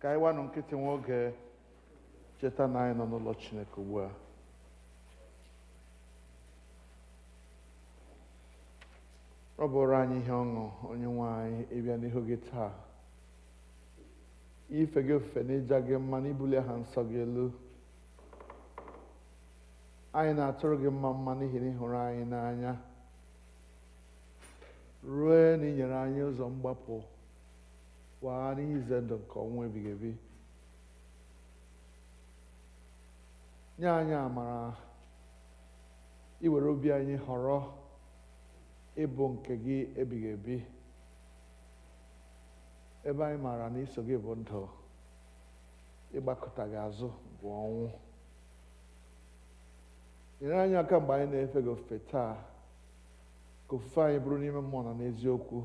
Ka anyị nwanụ nkịtị nwa oge cheta na anyị nọ n'ụlọ Chineke ugbu a. Ọ bụrụ anyị ihe ọṅụ onye nwe anyị ịbịa n'ihu gị taa, ife gị ofufe na ịja gị mma na ibuli aha nsọ gị elu. Anyị na-atụrụ gị mma mma n'ihi na ị hụrụ anyị n'anya ruo na inyere anyị ụzọ mgbapụ waa n'ihe ize ndụ nke ọnwụ ebighị ebi. Nye anyị amara iwere obi anyị họrọ ịbụ nke gị ebighị ebi, ebe anyị maara na iso gị bụ ndụ, ịgbakọta gị azụ bụ ọnwụ. Nyere anyị aka mgbe anyị na-efe gị ofufe taa, ka ofufe anyị bụrụ n'ime mmụọ na n'eziokwu,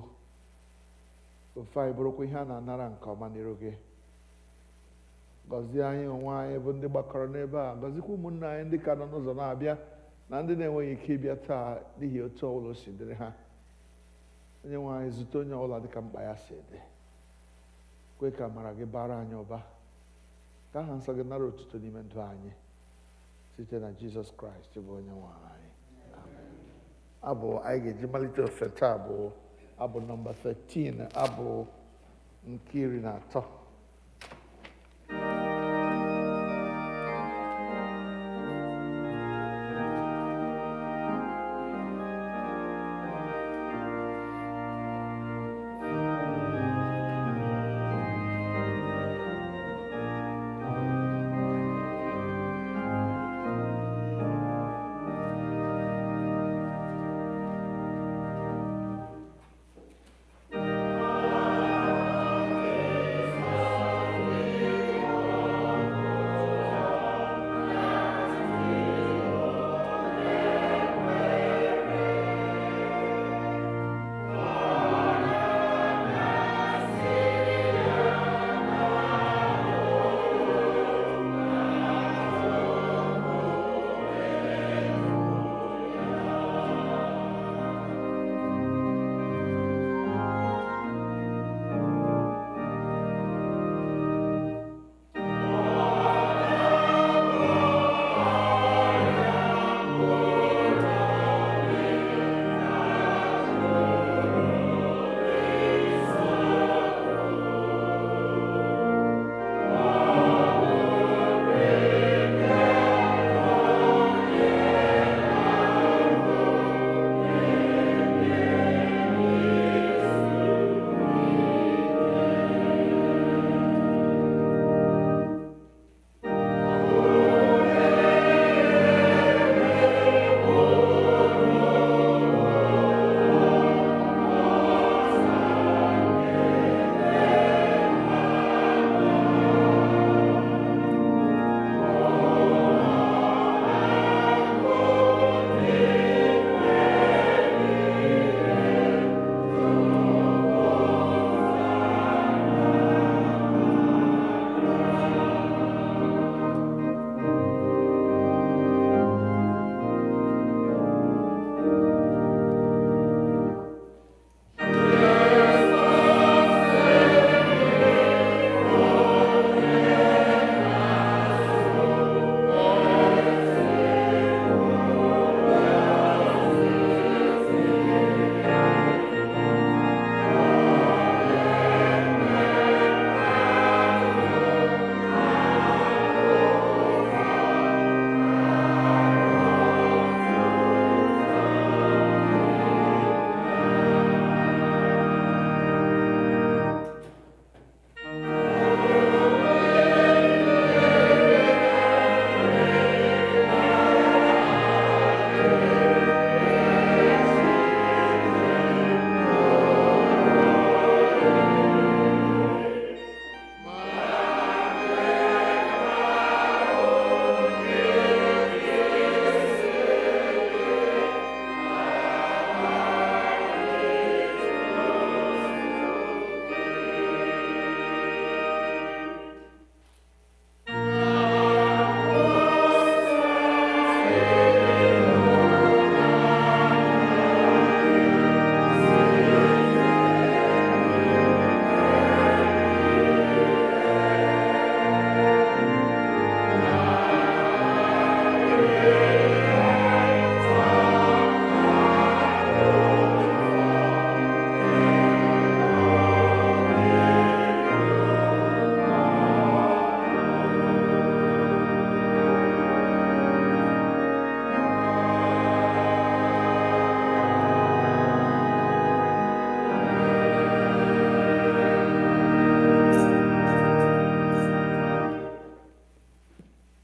ka ofufe anyị bụrụkwa ihe a na-anara nke ọma n'iru gị. Gọzie anyị onwe anyị bụ ndị gbakọrọ n'ebe a, gọzikwa ụmụnne anyị ndị ka nọ n'ụzọ na-abịa na ndị na-enweghị ike ịbịa taa n'ihi otu ọbụla o si dịrị ha. Onye nwe anyị, zute onye ọbụla dịka mkpa ya si dị. Kwe ka amara gị bara anyị ụba, ka aha nsọ gị nara otuto n'ime ndụ anyị, site na Jizọs Kraịst bụ onye nwe anyị. Amen. Abụ anyị ga-eji malite ofufe taa bụ abụ nọmba 13, abụ nke 13.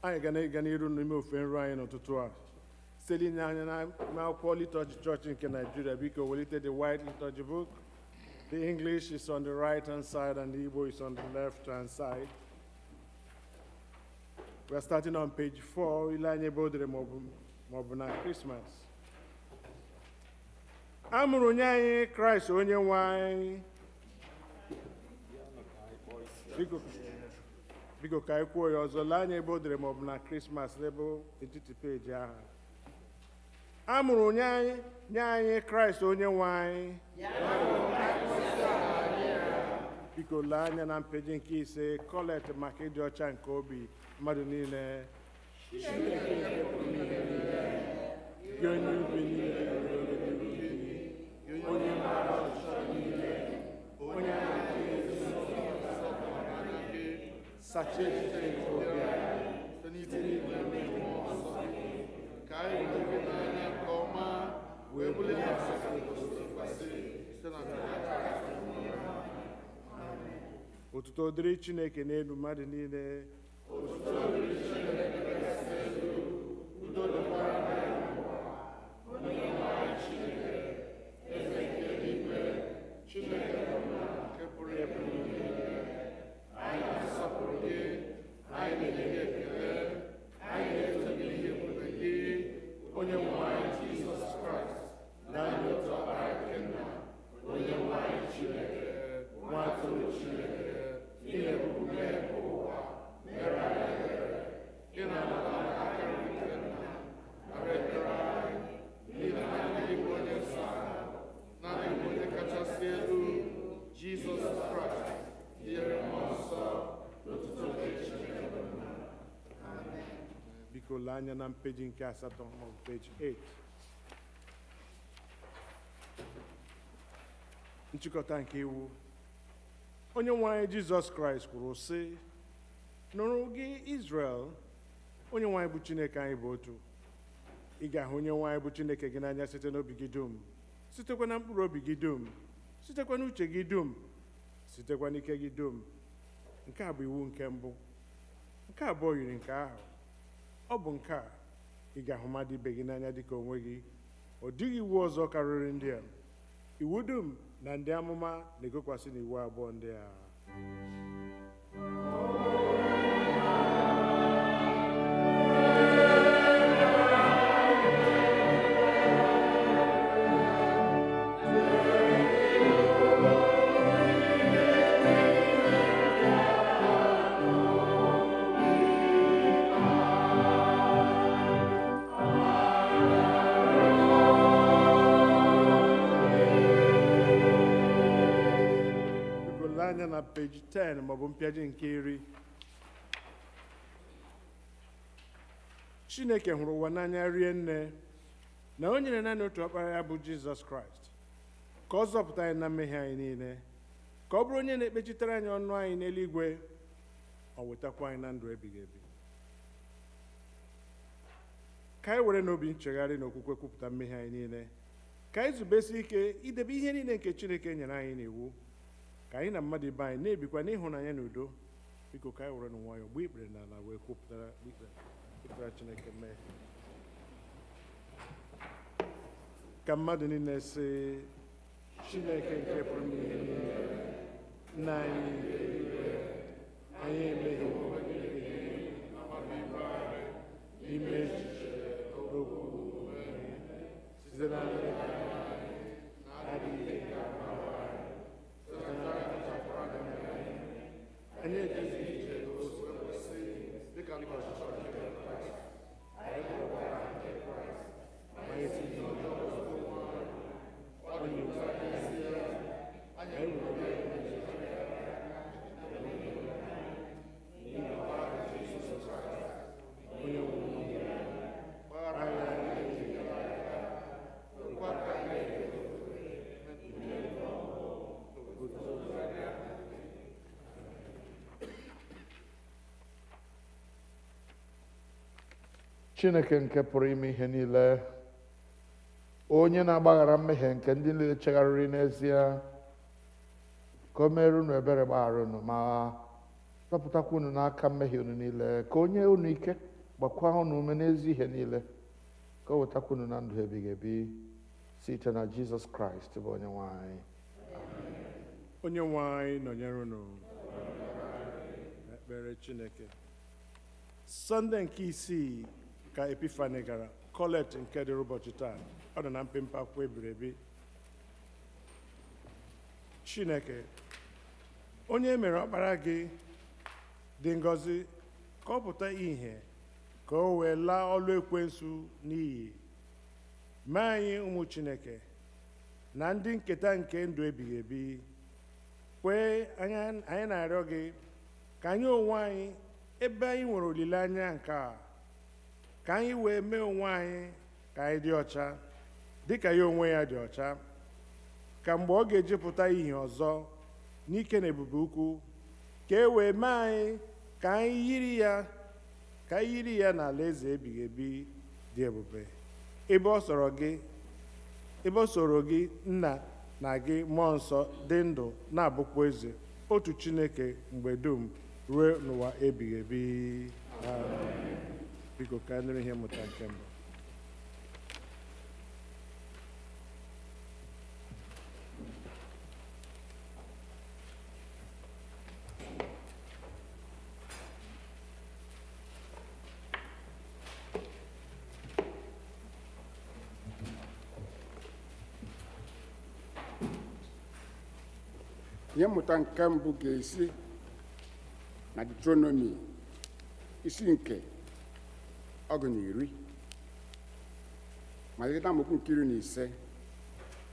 anyị ga n'iru n'ime ofe nru anyị n'ụtụtụ a site n'inye anya n'akwụkwọ liturgy church nke Nigeria. Biko welite the white liturgy book. The English is on the right hand side and the Igbo is on the left hand side. We are starting on page 4. Ile anyị ebe o dere maọbụ na Christmas. A mụrụ nye anyị Kraịst onye nwe anyị. Biko ka anyị kwuo ya ọzọ, lee anya ebe o dere maọbụ na Christmas n'ebe etiti peji ahụ. A mụrụ nye anyị Kraịst onye nwe anyị. Biko lee anya na mpeji nke ise, Kolekt maka ịdị ọcha nke obi mmadụ niile. Gị onye ubi niile, onye mara ọcha niile, onye sachet nke obi anyị site n'igwe mmụọ nsọ ka anyị nwere n'anya nke ọma wee bulie otuto dịrị Chineke n'elu mmadụ niile. Otuto dịrị Chineke n'elu, udo dịkwara n'ụwa. Onye nwe anyị Chineke, eze nke eluigwe, Chineke nke pụrụ ebu niile. Anyị na-asọpụrụ gị, anyị na-enye gị ekele, anyị na-eto gị ihe ebube gị, onye nwe anyị Jizọs Kraịst, na anyị otu ọkpara nke nna, onye nwe anyị Chineke, nwa atụrụ Chineke, ị na-ebubu mmehie nke ụwa, mere anyị ebere, ị na-anata n'aka nri nke nna, nara ekpere anyị, n'ihi na anyị bụ onye nsọ ahụ, na anyị bụ onye kachasị elu, Jizọs Kraịst, nyere mmụọ nsọ n'ụtụtụ nke Chineke bụ nna. Biko lee anya na mpeji nke asatọ maọbụ peji 8. Nchikọta nke iwu. Onye nwe anyị Jizọs Kraịst kwuru sị, nụrụ gị Izrel, onye nwe anyị bụ Chineke anyị bụ otu. Ị ga-ahụ onye nwe anyị bụ Chineke gị n'anya site n'obi gị dum, sitekwa na mkpụrụ obi gị dum, sitekwa n'uche gị dum, sitekwa n'ike gị dum. Nke a bụ iwu nke mbụ. Nke abụọ yiri nke ahụ. Ọ bụ nke a, ị ga-ahụ mmadụ ibe gị n'anya dịka onwe gị. Ọ dịghị iwu ọzọ karịrị ndị a. Iwu dum na ndị amụma na-egokwasị n'iwu abụọ ndị a. Na page 10 maọbụ mpịaji nke 10. Chineke hụrụ ụwa n'anya rie nne na o nyere naanị otu ọkpara ya bụ Jizọs Kraịst ka ọ zọpụta anyị na mmehie anyị niile, ka ọ bụrụ onye na-ekpechitere anyị ọnụ anyị n'eluigwe, ọ wetakwa anyị na ndụ ebighị ebi. Ka anyị were n'obi nchegharị na okwukwe kwupụta mmehie anyị niile, ka anyị zubesi ike idebe ihe niile nke Chineke nyere anyị n'iwu, ka anyị na mmadụ ibe anyị na-ebikwa n'ịhụnanya na udo. Biko ka anyị were n'nwayọọ gbuo ikpere n'ala wee kwupụtara Chineke mmehie. Ka mmadụ niile sị, Chineke nke pụrụ ime ihe niile, nna anyị nke eluigwe, anyị emeghie n'ime echiche, okwu, site na mmehie anyị, na-adịghị ike anyị ejighị ije n'ozu ekwesị dịka ndị ọchịchọ nke Kraịst. Anyị bụrụkwara nke Kraịst, ma anyị tinye ọjọọ ọzọ ọ dị otu aka isi ya, anyị nwere Jizọs Kraịst, onye nwere gbaghara anyị ejighị aka, nkwa ka anyị Chineke nke pụrụ ime ihe niile, onye na-agbaghara mmehie nke ndị niile chegharịrị n'ezie, ka o mere unu ebere, gbaghara unu, ma zọpụtakwa unu n'aka mmehie unu niile, ka o nye unu ike gbakwa unu ume n'ezi ihe niile ka o wetakwunu na ndụ ebighị ebi site na Jizọs Kraịst bụ onye nwe anyị. Onye nwe anyị nọnyere unu. Ekpere Chineke. Sọnde nke isii ka Epifani gara Kolekt nke dịrị ụbọchị taa. Ọ dị na mpempe akwụkwọ ebiri ebi. Chineke, onye mere ọkpara gị dị ngọzi ka ọ pụta ìhè ka o wee laa ọlụ ekwensu n'iyi. Mee anyị ụmụ Chineke na ndị nketa nke ndụ ebighị ebi. Kwee anyị na-arịọ gị ka anyị onwe anyị ebe anyị nwere olileanya nke a, ka anyị wee mee onwe anyị ka anyị dị ọcha dịka ya onwe ya dị ọcha, ka mgbe ọ ga-ejupụta ìhè ọzọ n'ike na ebube ukwu, ka e wee mee anyị ka anyị yiri ya n'ala eze ebighị ebi dị ebube, ebe ọ soro gị nna na gị mmụọ nsọ dị ndụ na-abụkwa eze otu Chineke mgbe dum ruo n'ụwa ebighị ebi. Biko ka nụrụ ihe mmụta nke mbụ. Ihe mmụta nke mbụ ga-esi na Deuteronomy isi nke 10 malite amaokwu nke 15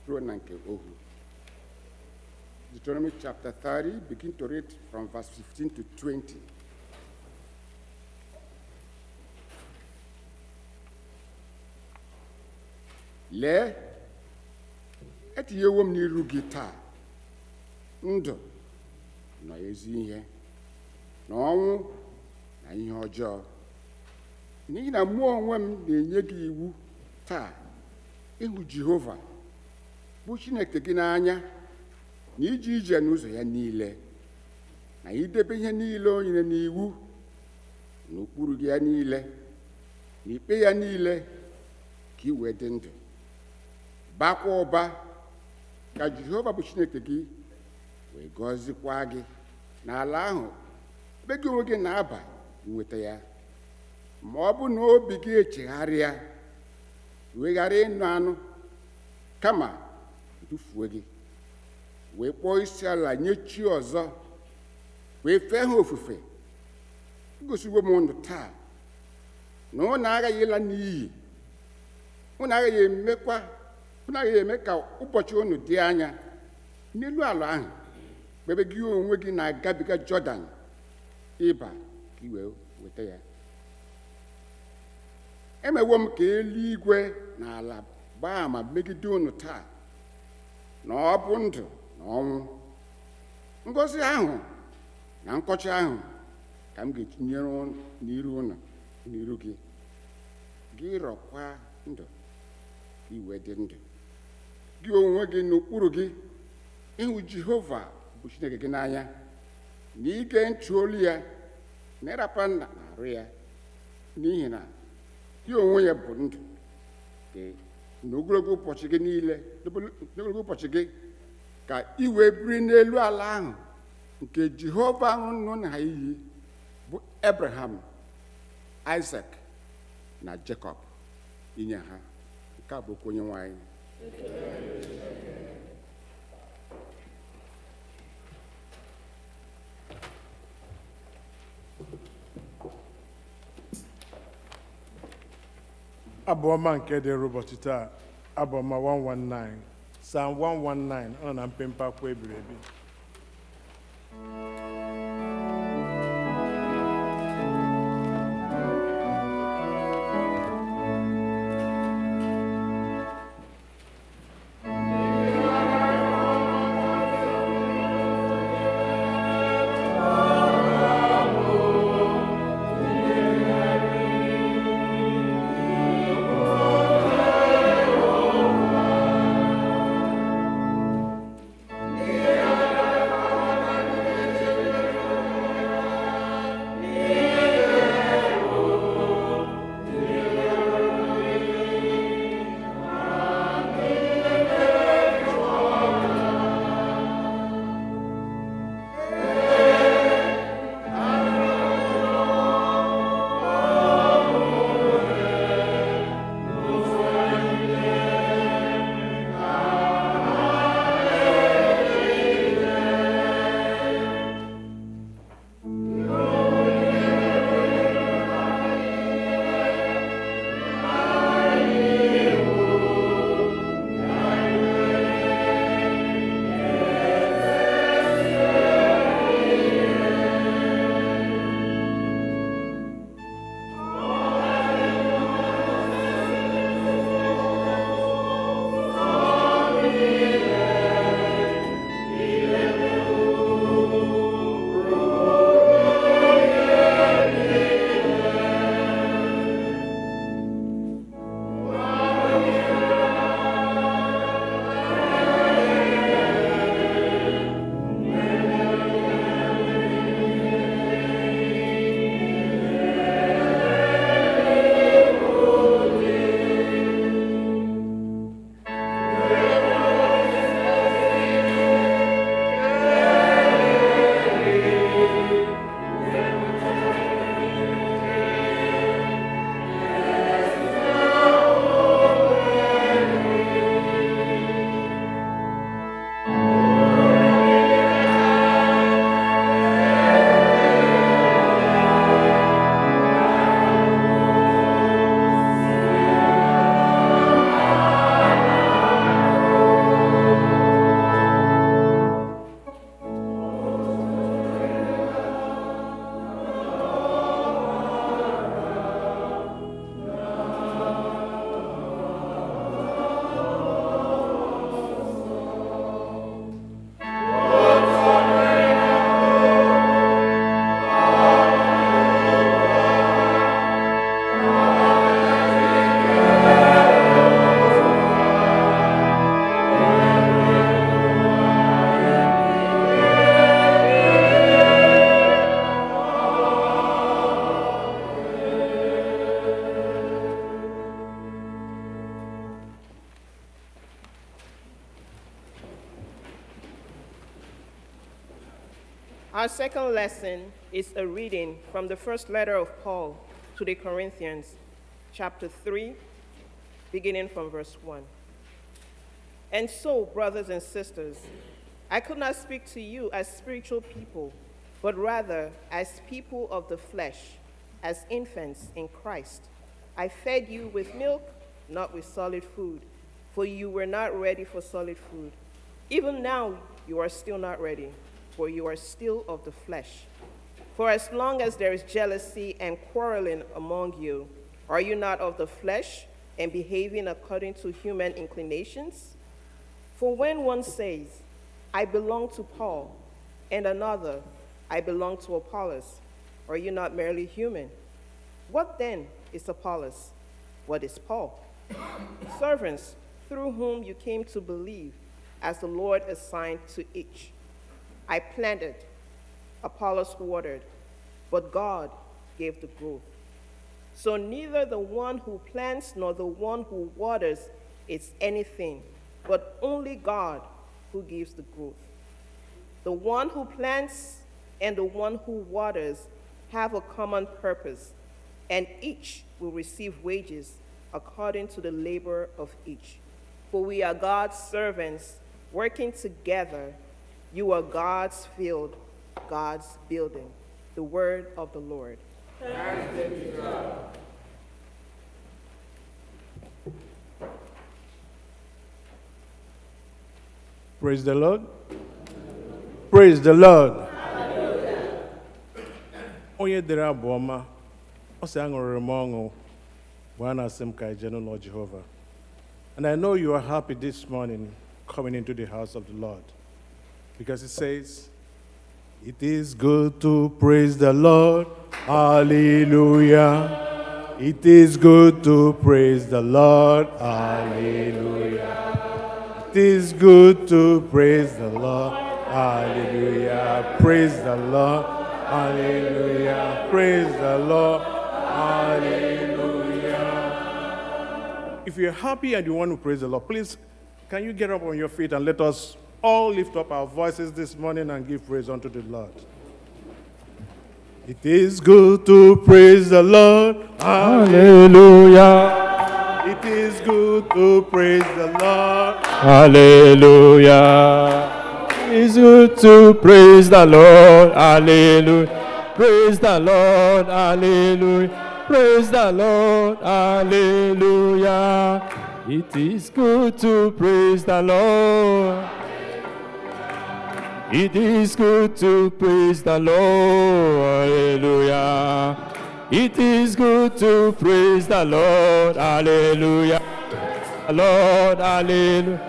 ruo na nke 1. Deuteronomy chapter 30, begin to read from verse 15 to 20. Lee, etinyewo m n'iru gị taa ndụ na ezi ihe na ọnwụ na ihe ọjọọ, n'ihi na mụ onwe m na-enye gị iwu taa ịhụ Jehova bụ Chineke gị n'anya, na ije ije n'ụzọ ya niile, na idebe ihe niile o nyere n'iwu na ụkpụrụ gị ya niile na ikpe ya niile, ka ị wee dị ndụ bakwa ụba, ka Jehova bụ Chineke gị wee gọzikwa gị n'ala ahụ ebe gị onwe gị na-aba inweta ya. Ma ọ bụ na obi gị echegharịa weghara ịnụ anụ, kama dufuo gị wee kpọọ isi ala nye chi ọzọ, wee fee ha ofufe, gosiwo m unu taa na unu agaghị ịla n'iyi, unu agaghị eme ka ụbọchị unu dị anya n'elu ala ahụ ebe gị onwe gị na-agabiga Jọdan ịba ka i wee weta ya. Emewo m ka eluigwe na ala gbaa ama megide unu taa, na ọ bụ ndụ na ọnwụ. Ngọzi ahụ na nkọcha ahụ ka m ga-etinyere n'iru gị, gị rọkwa ndụ iwe dị ndụ, gị onwe gị n'okpuru gị ịhụ Jehova bụ Chineke gị n'anya, na ige ntị olu ya na ịrapụ na-arụ ya, n'ihi na gị onwe ya bụ ndụ n'ogologo ụbọchị gị niile, n'ogologo ụbọchị gị, ka i wee biri n'elu ala ahụ nke Jehova ṅụrụ na ha iyi bụ Abraham, Isaac na Jacob inye ha. Nke a bụ okwu Onyenwe anyị. Abu-Ọma nke dịrị ụbọchị taa, Abu-Ọma 119, Psalm 119, ọ nọ na mpempe akwụkwọ ebiri ebi. Our second lesson is a reading from the first letter of Paul to the Corinthians, chapter 3, beginning from verse 1. And so, brothers and sisters, I could not speak to you as spiritual people, but rather as people of the flesh, as infants in Christ. I fed you with milk, not with solid food, for you were not ready for solid food. Even now, you are still not ready, for you are still of the flesh. For as long as there is jealousy and quarreling among you, are you not of the flesh and behaving according to human inclinations? For when one says, I belong to Paul, and another, I belong to Apollos, are you not merely human? What then is Apollos? What is Paul? Servants through whom you came to believe, as the Lord assigned to each. I planted, Apollos watered, but God gave the growth. So neither the one who plants nor the one who waters is anything, but only God who gives the growth. The one who plants and the one who waters have a common purpose, and each will receive wages according to the labor of each. For we are God's servants working together. You are God's field, God's building. The word of the Lord. Thanks be to God. Praise the Lord. Praise the Lord. Onye dere Abu-Ọma, ọ sị aṅụrịrị m ọṅụ mgbe a na-asị m ka ije n'ụlọ Jehovah. And I know you are happy this morning coming into the house of the Lord, because it says, it is good to praise the Lord. Hallelujah. It is good to praise the Lord. Hallelujah. It is good to praise the Lord. Hallelujah. Praise the Lord. Hallelujah. Praise the Lord. Hallelujah. If you're happy and you want to praise the Lord, please, can you get up on your feet and let us all lift up our voices this morning and give praise unto the Lord. It is good to praise the Lord. Hallelujah. It is good to praise the Lord. Hallelujah. It is good to praise the Lord. Hallelujah. Praise the Lord. Hallelujah. Praise the Lord. Hallelujah. It is good to praise the Lord. It is good to praise the Lord. Hallelujah. It is good to praise the Lord. Hallelujah. Lord, hallelujah.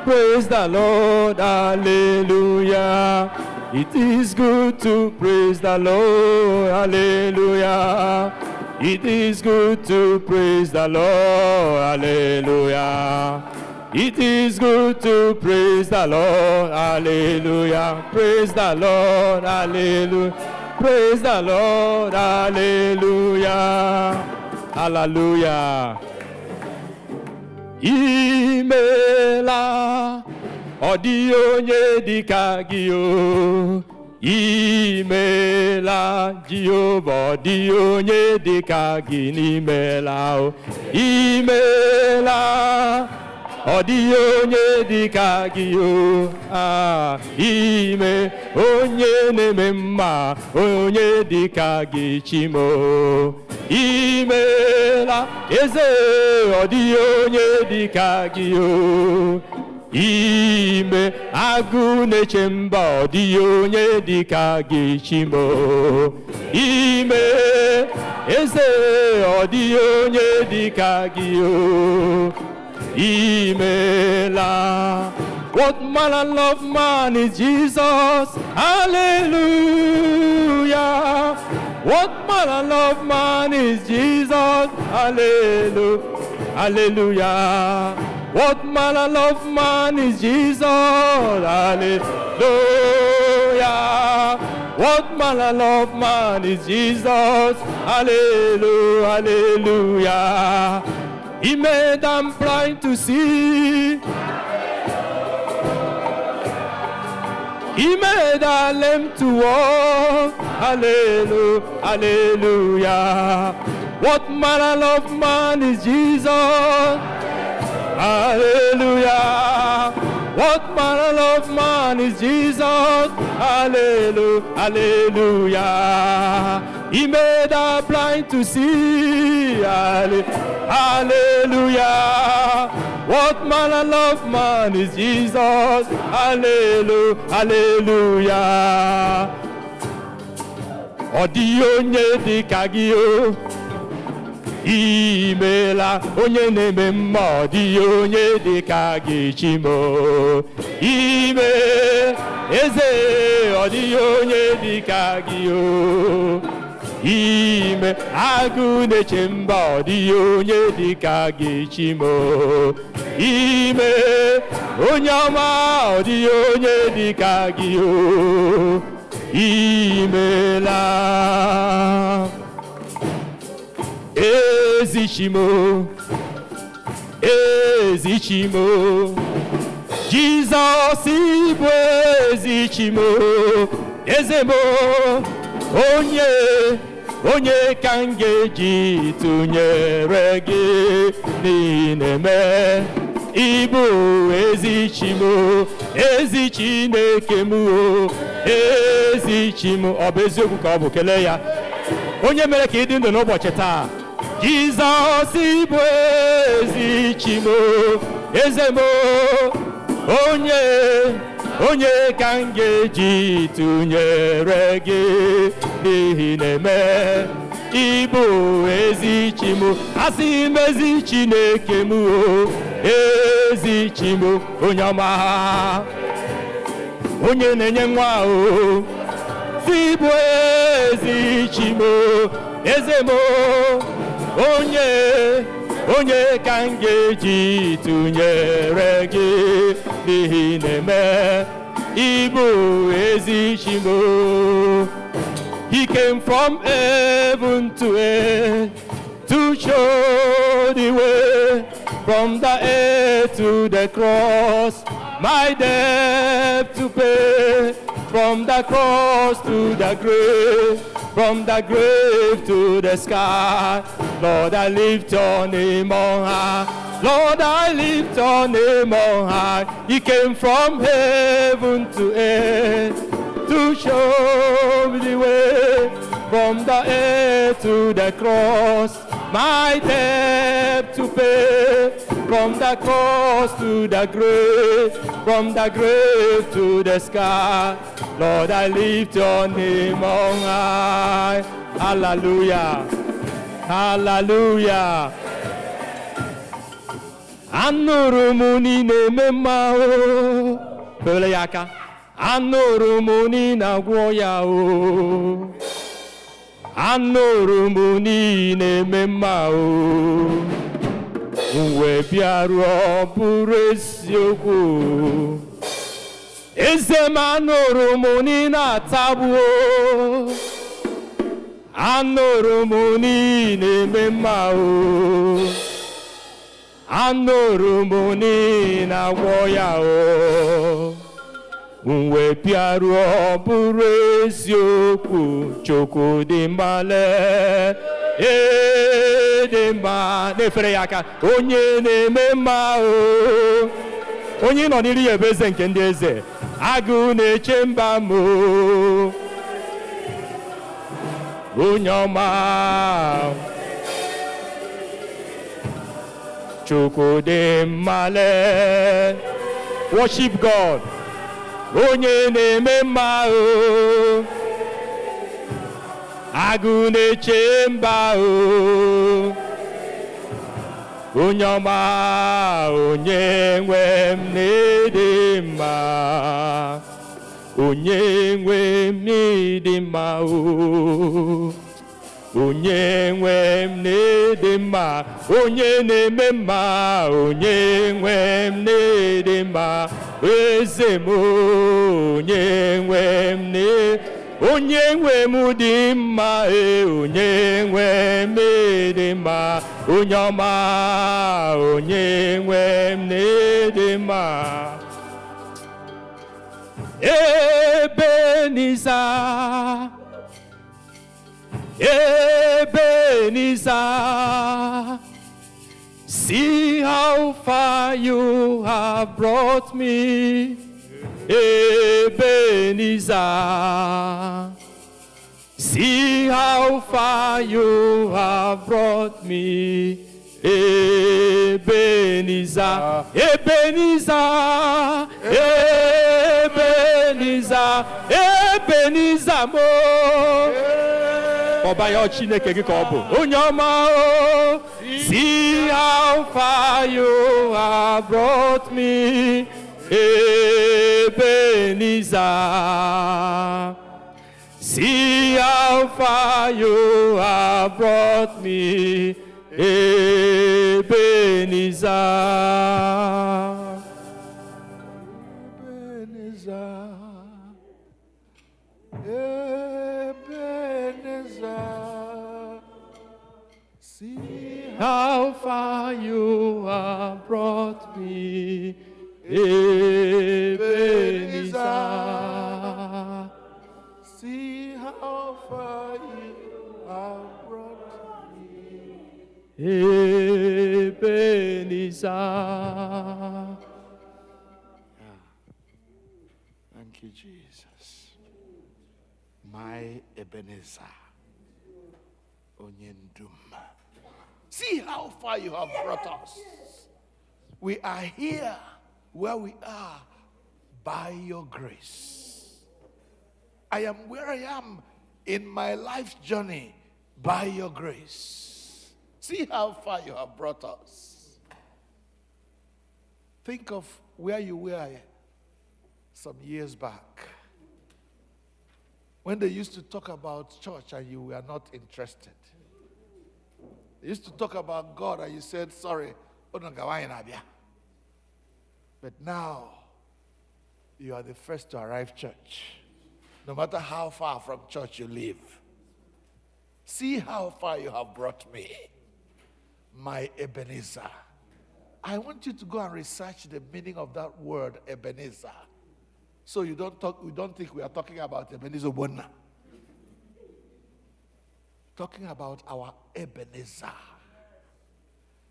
Praise the Lord. Hallelujah. It is good to praise the Lord. Hallelujah. It is good to praise the Lord. Hallelujah. It is good to praise the Lord. Hallelujah. Praise the Lord. Hallelujah. Praise the Lord. Hallelujah. Hallelujah. Imela, ọ dịghị onye dịka gị o. Imela, Jehova, ọ dịghị onye dịka gị n'imela o. Imela, ọ dịghị onye dịka gị o. Ime onye na-eme mma, onye dịka gị Chimo. Imela, eze, ọ dịghị onye dịka gị o. Ime agụ na-eche mba, ọ dịghị onye dịka gị Chimo. Ime eze, ọ dịghị onye dịka gị o. Imela. What manner of man is Jesus? Hallelujah. What manner of man is Jesus? Hallelujah. Hallelujah. What manner of man is Jesus? Hallelujah. What manner of man is Jesus? Hallelujah. Hallelujah. He made them blind to see. He made the lame to walk. Hallelujah, hallelujah. What manner of man is Jesus? Hallelujah. What manner of man is Jesus? Hallelujah, hallelujah. He made the blind to see. Hallelujah. What manner of man is Jesus? Hallelujah, hallelujah. Odi onye dịka gị o. Imela onye na-eme mma, ọ dịghị onye dịka gị Chimo. Ime eze, ọ dịghị onye dịka gị o. Ime agụ na-eche mba, ọ dịghị onye dịka gị Chimo. Ime onye ọma, ọ dịghị onye dịka gị o. Imela ezi Chimo, ezi Chimo, Jizọs bụ ezi Chimo, eze m, onye ka m ga-eji tụnyere gị n'ihi na-eme ịbụ ezi Chimo, ezi Chineke m, ezi Chimo. Ọ bụ eziokwu ka ọ bụ, kelee ya, onye mere ka ị dị ndụ n'ụbọchị taa. Jizọs bụ ezi Chimo, eze m, onye ka m ga-eji tụnyere gị n'ihi na-eme ịbụ ezi Chimo. Asị m ezi Chineke m, ezi Chimo, onye ọma, onye na-enye nwa o. Si bụ ezi Chimo, eze m, onye ka m ga-eji tụnyere gị n'ihi na-eme ịbụ ezi Chimo. He came from heaven to earth to show the way, from the earth to the cross, my debt to pay, from the cross to the grave, from the grave to the sky. Lord, I lift your name on high. Lord, I lift your name on high. He came from heaven to earth to show me the way, from the earth to the cross, my debt to pay, from the cross to the grave, from the grave to the sky. Lord, I lift your name on high. Hallelujah, hallelujah. Anụrụ m n'ime mma o, fele ya aka. Anụrụ m na-agwọ ya o. Anụrụ m na-eme mma o. Mgbe bịaruo bụrụ eziokwu. Eze m, anụrụ m na-atagbu o. Anụrụ m na-eme mma o. Anụrụ m na-agwọ ya o. Mgbe bịaruo bụrụ eziokwu, Chukwu dị mma, dị mma. Na-efere ya aka, onye na-eme mma o. Onye nọ n'iri ya bụ eze nke ndị eze, agụ na-eche mba m o. Onye ọma, Chukwu dị mma, worship God. Onye na-eme mma o. Agụ na-eche mba o. Onye ọma, onye nwe m na-ịdị mma. Onye nwe m na-ịdị mma o. Onye nwe m na-ịdị mma. Onye na-eme mma. Onye nwe m na-ịdị mma. Eze m, onye nwe m onye nwe m dị mma, onye nwe m dị mma. Onye ọma, onye nwe m dị mma. Ebenezer, Ebenezer, see how far you have brought me. Ebenezer, see how far you have brought me. Ebenezer, Ebenezer, Ebenezer, Ebenezer mo. Ọba ya Chineke gị ka ọ bụ onye ọma o. See how far you have brought me. Ebenezer, see how far you have brought me. Ebenezer, Ebenezer, Ebenezer, see how far you have brought me. Ebenezer, see how far you have brought me. Ebenezer. Thank you, Jesus. My Ebenezer, Onyendum. See how far you have brought us. We are here where we are by your grace. I am where I am in my life's journey by your grace. See how far you have brought us. Think of where you were some years back, when they used to talk about church and you were not interested. They used to talk about God and you said, sorry, but now you are the first to arrive church, no matter how far from church you live. See how far you have brought me, my Ebenezer. I want you to go and research the meaning of that word Ebenezer, so you don't think we are talking about Ebenezer Obonna. Talking about our Ebenezer,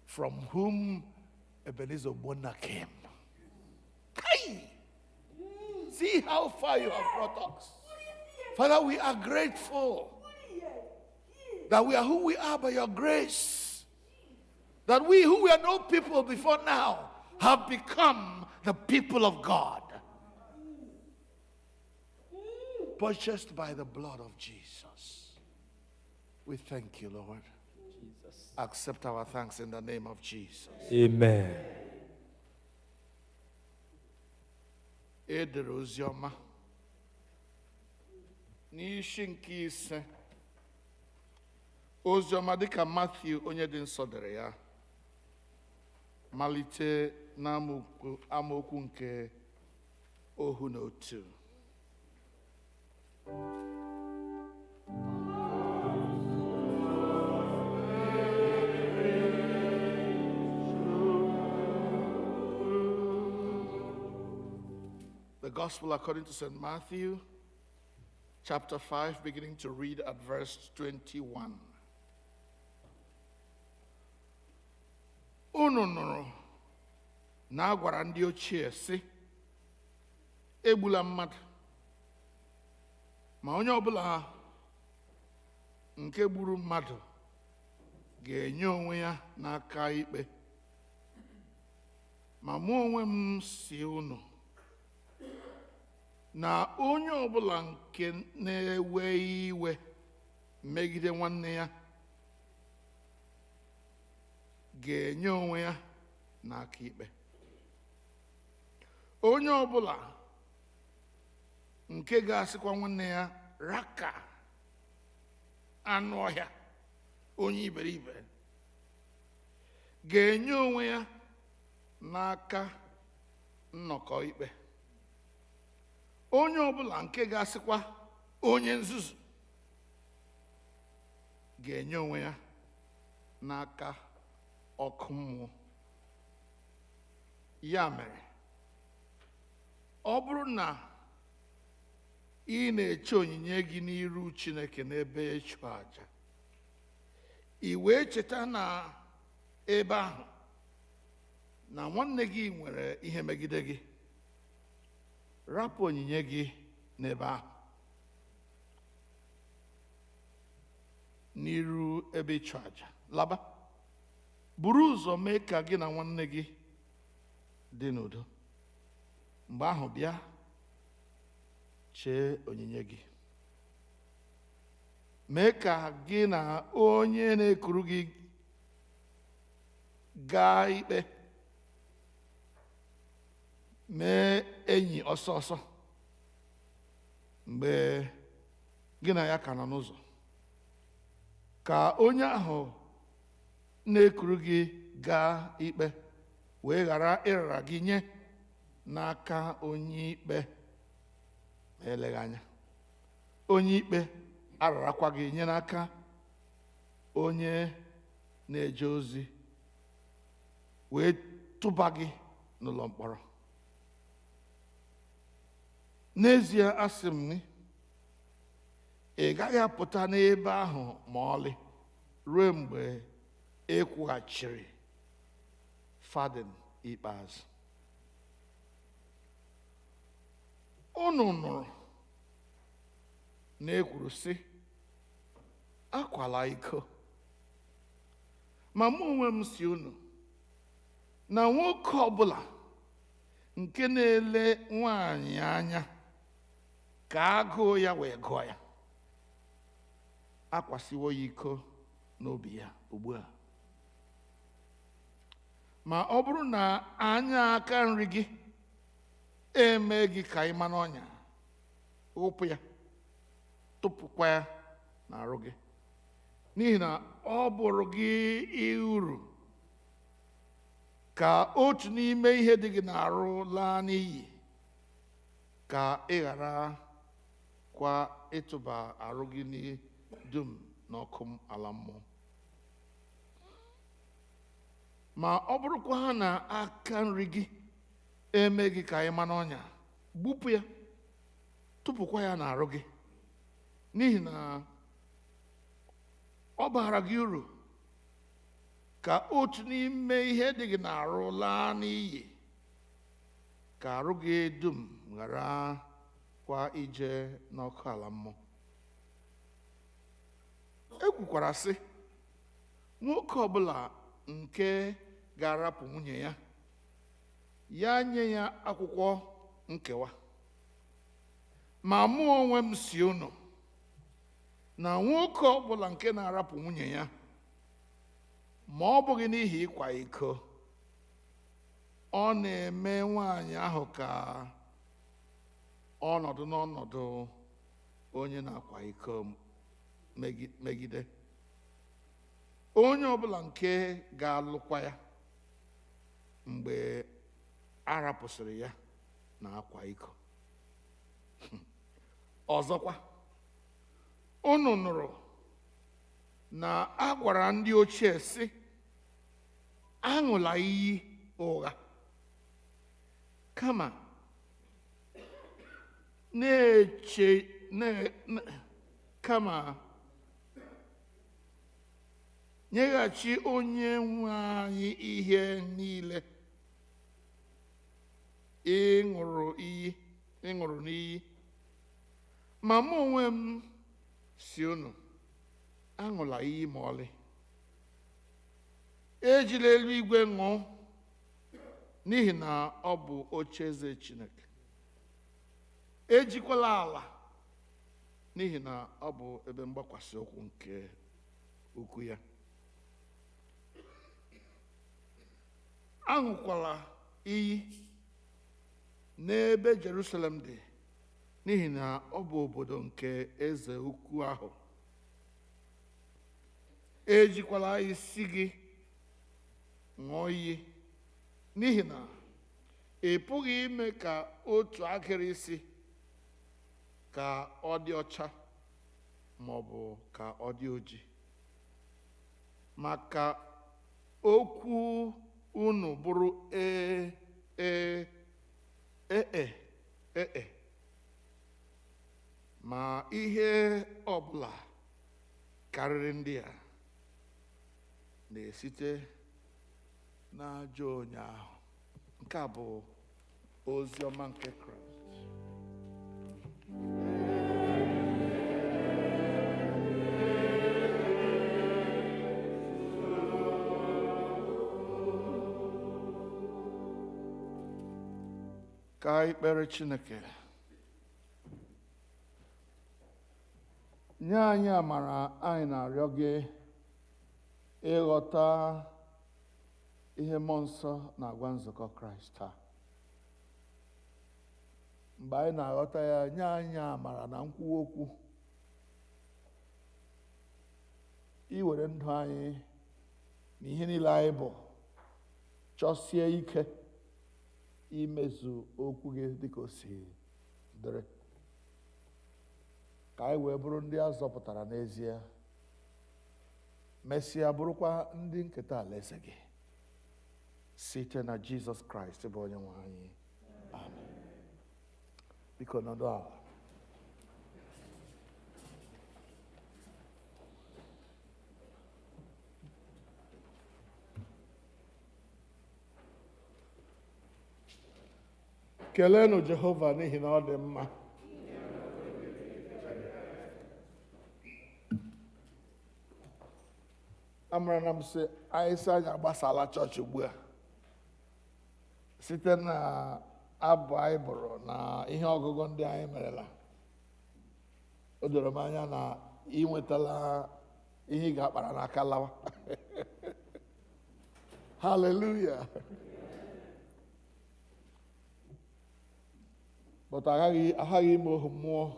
from whom Ebenezer Obonna came. Hey! See how far you have brought us. Father, we are grateful that we are who we are by your grace. That we who were no people before now have become the people of God. Purchased by the blood of Jesus. We thank you, Lord. Jesus. Accept our thanks in the name of Jesus. Amen. Edere oziọma n'isi nke ise, oziọma dịka Matthew onye dị nsọ dere ya, malite n'amaokwu nke 1. The Gospel according to St. Matthew, chapter 5, beginning to read at verse 21. Unu nụrụ na a gwara ndị ochie sị, egbula mmadụ, ma onye ọbụla nke gburu mmadụ ga-enye onwe ya n'aka ikpe. Ma mụ onwe m si unu na onye ọbụla nke na-ewe iwe megide nwanne ya ga-enye onwe ya n'aka ikpe. Onye ọbụla nke ga-asịkwa nwanne ya raka anụ ọhịa onye iberibe ga-enye onwe ya n'aka nnọkọ ikpe. Onye ọbụla nke ga-asịkwa onye nzuzu ga-enye onwe ya n'aka ọkụ mmụọ. Ya mere, ọ bụrụ na ị na-eche onyinye gị n'iru Chineke n'ebe ịchụ àjà, i wee cheta na ebe ahụ na nwanne gị nwere ihe megide gị, rapụ onyinye gị n'ebe ahụ n'iru ebe ịchụ àjà, laba, buru ụzọ mee ka gị na nwanne gị dị n'udo. Mgbe ahụ bịa chee onyinye gị, mee ka gị na onye na-ekuru gị gaa ikpe, mee enyi ọsọ ọsọ mgbe gị na ya ka nọ n'ụzọ, ka onye ahụ na-ekuru gị gaa ikpe wee ghara ịrara gị nye n'aka onye ikpe. Ma eleghị anya onye ikpe ararakwa gị nye n'aka onye na-eje ozi, wee tụba gị n'ụlọ mkpọrọ. N'ezie asị m, ị gaghị apụta n'ebe ahụ ma ọlị ruo mgbe e kwughachiri fadin ikpeazụ. Unu nụrụ na ekwuru sị, akwala iko. Ma mụ onwe m si unu na nwoke ọbụla nke na-ele nwanyị anya ka agụụ ya wee gụọ ya, akwasịwo ya iko n'obi ya ugbu a. Ma ọ bụrụ na anya aka nri gị eme gị ka ị ma n'ọnya, wụpụ ya, tụpụkwa ya n'arụ gị, n'ihi na ọ bụrụ gị uru ka otu n'ime ihe dị gị n'arụ laa n'iyi, ka ị ghara kwa ịtụba arụ gị dum n'ọkụ ala mmụọ. Ma ọ bụrụkwa ha na aka nri gị eme gị ka ị ma n'ọnya, gbupụ ya, tụpụkwa ya n'arụ gị, n'ihi na ọ bara gị uru ka otu n'ime ihe dị gị n'arụ laa n'iyi, ka arụ gị dum ghara kwa ije n'ọkụ ala mmụọ. Ekwukwara sị, nwoke ọbụla nke ga-arapụ nwunye ya, ya nye ya akwụkwọ nkewa. Ma mụ onwe m si unu na nwoke ọbụla nke na-arapụ nwunye ya, ma ọ bụghị n'ihi ịkwa iko, ọ na-eme nwaanyị ahụ ka ọnọdụ n'ọnọdụ onye na-akwa iko megide. Onye ọbụla nke ga-alụkwa ya mgbe a rapụsịrị ya na-akwa iko. Ọzọkwa, unu nụrụ na a gwara ndị ochie sị, aṅụla iyi ụgha, kama nyeghachi onye nwe anyị ihe niile ị ṅụrụ n'iyi. Ma mụ onwe m si unu, aṅụla iyi ma ọlị. Ejila eluigwe ṅụọ, n'ihi na ọ bụ ocheeze Chineke. Ejikwala ala, n'ihi na ọ bụ ebe mgbakwasị ụkwụ nke ukwu ya. Aṅụkwala iyi n'ebe Jerusalem dị, n'ihi na ọ bụ obodo nke eze ukwu ahụ. Ejikwala isi gị ṅụọ iyi, n'ihi na ị pụghị ime ka otu agịrị isi ka ọ dị ọcha ma ọ bụ ka ọ dị ojii. Maka okwu unu bụrụ ma ihe ọbụla karịrị ndị a na-esite n'ajọ onye ahụ. Nke a bụ ozi ọma nke Kraịst. Ka anyị kpere Chineke. Nye anyị amara anyị na-arịọ gị ịghọta ihe mmụọ nsọ na-agwa nzukọ Kraịst taa. Mgbe anyị na-aghọta ya, nye anyị amara na nkwuwa okwu iwere ndụ anyị na ihe niile anyị bụ chọsie ike imezu okwu gị dịka o si dịrị, ka anyị wee bụrụ ndị a zọpụtara n'ezie, mesịa bụrụkwa ndị nketa alaeze gị, site na Jizọs Kraịst bụ onye nwe anyị. Amen. Biko nọdụ ala. Keleenụ Jehova n'ihi na ọ dị mma. Amara na m sị anyị sị anyị agbasala chọọchị ugbu a site na abụ anyị bụrụ na ihe ọgụgụ ndị anyị merela. O doro m anya na ị nwetala ihe ị ga-akpara n'aka lawa. Hallelujah. But aghaghị ime ohu mmụọ,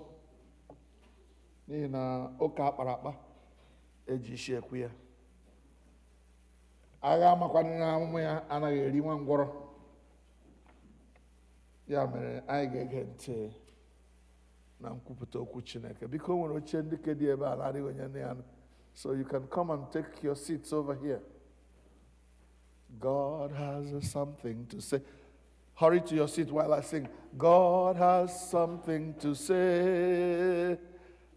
n'ihi na ụka akpara akpa eji isi ekwu ya. Agha amakwana na amụma ya anaghị eri nwa ngwọrọ. Ya mere anyị ga-ege ntị na nkwupụta okwu Chineke. Biko, o nwere oche ndị ke dị ebe a na-adịghị onye na ya, so you can come and take your seats over here. God has something to say. Hurry to your seat while I sing. God has something to say.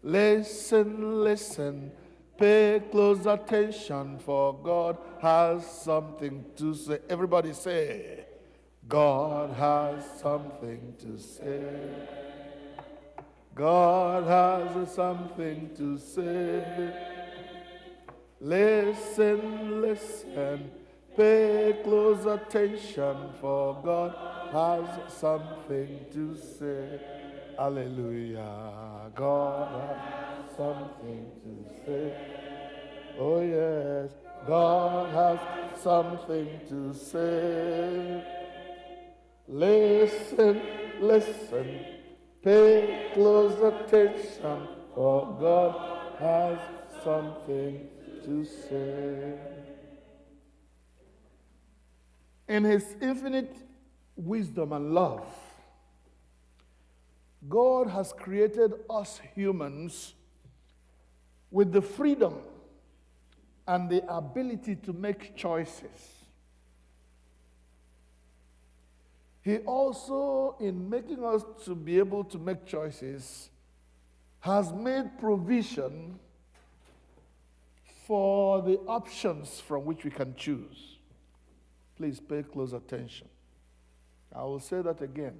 Listen, listen. Pay close attention, for God has something to say. Everybody say, God has something to say. God has something to say. Listen, listen. Pay close attention, for God has something to say. Hallelujah. God has something to say. Oh yes, God has something to say. Listen, listen. Pay close attention, for God has something to say. In His infinite wisdom and love, God has created us humans with the freedom and the ability to make choices. He also, in making us to be able to make choices, has made provision for the options from which we can choose. Please pay close attention. I will say that again.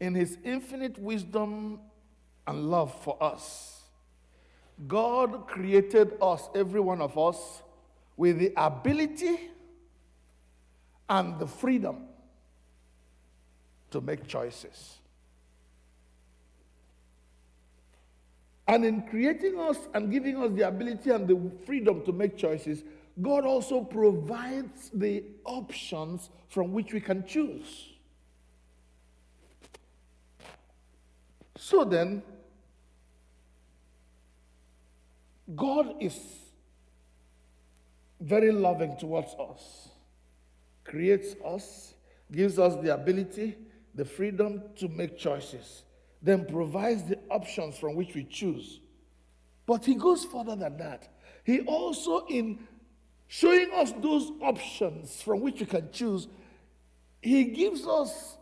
In His infinite wisdom and love for us, God created us, every one of us, with the ability and the freedom to make choices. And in creating us and giving us the ability and the freedom to make choices, God also provides the options from which we can choose. So then, God is very loving towards us, creates us, gives us the ability, the freedom to make choices, then provides the options from which we choose. But He goes further than that. He also, in showing us those options from which we can choose, He gives us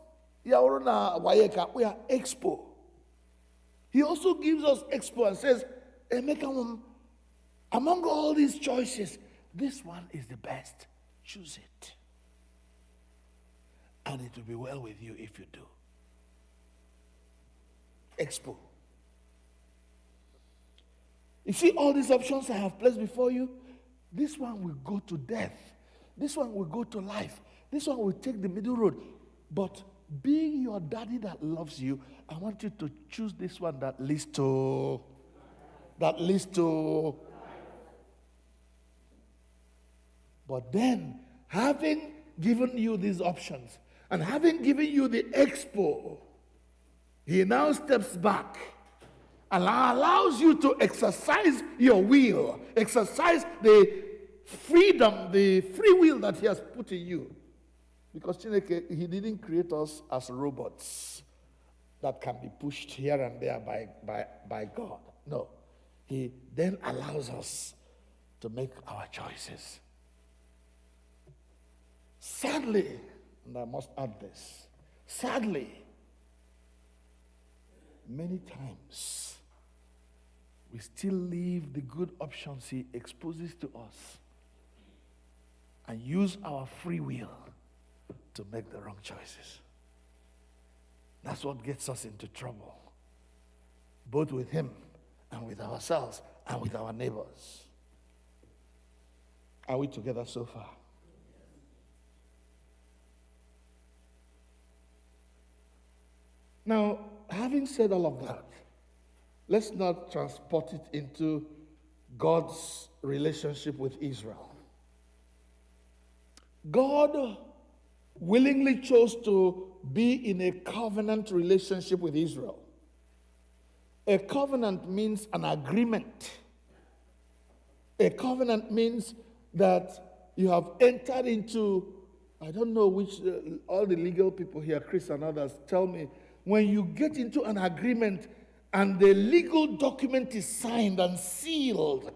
expo. He also gives us expo and says, Emeka, among all these choices, this one is the best. Choose it. And it will be well with you if you do. Expo. You see all these options I have placed before you? This one will go to death. This one will go to life. This one will take the middle road. But being your daddy that loves you, I want you to choose this one that leads to. But then, having given you these options and having given you the expo, he now steps back and allows you to exercise your will, exercise the freedom, the free will that he has put in you. Because he didn't create us as robots that can be pushed here and there by God. No. He then allows us to make our choices. Sadly, and I must add this, sadly, many times we still leave the good options he exposes to us and use our free will to make the wrong choices. That's what gets us into trouble, both with him and with ourselves and with our neighbors. Are we together so far? Now, having said all of that, let's not transport it into God's relationship with Israel. God willingly chose to be in a covenant relationship with Israel. A covenant means an agreement. A covenant means that you have entered into, I don't know which, all the legal people here, Chris and others, tell me, when you get into an agreement and the legal document is signed and sealed,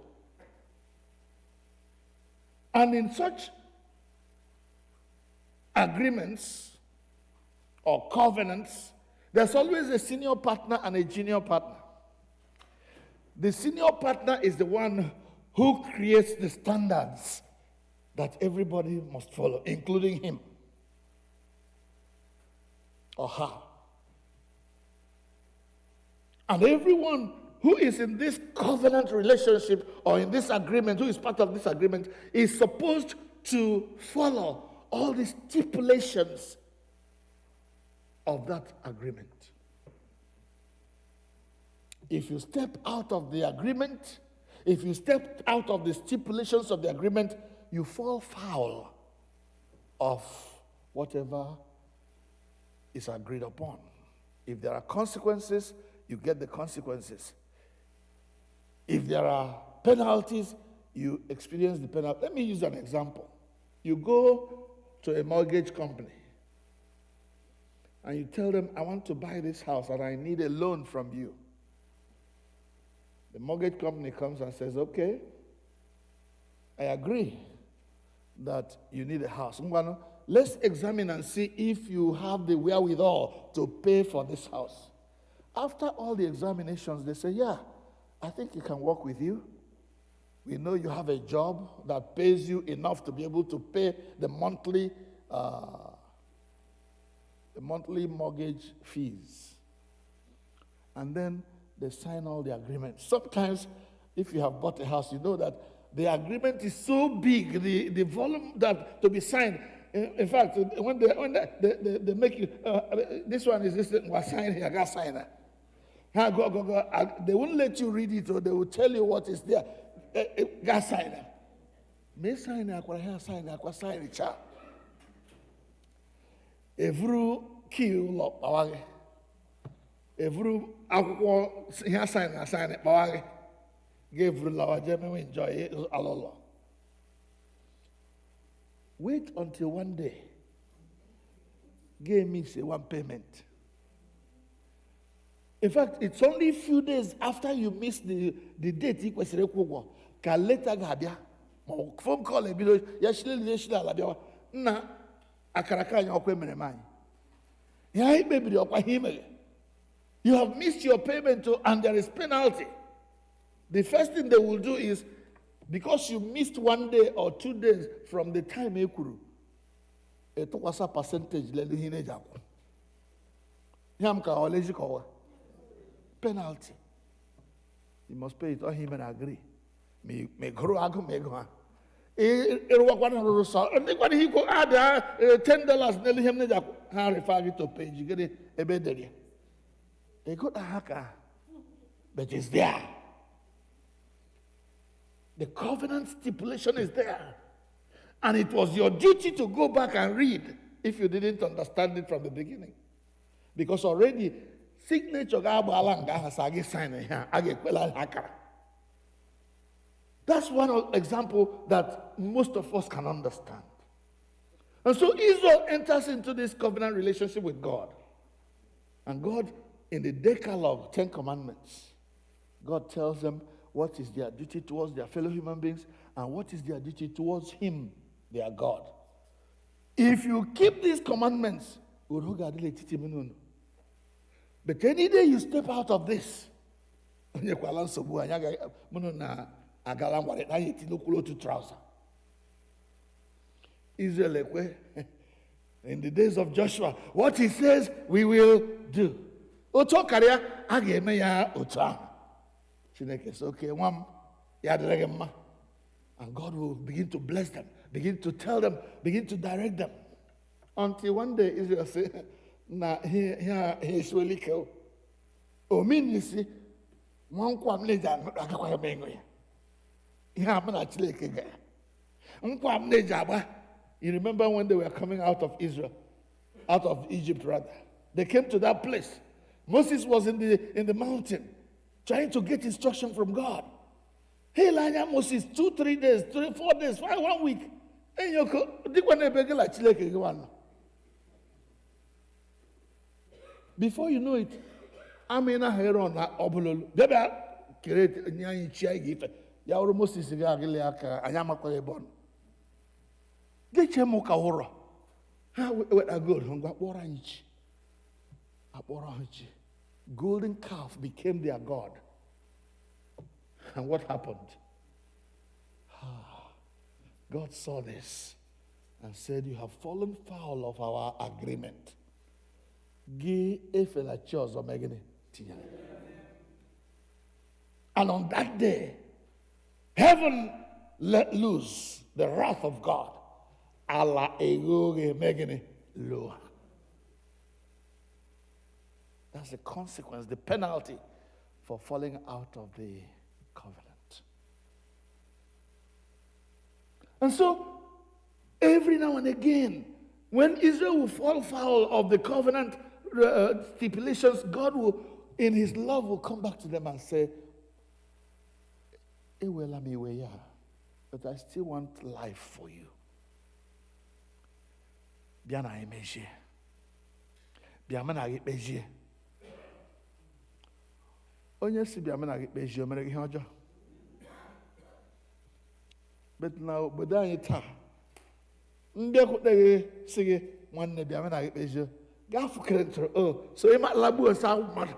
and in such agreements or covenants, there's always a senior partner and a junior partner. The senior partner is the one who creates the standards that everybody must follow, including him or her. And everyone who is in this covenant relationship or in this agreement, who is part of this agreement, is supposed to follow all the stipulations of that agreement. If you step out of the agreement, if you step out of the stipulations of the agreement, you fall foul of whatever is agreed upon. If there are consequences, you get the consequences. If there are penalties, you experience the penalty. Let me use an example. You go to a mortgage company and you tell them, I want to buy this house and I need a loan from you. The mortgage company comes and says, okay, I agree that you need a house. Let's examine and see if you have the wherewithal to pay for this house. After all the examinations, they say, yeah, I think it can work with you. We know you have a job that pays you enough to be able to pay the monthly mortgage fees. And then they sign all the agreements. Sometimes, if you have bought a house, you know that the agreement is so big, the volume that to be signed. In fact, when they make you, this one is this, sign here, I got sign it. They won't let you read it, or they will tell you what is there. Got sign it. May sign it, I sign it, child. Every kill, every akwụkwọ ihe sign it, bawage. Give law, Germany enjoy it, alolo. Wait until one day. Give me say one payment. In fact, it's only a few days after you miss the date you kwesịrị ịkwụ ụgwọ ka later ga-abịa ma phone call ebido ya shile ala bịawa nna akaraka anyị ọkwa emere m anyị ihe anyị kpebiri ọkwa ihe imere You have missed your payment and there is penalty. The first thing they will do is, because you missed 1 day or 2 days from the time ekuru, it was a percentage penalty. You must pay it or him and agree. Me grow ago me go. Anybody he go add $10 nearly him refer to pay you get it a bed there. They got a hacker, but it's there. The covenant stipulation is there. And it was your duty to go back and read if you didn't understand it from the beginning. Because already, signature sign. That's one example that most of us can understand. And so Israel enters into this covenant relationship with God. And God, in the Decalogue, 10 Commandments, God tells them what is their duty towards their fellow human beings and what is their duty towards Him, their God. If you keep these commandments, but any day you step out of this, Israel, in the days of Joshua, what he says, we will do. It's okay, and God will begin to bless them, begin to tell them, begin to direct them. Until one day Israel said, "Na here is really cool." O mean you see, one kwam leja akakwa mengo ya. Here am na chile kega. Nkwam leja ba. You remember when they were coming out of Israel, out of Egypt rather. They came to that place. Moses was in the mountain, trying to get instruction from God. Hey, Lanya Moses, 2-3 days, 3-4 days, 1 week. And you before you know it, Amina Heron, Obulol, Deba, create Nyan Chia gift. Yaur Moses Gagiliaka, Ayamaka born. Get your moka horror. How a good hunger orange. Orange. Golden calf became their God. And what happened? God saw this and said, "You have fallen foul of our agreement." And on that day, heaven let loose the wrath of God. Allah loa. That's the consequence, the penalty for falling out of the covenant. And so, every now and again, when Israel will fall foul of the covenant stipulations, God will, in His love, will come back to them and say, but I still want life for you. Biana emeje. Biamana emeje. Onye si biamana emeje o mere ihe ọjọọ. But now, but anyị taa, ndị ekwuteghi sị gị nwanne biamana emeje. Gaa fukere ntụrụ, so ịma lagbu osa mmadụ.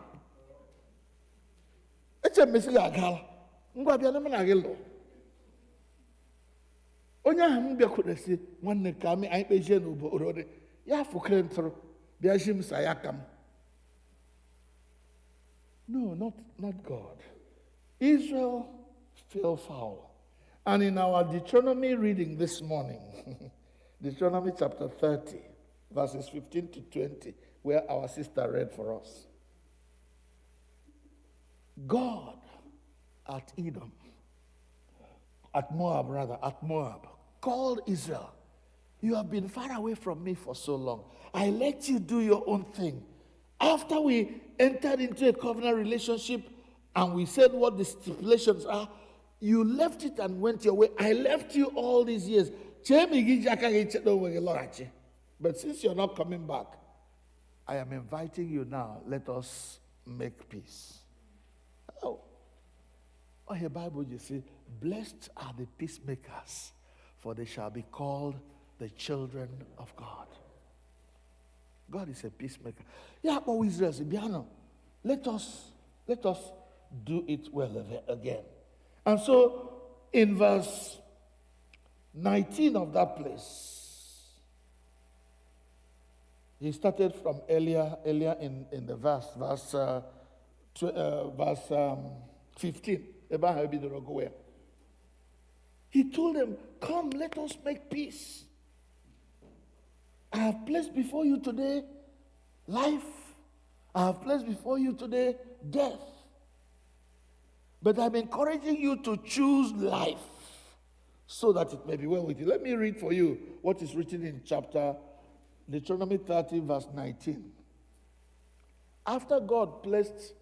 Eche mmesi gị agala. Ngwa bịa na mụ na gị lụ. Onye ahụ m bịakwutere si nwanne ka anyị kpezie n'obodo dị, ya fukere ntụrụ bịa ji m sa ya ka m. No, not God. Israel fell foul. And in our Deuteronomy reading this morning, Deuteronomy chapter 30, verses 15 to 20, where our sister read for us, God at Edom, at Moab, called Israel. You have been far away from me for so long. I let you do your own thing. After we entered into a covenant relationship and we said what the stipulations are, you left it and went your way. I left you all these years. But since you're not coming back, I am inviting you now. Let us make peace. Oh, your Bible, you see, blessed are the peacemakers, for they shall be called the children of God. God is a peacemaker. Yeah, but Israel, let us do it well again. And so in verse 19 of that place, he started from earlier in the verse 15. He told them, come, let us make peace. I have placed before you today life. I have placed before you today death. But I'm encouraging you to choose life so that it may be well with you. Let me read for you what is written in chapter Deuteronomy 30, verse 19. After God placed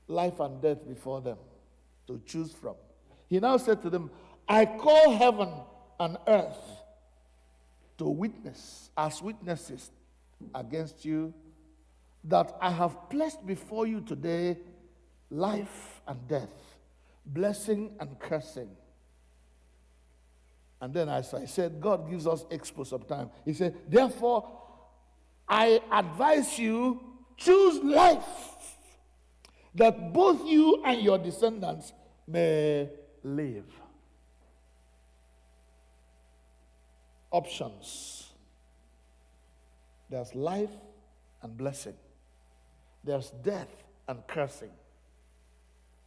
life and death before them to choose from, he now said to them, I call heaven and earth to witness, as witnesses against you, that I have placed before you today life and death, blessing and cursing. And then, as I said, God gives us expo sometime. He said, therefore, I advise you, choose life, that both you and your descendants may live. Options. There's life and blessing. There's death and cursing.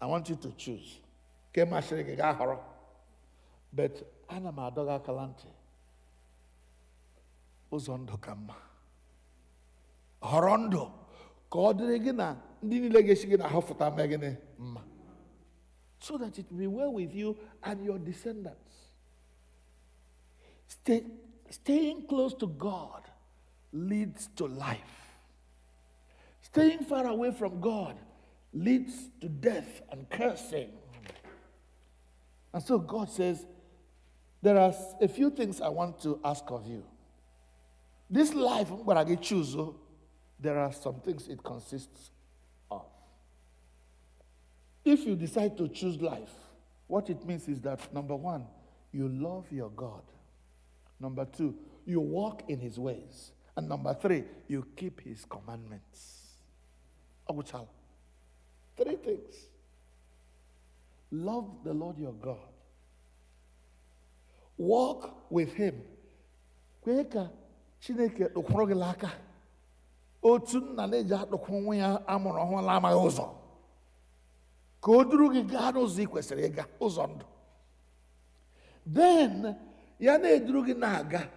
I want you to choose. But ana m adọga aka ntị, ụzọ ndụ ka mma. Họrọ ndụ ka ọ dịrị gị na ndị niile ga-esi gị na ha fụta mee gịnị mma. So that it will be well with you and your descendants. Staying close to God leads to life. Staying far away from God leads to death and cursing. And so God says, there are a few things I want to ask of you. This life, when I get choose, there are some things it consists of. If you decide to choose life, what it means is that, number one, you love your God. Number two, you walk in his ways. And number three, you keep his commandments. Three things. Love the Lord your God. Walk with him. Kweka Chineke dokworo gị laka. Otu nna na-eji adọkwa nwa ya amụrụ ọhụrụ amaghị ụzọ. Ka o duru gị gaa n'ụzọ ị kwesịrị ịga, ụzọ ndụ. Then, ya na-eduru gị na-aga,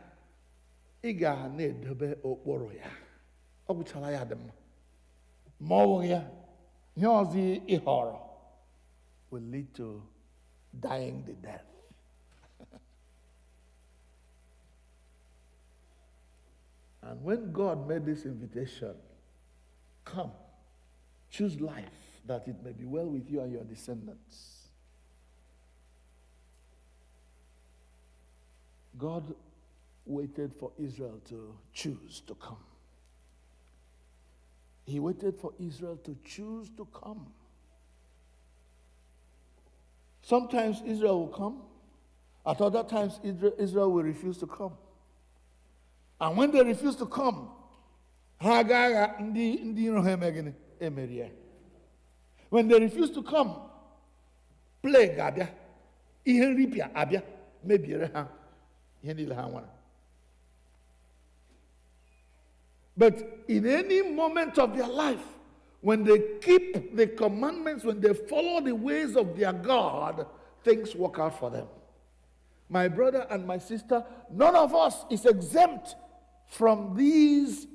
ị ga na-edobe okporo ya. Ọ bụchara ya dị mma. Ma ọ bụghị ya, ihe ọzọ ị họrọ will lead to dying the death. And when God made this invitation, come, choose life, that it may be well with you and your descendants. God waited for Israel to choose to come. He waited for Israel to choose to come. Sometimes Israel will come. At other times, Israel will refuse to come. And when they refuse to come, when they refuse to come, plague abia, ihe ripia abia, mebiere ha, ihe niile ha nwara. But in any moment of their life, when they keep the commandments, when they follow the ways of their God, things work out for them. My brother and my sister, none of us is exempt from these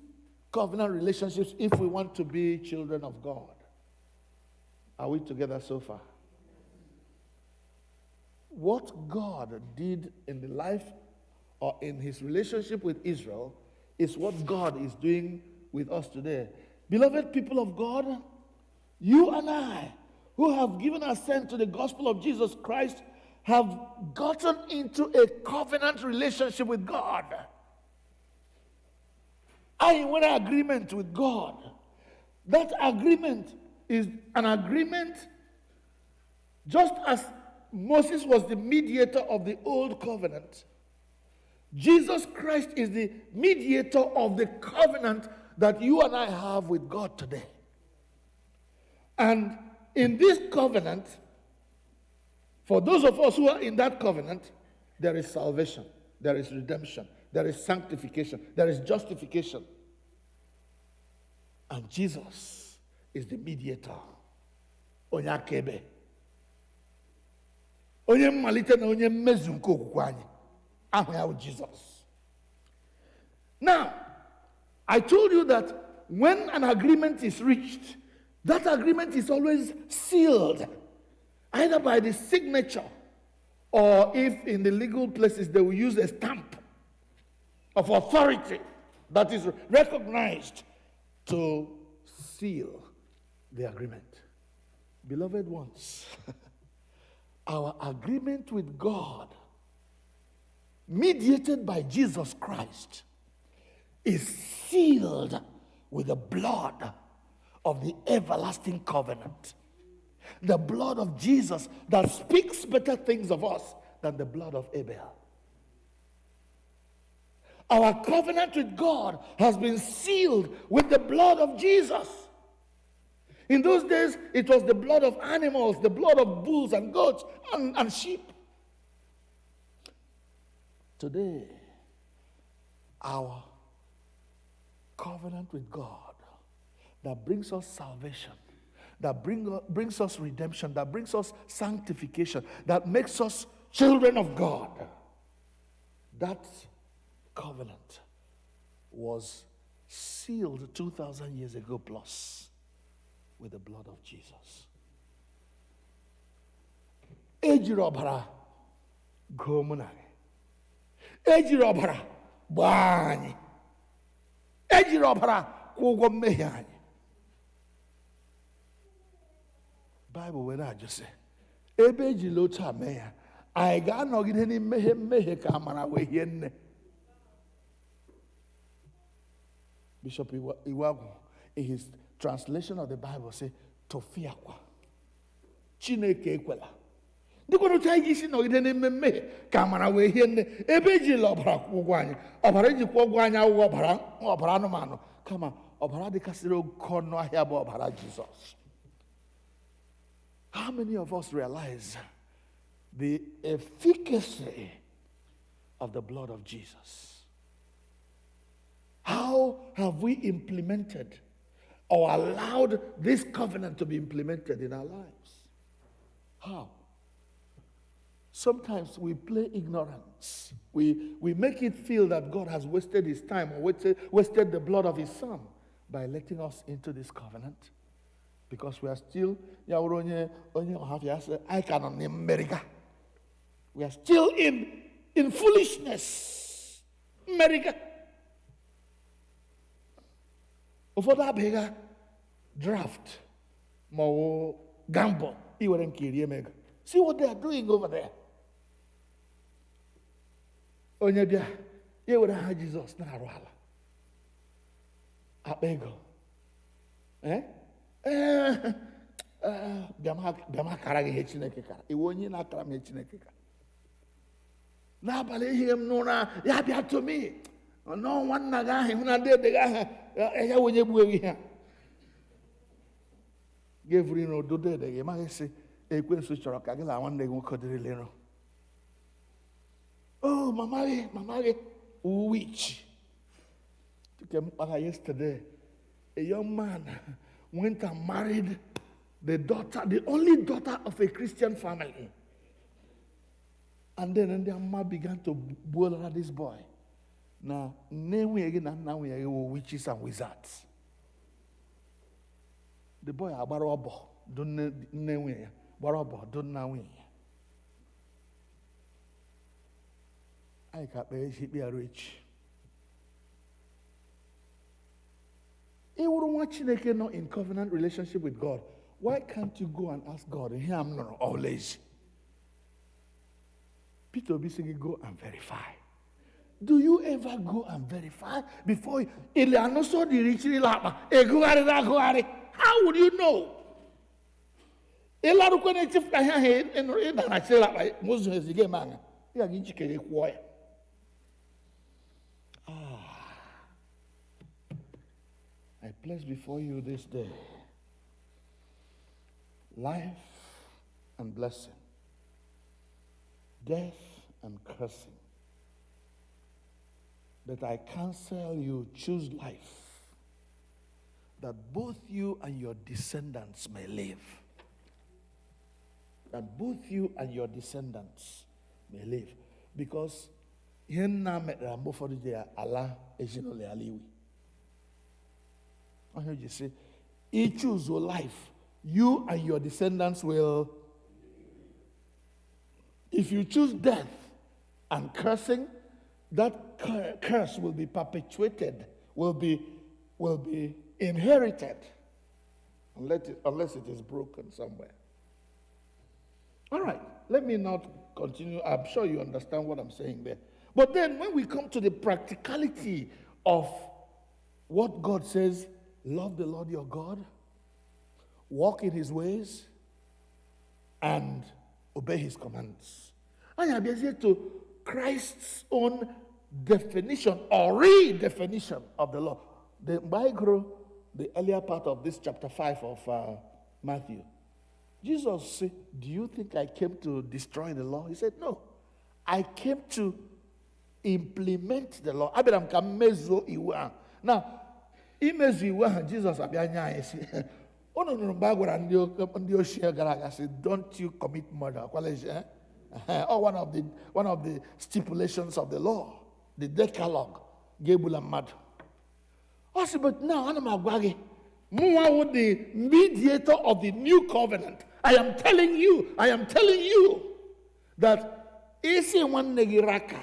covenant relationships if we want to be children of God. Are we together so far? What God did in the life or in his relationship with Israel is what God is doing with us today. Beloved people of God, you and I, who have given assent to the gospel of Jesus Christ, have gotten into a covenant relationship with God. I want an agreement with God. That agreement is an agreement just as Moses was the mediator of the old covenant. Jesus Christ is the mediator of the covenant that you and I have with God today. And in this covenant, for those of us who are in that covenant, there is salvation, there is redemption, there is sanctification, there is justification. And Jesus is the mediator. Onye akaebe. Onye mmalite na onye mmezu nke okwukwe anyị. Ahụ ya bụ Jesus. Now, I told you that when an agreement is reached, that agreement is always sealed, either by the signature, or if in the legal places they will use a stamp of authority that is recognized to seal the agreement. Beloved ones, our agreement with God, mediated by Jesus Christ, is sealed with the blood of the everlasting covenant. The blood of Jesus that speaks better things of us than the blood of Abel. Our covenant with God has been sealed with the blood of Jesus. In those days, it was the blood of animals, the blood of bulls and goats and sheep. Today, our covenant with God that brings us salvation, that brings us redemption, that brings us sanctification, that makes us children of God. That covenant was sealed 2,000 years ago plus with the blood of Jesus. Ejiri ọbara gụọ mụ na gị. Ejiri ọbara gbaa anyị. Ejiri ọbara kwụọ ụgwọ mmehie anyị. Bible were ajụ sị, ebe ejiri otu a mee ya, anyị ga-anọgide n'ime mmehie ka amara wee hie nne. Bishop Iwagu, in his translation of the Bible, say, Tofiakwa. Chineke ekwela. Dịkwa otu anyị isi nọgide n'ime mmehie ka amara wee hie nne. Ebe ejiri ọbara kwụọ ụgwọ anyị. Ọbara ejikwa ụgwọ anyị awụghị ọbara anụmanụ. Kama ọbara dịkasịrị oke ọnụ ahịa bụ ọbara Jizọs. How many of us realize the efficacy of the blood of Jesus? How have we implemented or allowed this covenant to be implemented in our lives? How? Sometimes we play ignorance. We make it feel that God has wasted his time or wasted the blood of his son by letting us into this covenant. Because we are still, we are still in foolishness. America. Ụfọdụ abịa draft ma ọ gamble iwere nke iri emego. See what they are doing over there. Onye bịa ya were ha Jizọs na-arụ ala akpa ego bịa m akara gị ihe Chineke kara. Iwe onye na-akara m ihe Chineke kara. N'abalị ihe m n'ụra ya bịa to me. No nwanna gị ahụ hụ na dede gị ahụ ya onye gbuo ewu ihe a ga-evuri n'odo dede gị maghị sị ekwensu chọrọ ka gị na nwanne gị nwoke dịrị lero. Oh, mama gị witch. Yesterday, a young man went and married the only daughter of a Christian family. And then the mama began to boil at this boy. Now, now we are witches and wizards. The boy abarobo don't know barobo don't know. I can't be rich. If you want Chineke not in covenant relationship with God, why can't you go and ask God? And here I'm not always. Peter Obisigi, go and verify. Do you ever go and verify before you? How would you know? I place before you this day life and blessing, death and cursing. But I counsel you, choose life, that both you and your descendants may live. That both you and your descendants may live. Because here now for the Allah ezinụlọ aliwi. I heard you say, you choose your life, you and your descendants will. If you choose death and cursing, that curse will be perpetuated, will be inherited, unless it is broken somewhere. All right, let me not continue. I'm sure you understand what I'm saying there. But then when we come to the practicality of what God says, love the Lord your God, walk in his ways, and obey his commands. I am here to Christ's own definition or redefinition of the law. The Mgbaghara, the earlier part of this chapter 5 of Matthew, Jesus said, do you think I came to destroy the law? He said, no. I came to implement the law. Abraham can mezo iwu. Now, imezu iwu Jesus abịanya isi. Ono nụrụ mgbe a gwara ndị ochie gara aga sị, don't you commit murder. Or one of the stipulations of the law, the Decalogue, Gebula mmadụ. Also, but now I'm the mediator of the new covenant. I am telling you that isi one negiraka,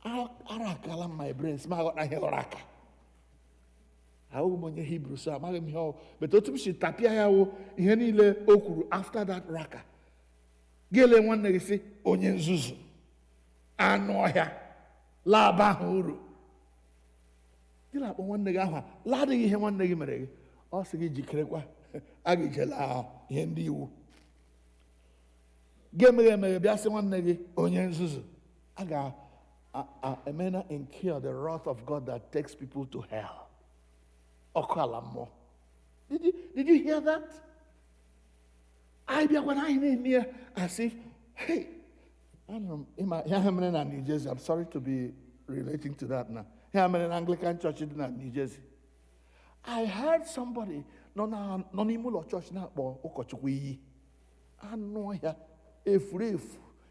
arakala my brains, magot na raka. How many Hebrew so I'm but otum tapia yawo ihe niile okuru after that raka. Gele one negisi onye nzuzu anụ ọhịa laba huru. Gila akpọ nwanne gị ahụ ladịghị ihe nwanne gị mere gị ọ sị gị jikerekwa a ga-ejela ihe ndị iwu ga-emeghe emeghe bịa sị nwanne gị onye nzuzu a ga-emena incur the wrath of God that takes people to hell. Ọkụ ala mmụọ. Did you hear that? I bịakwa na anyị na-eme ya as if, hey, I don't know, ihe mere na New Jersey, I'm sorry to be relating to that now. Here I'm in an Anglican church in New Jersey. I heard somebody, no n'ime church na akpọ ụkọchukwu iyi. Anụ ya efu.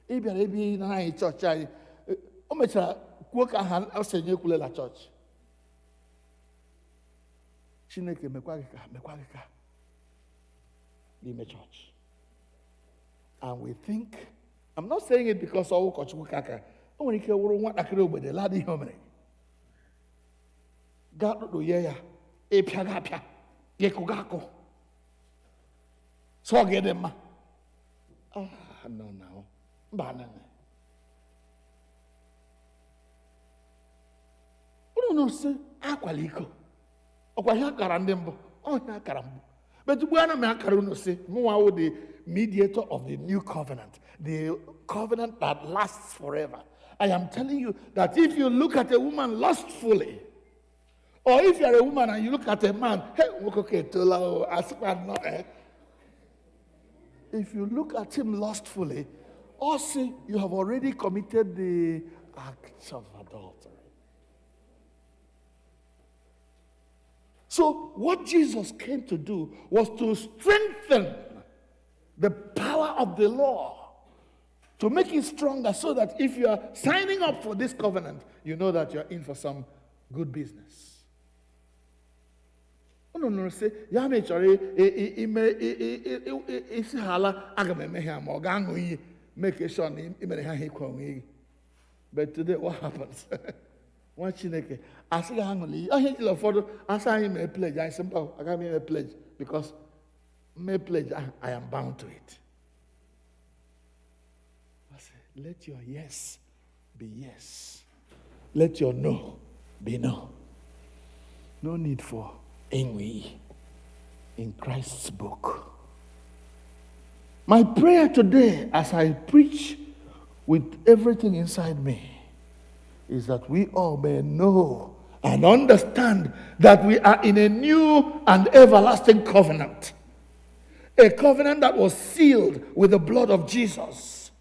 Ịbịara ebe na anyị church anyị. O mechara kwuo ka ha osenye ekwulela church. Chineke mekwa gị ka n'ime church. And we think, I'm not saying it because ọ ụkọchukwu kaka. O nwere ike wụrụ nwatakịrị ogbede ladị ihe o mere. Gato ya epiagapia gekugako so gedema no banana no se akwaliko okwa ya kara ndị mbụ ya kara mbụ but ugbu ana me akara no se mwa wo the mediator of the new covenant, the covenant that lasts forever. I am telling you that if you look at a woman lustfully, or if you're a woman and you look at a man, if you look at him lustfully, also you have already committed the act of adultery. So what Jesus came to do was to strengthen the power of the law, to make it stronger so that if you are signing up for this covenant, you know that you're in for some good business. No, say, ya mechori isi hala aga m eme ha ma ọ ga-aṅụ iyi make sure na imere ha ikwe onwe gị. But today what happens? Nwa Chineke asị gị aṅụla iyi ihe jiri ụfọdụ asị anyị mee pledge anyị sị mba agaghị m eme pledge because mee pledge I am bound to it. I say, let your yes be yes, let your no be no. No need for envy in Christ's book. My prayer today, as I preach with everything inside me, is that we all may know and understand that we are in a new and everlasting covenant. A covenant that was sealed with the blood of Jesus,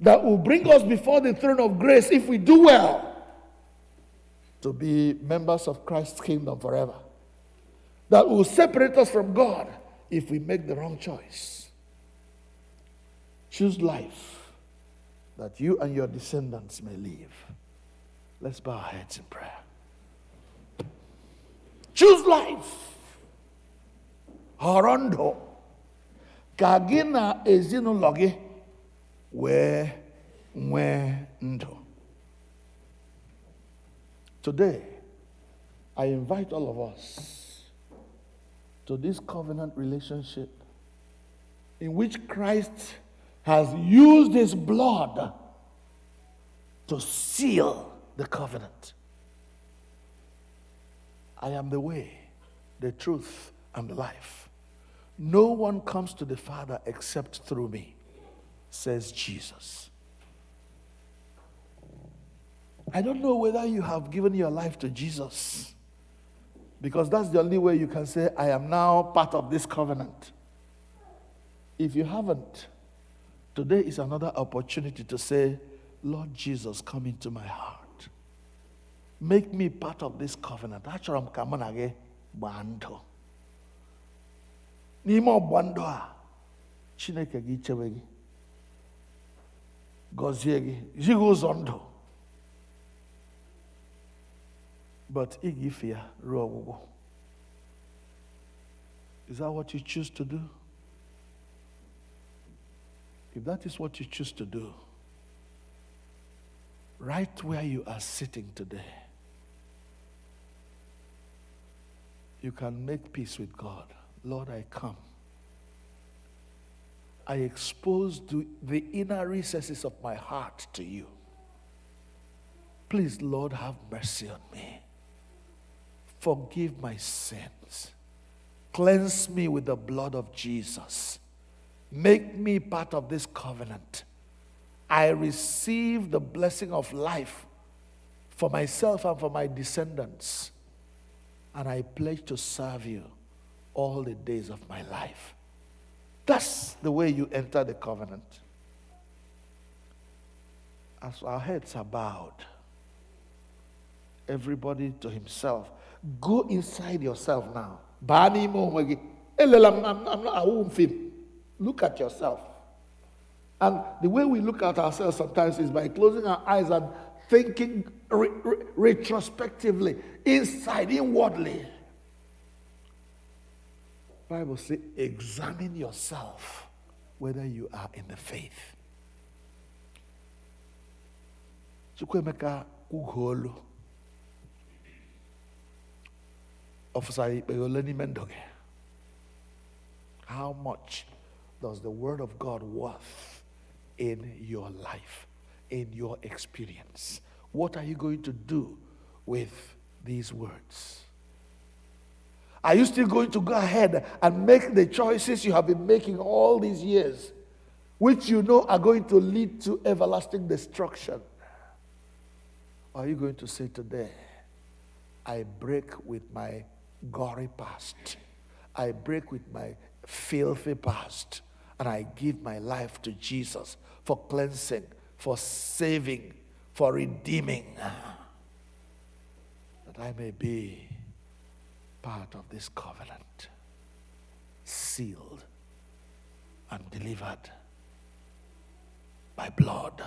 that will bring us before the throne of grace if we do well to be members of Christ's kingdom forever. That will separate us from God if we make the wrong choice. Choose life that you and your descendants may live. Let's bow our heads in prayer. Choose life. Horondo. Ka gị na ezinụlọ gị wee nwee ndụ. Today, I invite all of us to this covenant relationship in which Christ has used his blood to seal the covenant. I am the way, the truth, and the life. No one comes to the Father except through me, says Jesus. I don't know whether you have given your life to Jesus, because that's the only way you can say, I am now part of this covenant. If you haven't, today is another opportunity to say, Lord Jesus, come into my heart. Make me part of this covenant. Achọrọ m ka mụ na gị gbaa ndụ. N'ime ọgbọ ndụ a, Chineke gị chewe gị, gọzie gị, zi gị ụzọ ndụ. But ị ga-efe ya ruo ọgwụgwụ. Is that what you choose to do? If that is what you choose to do, right where you are sitting today, you can make peace with God. Lord, I come. I expose the inner recesses of my heart to you. Please, Lord, have mercy on me. Forgive my sins. Cleanse me with the blood of Jesus. Make me part of this covenant. I receive the blessing of life for myself and for my descendants. And I pledge to serve you all the days of my life. That's the way you enter the covenant. As our heads are bowed, everybody to himself, go inside yourself now. Look at yourself. And the way we look at ourselves sometimes is by closing our eyes and thinking retrospectively, inside, inwardly. Bible says, examine yourself whether you are in the faith. Chukwemeka Ugolu. How much does the word of God worth in your life, in your experience? What are you going to do with these words? Are you still going to go ahead and make the choices you have been making all these years, which you know are going to lead to everlasting destruction? Or are you going to say today, I break with my gory past, I break with my filthy past, and I give my life to Jesus for cleansing, for saving, for redeeming, that I may be part of this covenant, sealed and delivered by blood.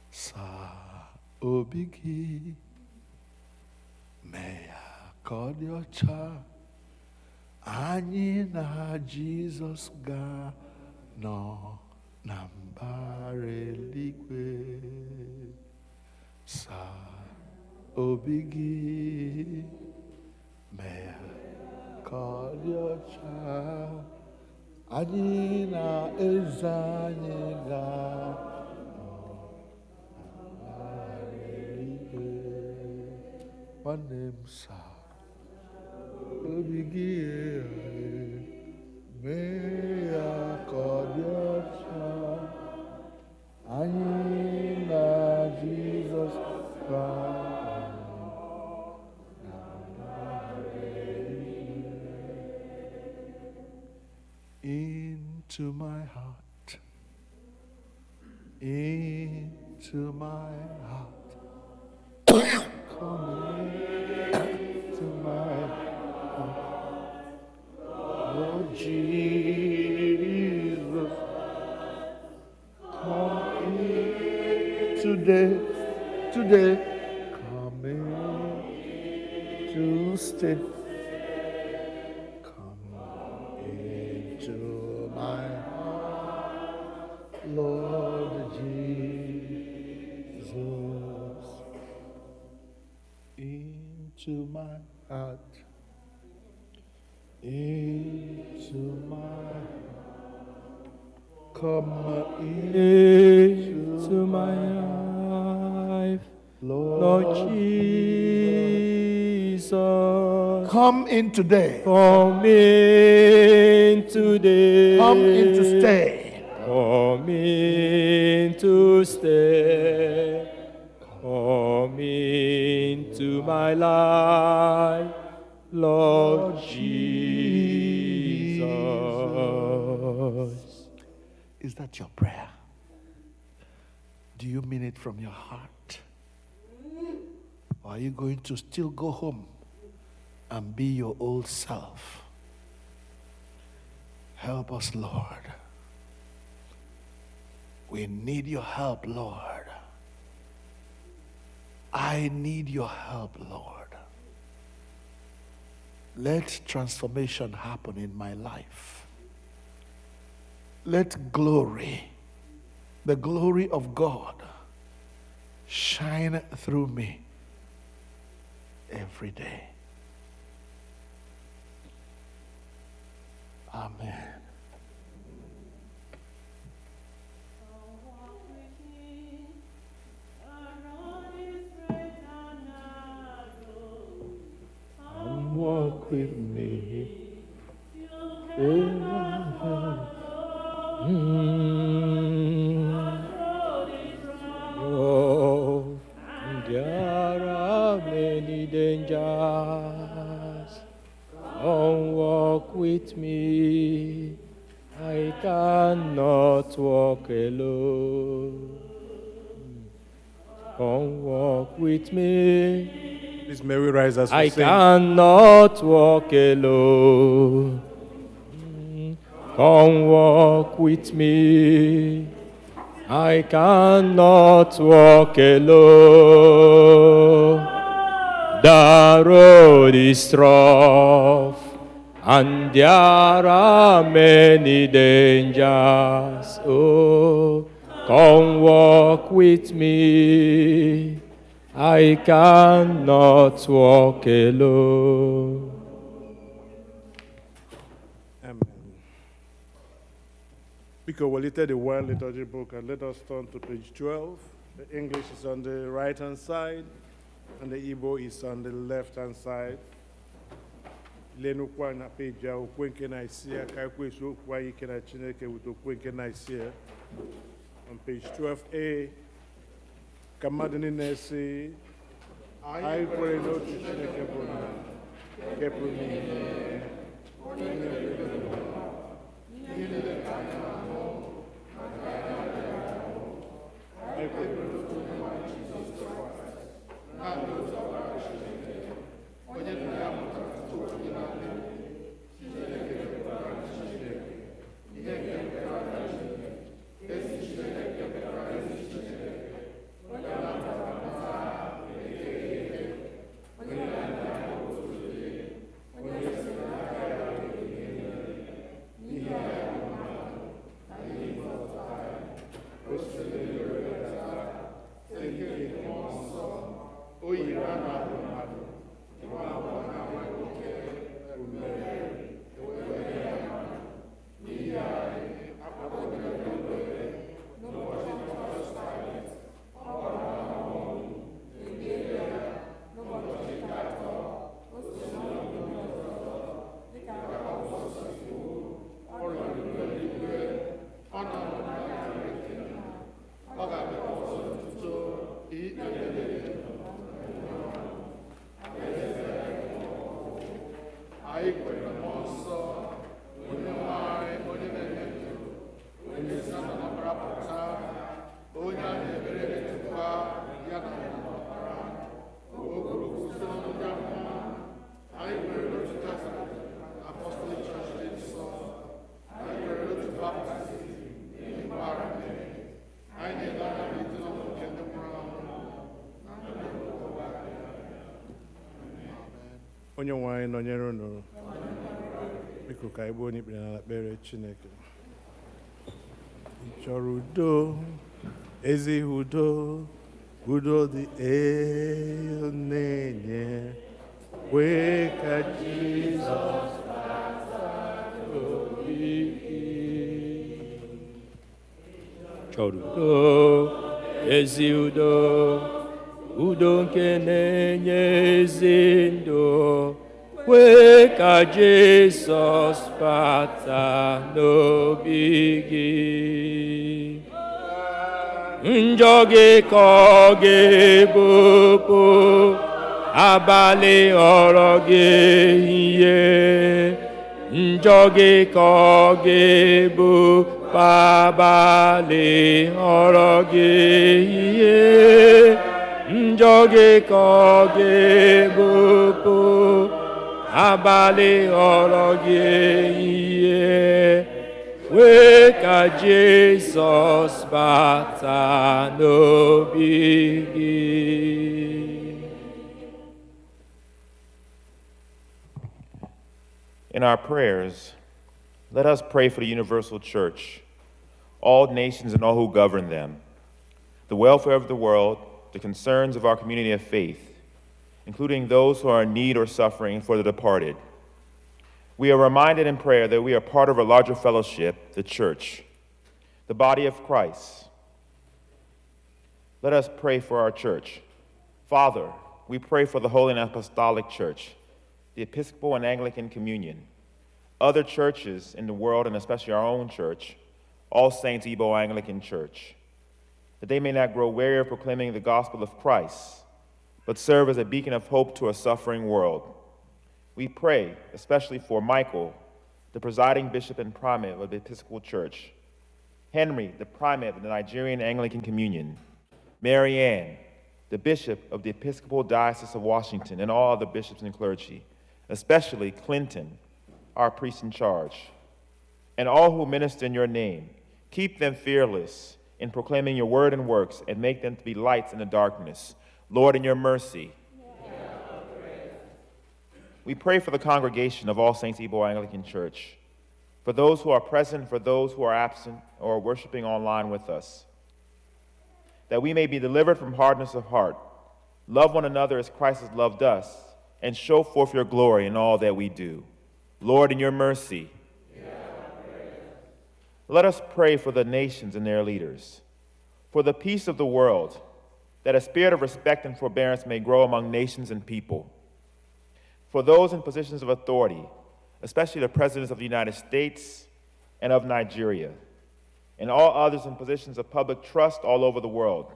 Sa obigi meya kodiocha anyị na Jesus ga no na mbara eluigwe. Sa obigi meya kodiocha anyị na eze anyị ga Panemsa Obigie Mea Kodiocha Anina Jesus into my heart, into my heart. Come into my heart, Lord Jesus. Come in today. Come in to stay. Come into my heart, Lord Jesus. Into my heart. Into my heart. Come into my life, Lord Jesus. Come in today. Come in today. Come in to stay. Come in to stay. Come into my life, Lord Jesus. Is that your prayer? Do you mean it from your heart? Or are you going to still go home and be your old self? Help us, Lord. We need your help, Lord. I need your help, Lord. Let transformation happen in my life. Let glory, the glory of God, shine through me every day. Amen. Walk with me. Oh, there are many dangers. Come walk with me. I cannot walk alone. Come walk with me. Please, may we rise as we I sing. cannot walk alone. Come walk with me. I cannot walk alone. The road is rough, and there are many dangers. Oh, come walk with me. I cannot walk alone. Amen. Because we lifted the World Liturgy book and let us turn to page 12. The English is on the right-hand side, and the Igbo is on the left-hand side. Lenukwa na page ya ukwenke na isia, kaikwe so kwa ike na chineke with ukwenke na isia. On page 12a, kamadini nesi, I pray no to chineke bona, kepu ni. onye nwe anyị nọnyere unu. Biko ka anyị gbuo onye ikpere n'ala kpere Chineke. Ị chọrọ udo, ezi udo, udo dị na-enye, kwee ka Jizọs bata n'obi gị. Chọrọ udo, ezi udo, udo nke na-enye ezi ndụ, kwee ka Jizọs bata n'obi gị. Njọ gị ka ọ ga-ebupụ, abalị ghọrọ gị ehihie. Njọ gị ka ọ ga-ebupụ, abalị ghọrọ gị ehihie. Njọ gị ka ọ ga-ebupụ, abalị ghọrọ gị ehihie. Kwee ka Jizọs bata n'obi gị. In our prayers, let us pray for the universal church, all nations and all who govern them, the welfare of the world, the concerns of our community of faith, including those who are in need or suffering, for the departed. We are reminded in prayer that we are part of a larger fellowship, the church, the body of Christ. Let us pray for our church. Father, we pray for the Holy and Apostolic Church, the Episcopal and Anglican Communion, other churches in the world, and especially our own church, All Saints Igbo Anglican Church, that they may not grow weary of proclaiming the gospel of Christ, but serve as a beacon of hope to a suffering world. We pray especially for Michael, the presiding bishop and primate of the Episcopal Church, Henry, the primate of the Nigerian Anglican Communion, Mary Ann, the bishop of the Episcopal Diocese of Washington, and all other bishops and clergy, especially Clinton, our priest in charge, and all who minister in your name. Keep them fearless in proclaiming your word and works, and make them to be lights in the darkness. Lord, in your mercy, we pray for the congregation of All Saints Igbo Anglican Church, for those who are present, for those who are absent or are worshiping online with us, that we may be delivered from hardness of heart, love one another as Christ has loved us, and show forth your glory in all that we do. Lord, in your mercy, let us pray for the nations and their leaders, for the peace of the world, that a spirit of respect and forbearance may grow among nations and people, for those in positions of authority, especially the presidents of the United States and of Nigeria, and all others in positions of public trust all over the world,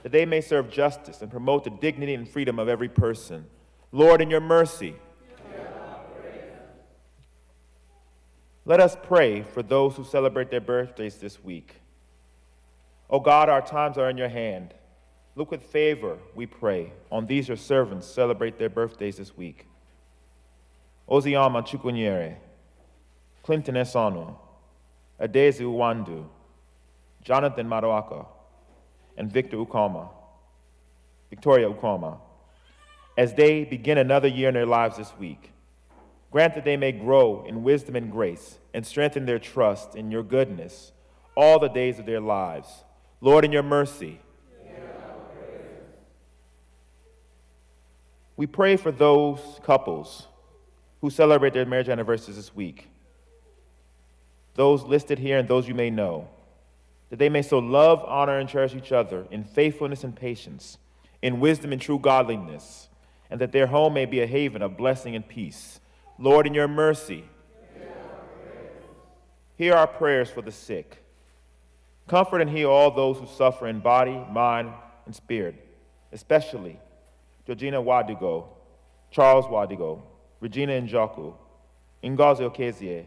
that they may serve justice and promote the dignity and freedom of every person. Lord, in your mercy, let us pray for those who celebrate their birthdays this week. O God, our times are in your hand. Look with favor, we pray, on these your servants celebrate their birthdays this week. Oziama Chukwunyere, Clinton Esano, Adeze Uwandu, Jonathan Maruaka, and Victoria Ukoma, as they begin another year in their lives this week. Grant that they may grow in wisdom and grace and strengthen their trust in your goodness all the days of their lives. Lord, in your mercy, we pray for those couples who celebrate their marriage anniversaries this week, those listed here and those you may know, that they may so love, honor, and cherish each other in faithfulness and patience, in wisdom and true godliness, and that their home may be a haven of blessing and peace. Lord, in your mercy, hear our prayers for the sick. Comfort and heal all those who suffer in body, mind, and spirit, especially Georgina Wadigo, Charles Wadigo, Regina Njoku, Ngozi Okezie,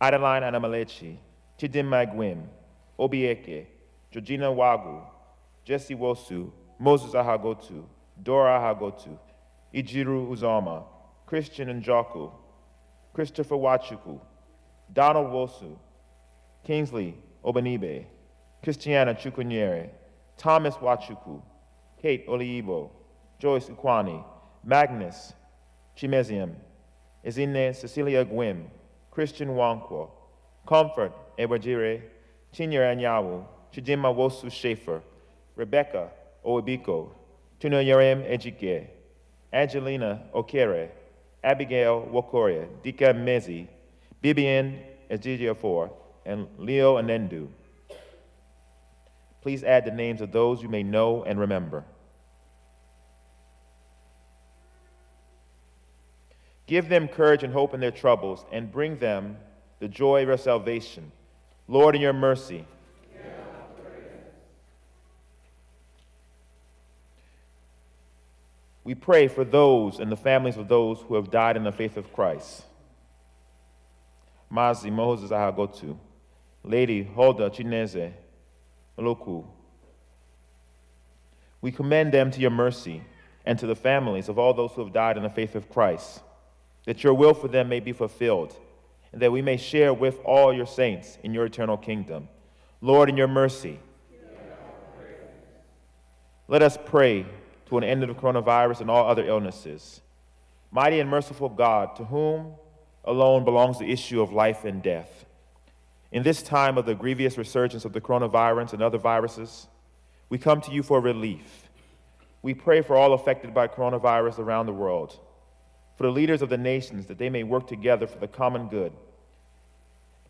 Adeline Anamalechi, Chidinma Gwim, Obieke, Georgina Wagu, Jesse Wosu, Moses Ahagotu, Dora Ahagotu, Ijiru Uzoma, Christian Njoku, Christopher Wachuku, Donald Wosu, Kingsley Obanibe, Christiana Chukwunyere, Thomas Wachuku, Kate Oliibo, Joyce Ukwani, Magnus Chimezium, Ezine Cecilia Gwim, Christian Wankwo, Comfort Ebajire, Chinyere Anyawu, Chidima Wosu Schaefer, Rebecca Oebiko, Tunoyarem Ejike, Angelina Okere, Abigail Wokoria, Dika Mezi, Bibian Ejijiafor, and Leo Anendu. Please add the names of those you may know and remember. Give them courage and hope in their troubles, and bring them the joy of your salvation. Lord, in your mercy. We pray for those and the families of those who have died in the faith of Christ. Mazi Moses Ahagotu, Lady Holda Chineze Oloku. We commend them to your mercy and to the families of all those who have died in the faith of Christ, that your will for them may be fulfilled, and that we may share with all your saints in your eternal kingdom. Lord, in your mercy. Let us pray to an end of the coronavirus and all other illnesses. Mighty and merciful God, to whom alone belongs the issue of life and death. In this time of the grievous resurgence of the coronavirus and other viruses, we come to you for relief. We pray for all affected by coronavirus around the world, for the leaders of the nations, that they may work together for the common good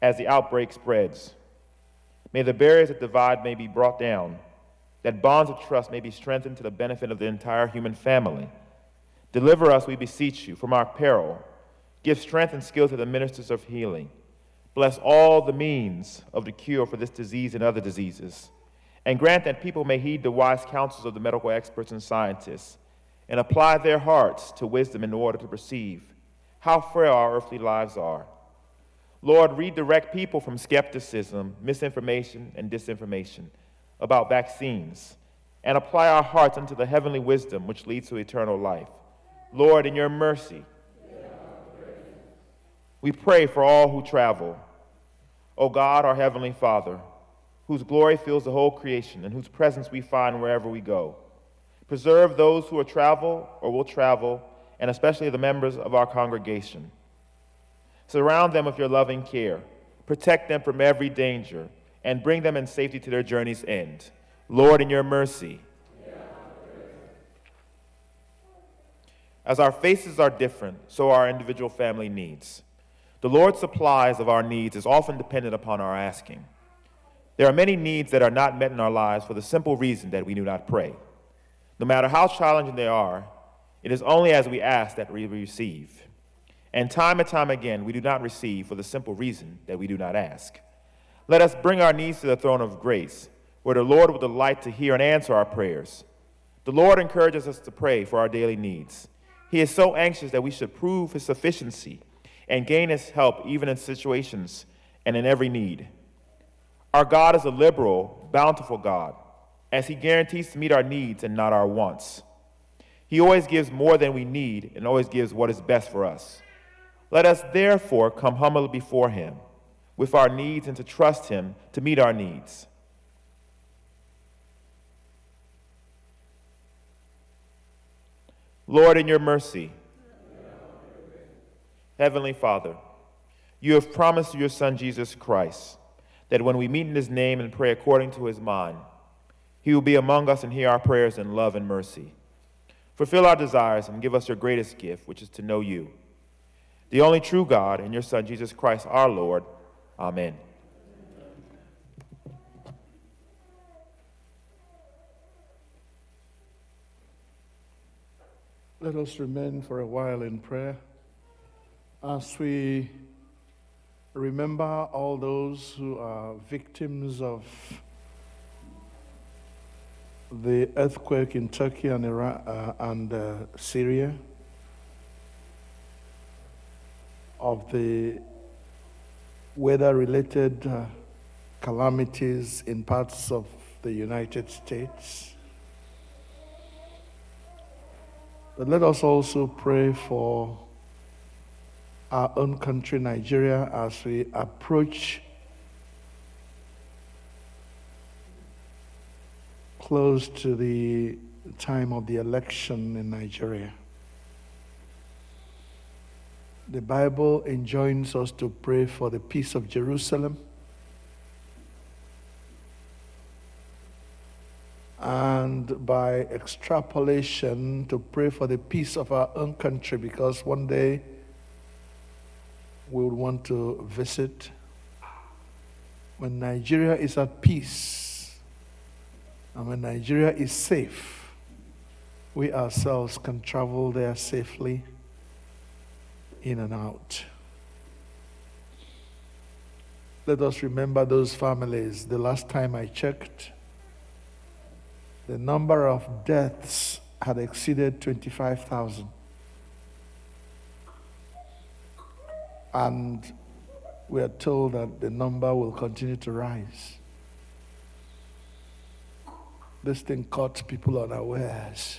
as the outbreak spreads. May the barriers that divide may be brought down, that bonds of trust may be strengthened to the benefit of the entire human family. Deliver us, we beseech you, from our peril. Give strength and skill to the ministers of healing. Bless all the means of the cure for this disease and other diseases, and grant that people may heed the wise counsels of the medical experts and scientists, and apply their hearts to wisdom in order to perceive how frail our earthly lives are. Lord, redirect people from skepticism, misinformation, and disinformation about vaccines, and apply our hearts unto the heavenly wisdom which leads to eternal life. Lord, in your mercy, we pray for all who travel. O God, our heavenly Father, whose glory fills the whole creation and whose presence we find wherever we go, preserve those who are travel or will travel, and especially the members of our congregation. Surround them with your loving care. Protect them from every danger, and bring them in safety to their journey's end. Lord, in your mercy. As our faces are different, so are our individual family needs. The Lord's supplies of our needs is often dependent upon our asking. There are many needs that are not met in our lives for the simple reason that we do not pray. No matter how challenging they are, it is only as we ask that we receive. And time again, we do not receive for the simple reason that we do not ask. Let us bring our needs to the throne of grace, where the Lord will delight to hear and answer our prayers. The Lord encourages us to pray for our daily needs. He is so anxious that we should prove his sufficiency and gain his help even in situations and in every need. Our God is a liberal, bountiful God, as he guarantees to meet our needs and not our wants. He always gives more than we need and always gives what is best for us. Let us therefore come humbly before him with our needs and to trust him to meet our needs. Lord, in your mercy, Heavenly Father, you have promised through your Son, Jesus Christ, that when we meet in his name and pray according to his mind, he will be among us and hear our prayers in love and mercy. Fulfill our desires and give us your greatest gift, which is to know you, the only true God, and your Son, Jesus Christ, our Lord. Amen. Let us remain for a while in prayer as we remember all those who are victims of the earthquake in Turkey and Iraq and Syria, of the weather-related calamities in parts of the United States. But let us also pray for our own country, Nigeria, as we approach close to the time of the election in Nigeria. The Bible enjoins us to pray for the peace of Jerusalem and by extrapolation to pray for the peace of our own country, because one day we would want to visit. When Nigeria is at peace and when Nigeria is safe, we ourselves can travel there safely, in and out. Let us remember those families. The last time I checked, the number of deaths had exceeded 25,000. And we are told that the number will continue to rise. This thing caught people unawares.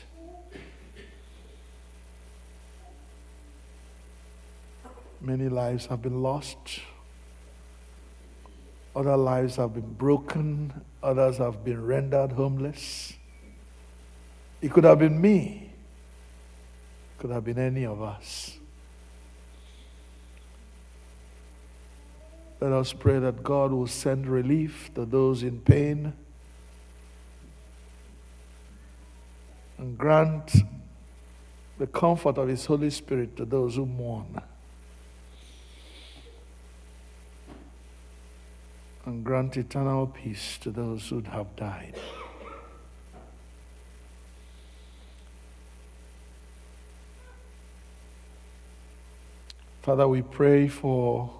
Many lives have been lost. Other lives have been broken. Others have been rendered homeless. It could have been me. It could have been any of us. Let us pray that God will send relief to those in pain and grant the comfort of His Holy Spirit to those who mourn. And grant eternal peace to those who have died. Father, we pray for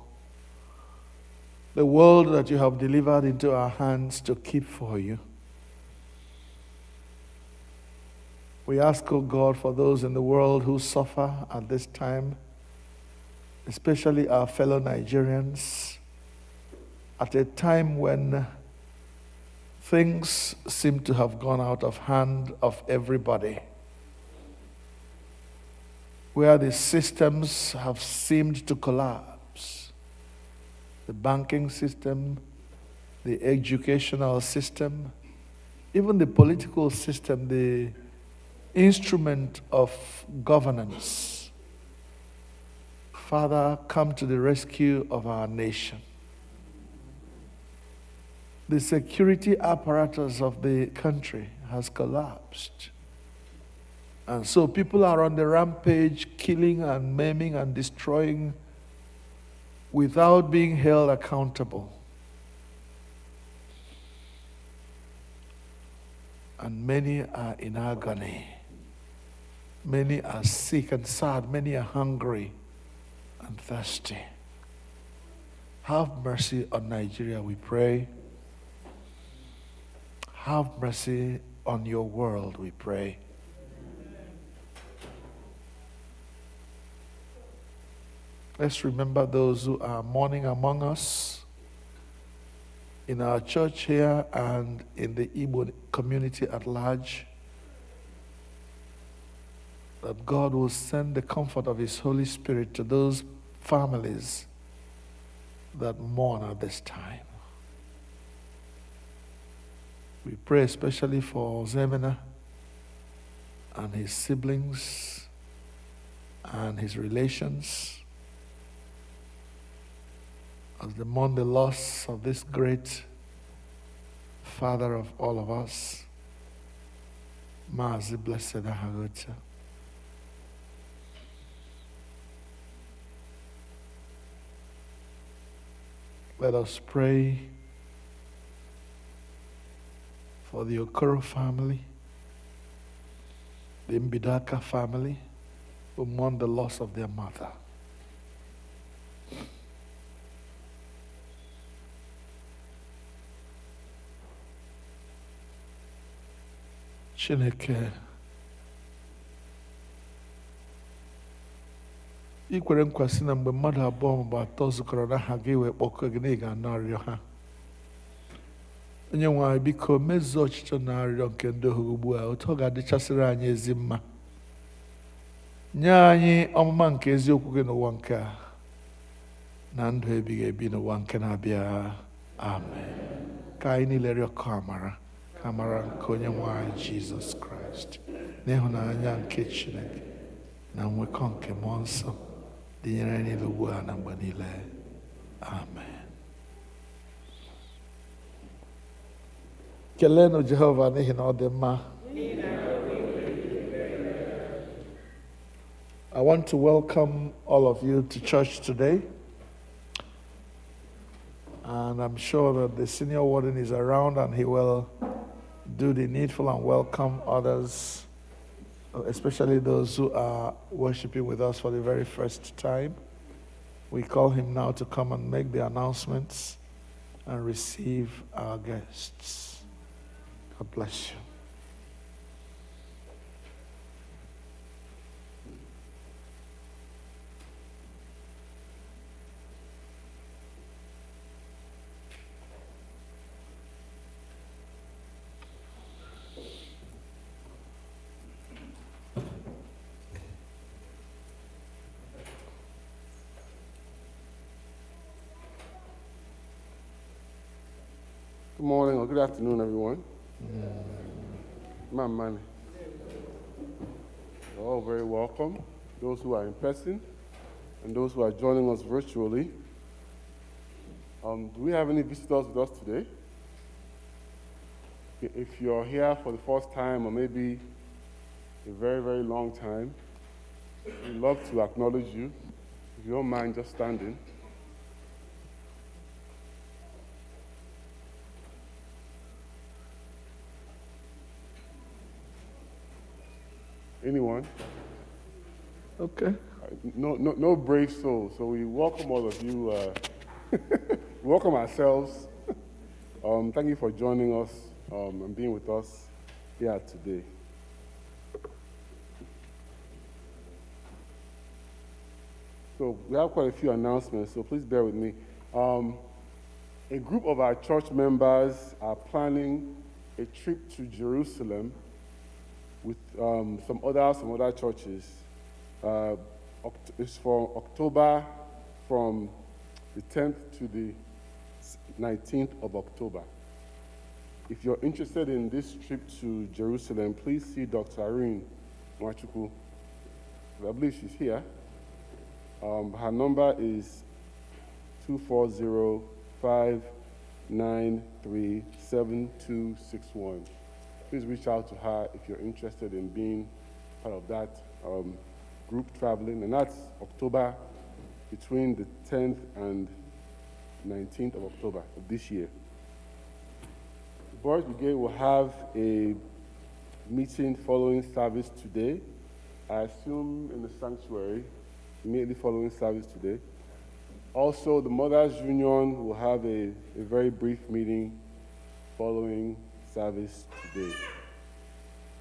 the world that you have delivered into our hands to keep for you. We ask, O God, for those in the world who suffer at this time, especially our fellow Nigerians, at a time when things seem to have gone out of hand of everybody, where the systems have seemed to collapse. The banking system, the educational system, even the political system, the instrument of governance. Father, come to the rescue of our nation. The security apparatus of the country has collapsed. And so people are on the rampage, killing and maiming and destroying without being held accountable. And many are in agony. Many are sick and sad. Many are hungry and thirsty. Have mercy on Nigeria, we pray. Have mercy on your world, we pray. Let's remember those who are mourning among us in our church here and in the Igbo community at large. That God will send the comfort of His Holy Spirit to those families that mourn at this time. We pray especially for Zemina and his siblings and his relations as they mourn the loss of this great father of all of us. Mazi blessed Ahagota. Let us pray for the Okoro family, the Mbidaka family, who mourn the loss of their mother. Chineke, ikwere nkwa sị na mgbe mmadụ abụọ maọbụ atọ zukọrọ n'aha gị wee kpọkuo gị na ị ga-anụ arịrịọ ha. Onye nwe anyị, biko mezuo ọchịchọ na arịrịọ nke ndị ohu ugbu a, otu ọ ga-adịchasịrị anyị ezi mma. Nye anyị ọmụma nke eziokwu gị n'ụwa nke a na ndụ ebighị ebi n'ụwa nke na-abịa. Amen. Ka anyị niile rịọkọ amara, ka amara nke onye nwe anyị Jizọs Kraịst, n'ịhụnanya nke Chineke na nwekọ nke mmụọ nsọ dịnyere anyị niile ugbu a na mgbe niile. Amen. Keleenụ Jehova n'ihi na ọ dị mma. I want to welcome all of you to church today. And I'm sure that the senior warden is around and he will do the needful and welcome others, especially those who are worshiping with us for the very first time. We call him now to come and make the announcements and receive our guests. God bless you. Good morning or good afternoon, everyone. Man. You're all very welcome, those who are in person and those who are joining us virtually. Do we have any visitors with us today? If you're here for the first time or maybe a very, very long time, we'd love to acknowledge you. If you don't mind just standing. Anyone? Okay. No brave souls. So we welcome all of you. Welcome ourselves. Thank you for joining us and being with us here today. So we have quite a few announcements, so please bear with me. A group of our church members are planning a trip to Jerusalem with some other churches. It's for October, from the 10th to the 19th of October. If you're interested in this trip to Jerusalem, please see Dr. Ahiri. I believe she's here. Her number is 240-593-7261. Please reach out to her if you're interested in being part of that group traveling. And that's October, between the 10th and 19th of October of this year. The Boys Brigade will have a meeting following service today. I assume in the sanctuary, immediately following service today. Also, the Mothers Union will have a very brief meeting following service today.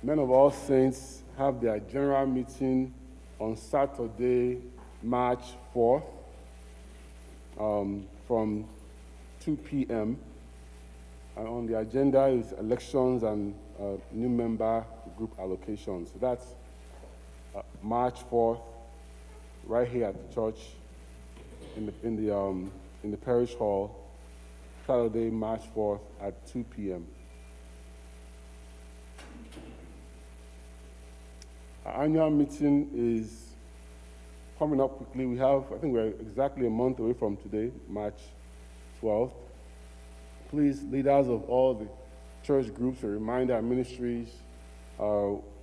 Men of All Saints have their general meeting on Saturday, March 4th, from 2 p.m. And on the agenda is elections and new member group allocations. So that's March 4th, right here at the church, in the parish hall, Saturday, March 4th at 2 p.m. Our annual meeting is coming up quickly. I think we're exactly a month away from today, March 12th. Please, leaders of all the church groups, a reminder, our ministries,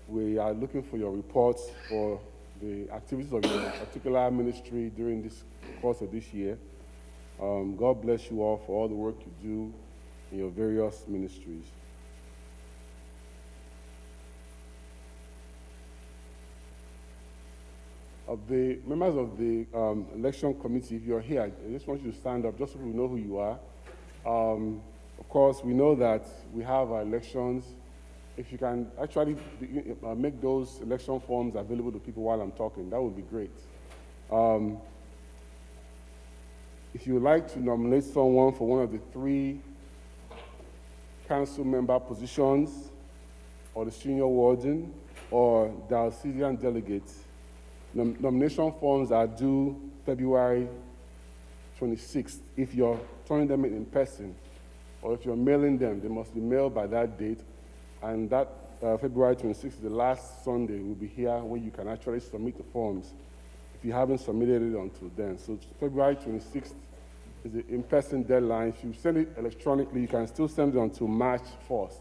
we are looking for your reports for the activities of your particular ministry during this course of this year. God bless you all for all the work you do in your various ministries. Of the members of the election committee, if you're here, I just want you to stand up just so we know who you are. Of course, we know that we have our elections. If you can actually make those election forms available to people while I'm talking, that would be great. If you would like to nominate someone for one of the 3 council member positions, or the senior warden, or diocesan delegate, nomination forms are due February 26th. If you're turning them in person, or if you're mailing them, they must be mailed by that date. And that February 26th is the last Sunday we'll be here where you can actually submit the forms. If you haven't submitted it until then. So February 26th is the in-person deadline. If you send it electronically, you can still send it until March 1st.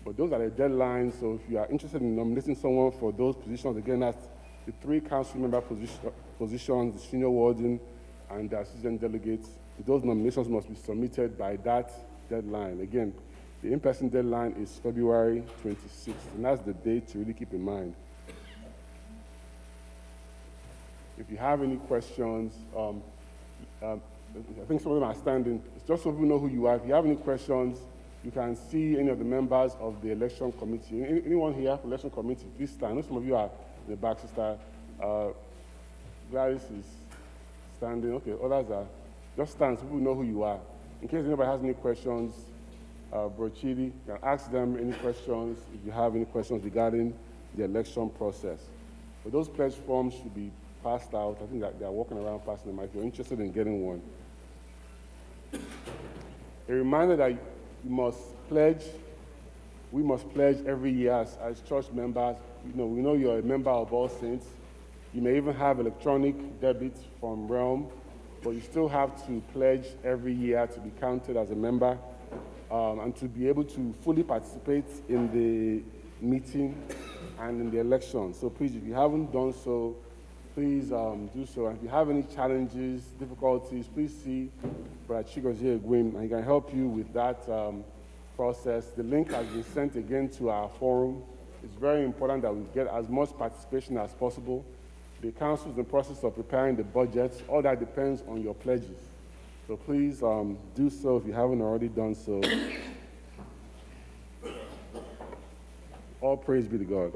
But those are the deadlines, so if you are interested in nominating someone for those positions, again, that's the 3 council member positions, the senior warden, and the assistant delegates. Those nominations must be submitted by that deadline. Again, the in-person deadline is February 26th, and that's the date to really keep in mind. If you have any questions, I think some of them are standing. It's just so people know who you are. If you have any questions, you can see any of the members of the election committee. Anyone here for election committee, please stand. I know some of you are in the back, Sister Gladys is standing. Okay, others are. Just stand so people know who you are. In case anybody has any questions, Bro Chidi, you can ask them any questions if you have any questions regarding the election process. But those pledge forms should be passed out. I think that they are walking around passing them out if you're interested in getting one. A reminder that we must pledge every year as church members. We know you're a member of All Saints. You may even have electronic debit from Realm, but you still have to pledge every year to be counted as a member and to be able to fully participate in the meeting and in the election. So please, if you haven't done so, please do so. And if you have any challenges, difficulties, please see Brother Chigozie Egwim, and he can help you with that process. The link has been sent again to our forum. It's very important that we get as much participation as possible. The council is in the process of preparing the budget. All that depends on your pledges. So please do so if you haven't already done so. All praise be to God.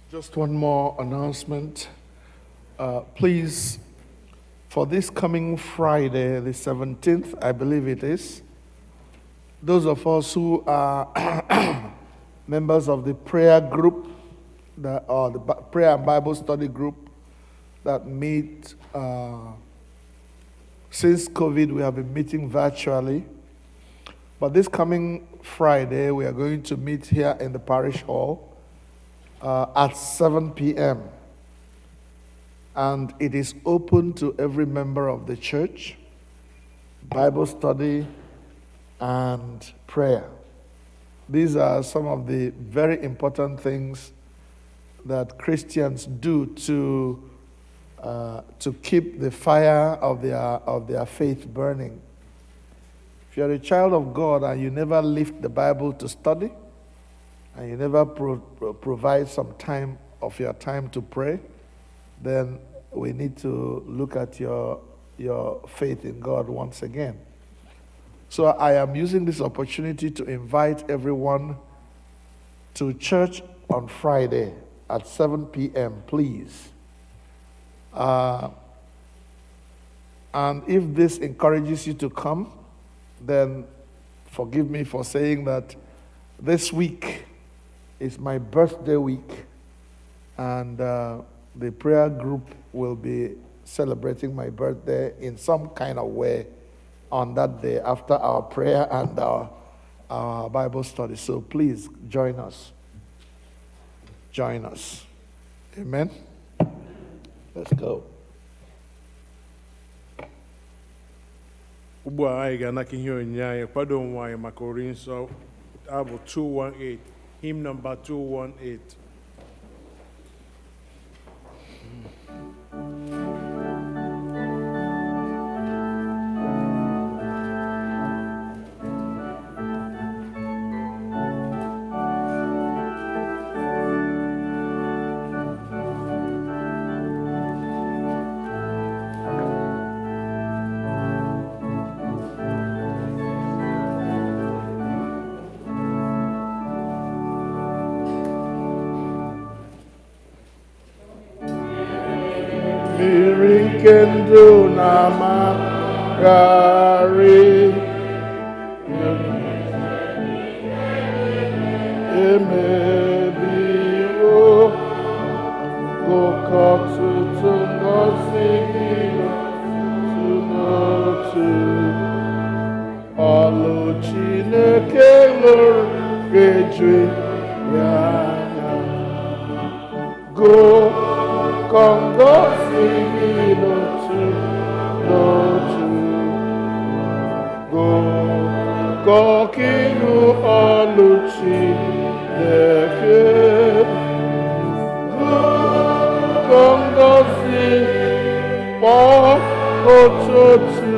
Just one more announcement. Please, for this coming Friday, the 17th, I believe it is, those of us who are members of the prayer group, or the prayer and Bible study group that meet, since COVID, we have been meeting virtually. But this coming Friday, we are going to meet here in the parish hall at 7 p.m. And it is open to every member of the church, Bible study, and prayer. These are some of the very important things that Christians do to keep the fire of their faith burning. If you're a child of God and you never lift the Bible to study, and you never provide some time of your time to pray, then we need to look at your faith in God once again. So I am using this opportunity to invite everyone to church on Friday at 7 p.m., please. And if this encourages you to come, then forgive me for saying that this week is my birthday week, and the prayer group will be celebrating my birthday in some kind of way on that day after our prayer and our Bible study. So please join us. Join us. Amen. Let's go. Ugbu a anyị ga-anaka ihe onyinye anyị kwado onwe anyị maka ori nsọ abụ 218, hymn number 218. Kendo na magari emebiwo kokotutu ngozi gino tunotu Chineke lụrụ ga-eju ya anya. Gụkọ ngọzi gị n'otu n'otu. Gụkọ ka ịnụ ọlụ Chineke. Gụkọ ngọzi kpọọ otu otu.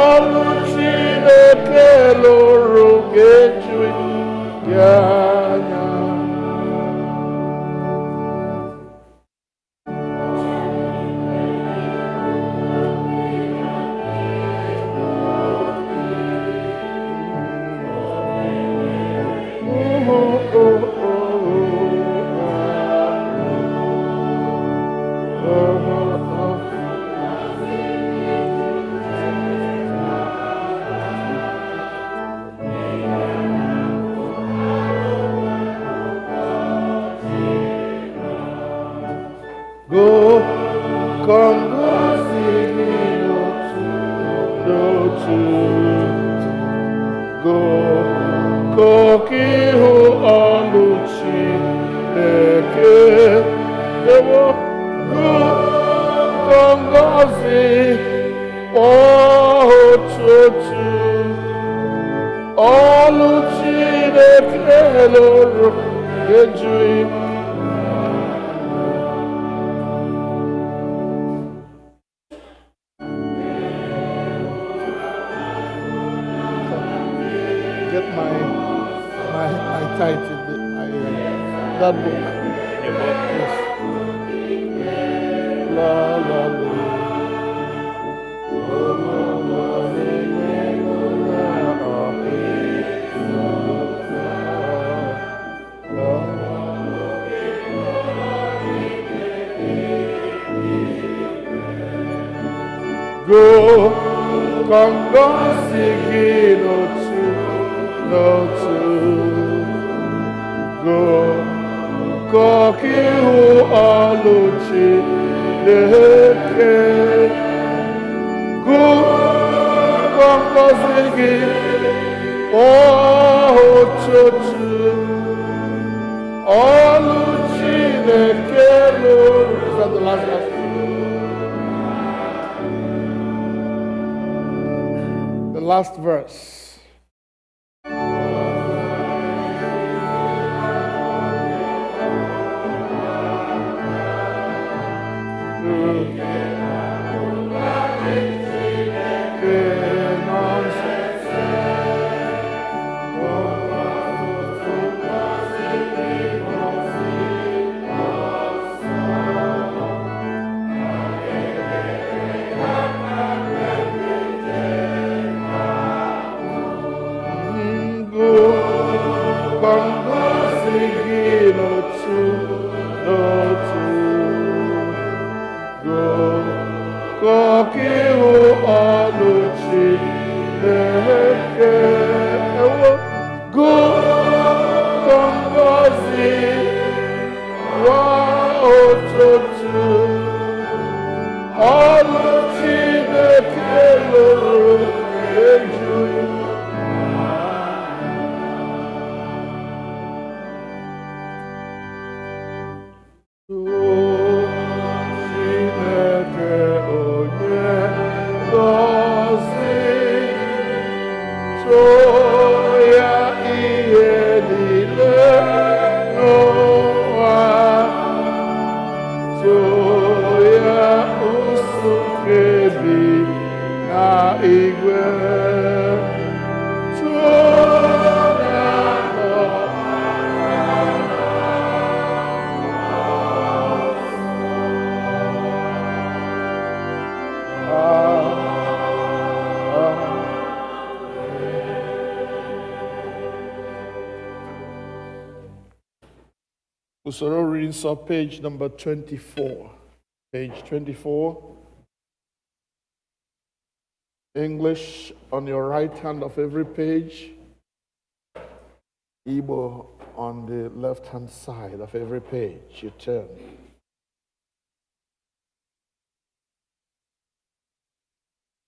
Ọlụ Chineke lụrụ ga-eju ya anya. That book. Your book? Yes. La la la. Go, come go, sing it, no two. Go, Kokihu Aluchi Leke. Go, Kongo Sigi, Oh, Chochu, Aluchi Leke. Is that the last verse? The last verse. Usoro readings of page number 24. Page 24. English on your right hand of every page. Igbo on the left hand side of every page. You turn.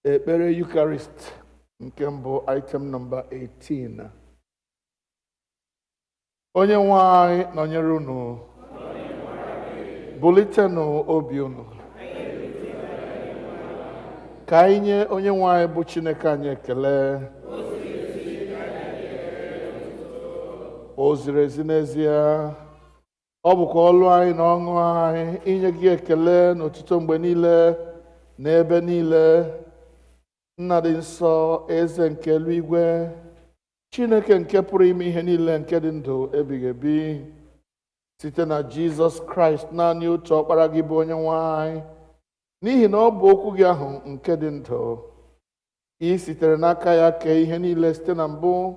Ekpere Eucharist Nke mbụ item number 18. Onye nwe anyị nọnyere unu. Bulitenụ obi unu. Ka anyị nye onye nwe anyị bụ Chineke anyị ekele. O ziri ezi n'ezie. Ọ bụkwa ọlụ anyị na ọṅụ anyị inye gị ekele n'otuto mgbe niile na ebe niile. Nna dị nsọ, eze nke eluigwe, Chineke nke pụrụ ime ihe niile nke dị ndụ ebighị ebi, site na Jizọs Kraịst naanị otu ọkpara gị bụ onye nwe anyị, n'ihi na ọ bụ okwu gị ahụ nke dị ndụ. Ị sitere n'aka ya kee ihe niile site na mbụ,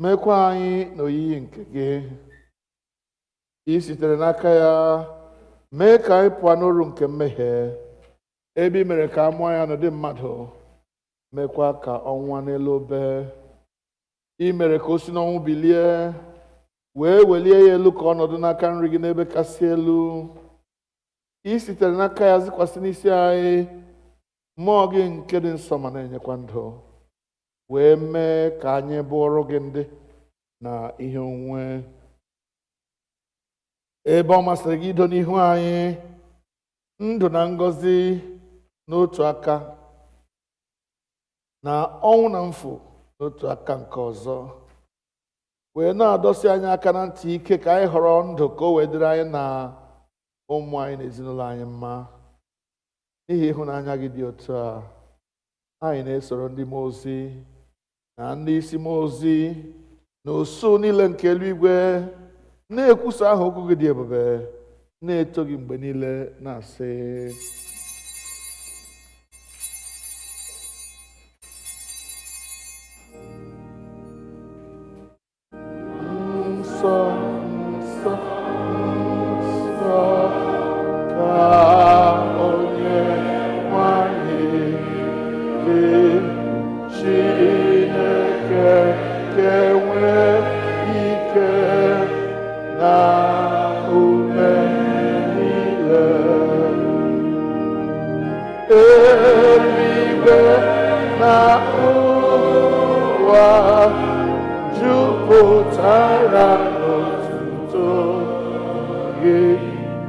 mekwa anyị n'oyiyi nke gị. Ị sitere n'aka ya mee ka anyị pụọ n'oru nke mmehie, ebe i mere ka a mụọ ya n'ụdị mmadụ, mekwa ka ọ nwụọ n'elu obe. I mere ka o si n'ọnwụ bilie, wee welie ya elu ka ọnọdụ n'aka nri gị n'ebe kasị elu. I sitere n'aka ya zikwasị n'isi anyị mmụọ gị nke dị nsọ ma na-enyekwa ndụ, wee mee ka anyị bụrụ gị ndị na ihe onwunwe. Ebe ọ masịrị gị ido n'ihu anyị ndụ na ngọzi n'otu aka, na ọnwụ na mfu n'otu aka nke ọzọ, wee na-adọsi anyị aka na ntị ike ka anyị họrọ ndụ ka o wee dịrị anyị na ụmụ anyị na ezinụlọ anyị mma. N'ihi ịhụnanya gị dị otu a, anyị na-esoro ndị mmụọ ozi na ndị isi mmụọ ozi na usuu niile nke eluigwe na-ekwusa aha okwu gị dị ebube, na-eto gị mgbe niile, na-asị: nsọ, nsọ, nsọ ka onye nwanyị dị, Chineke ga-enwe ike na ume niile. Eluigwe na ụwa jupụtara n'otuto gị.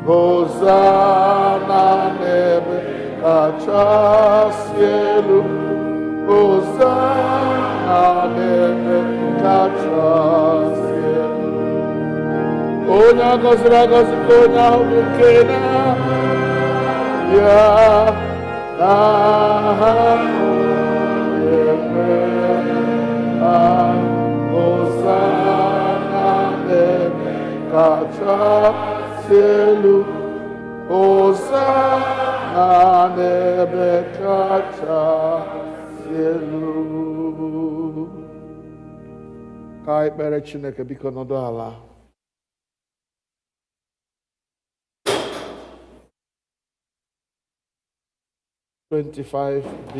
Hosana n'ebe kachasị elu, Hosana n'ebe kachasị elu. Onye a gọziri agọzi ka onye ahụ bụ nke na-abịa n'aha onye nwe anyị. Hosana n'ebe kachasị elu, Hosana n'ebe kachasị elu. Ka anyị kpere Chineke. Biko nọdụ ala. (25B).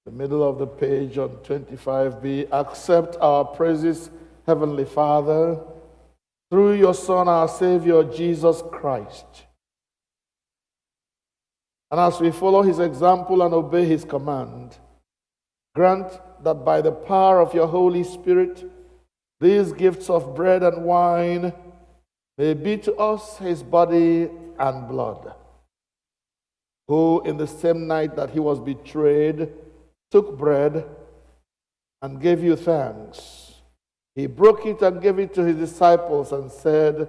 The middle of the page on 25B. Accept our praises, Heavenly Father, through your Son, our Savior, Jesus Christ. And as we follow his example and obey his command, grant that by the power of your Holy Spirit, these gifts of bread and wine may be to us his body and blood, who in the same night that he was betrayed took bread and gave you thanks. He broke it and gave it to his disciples and said,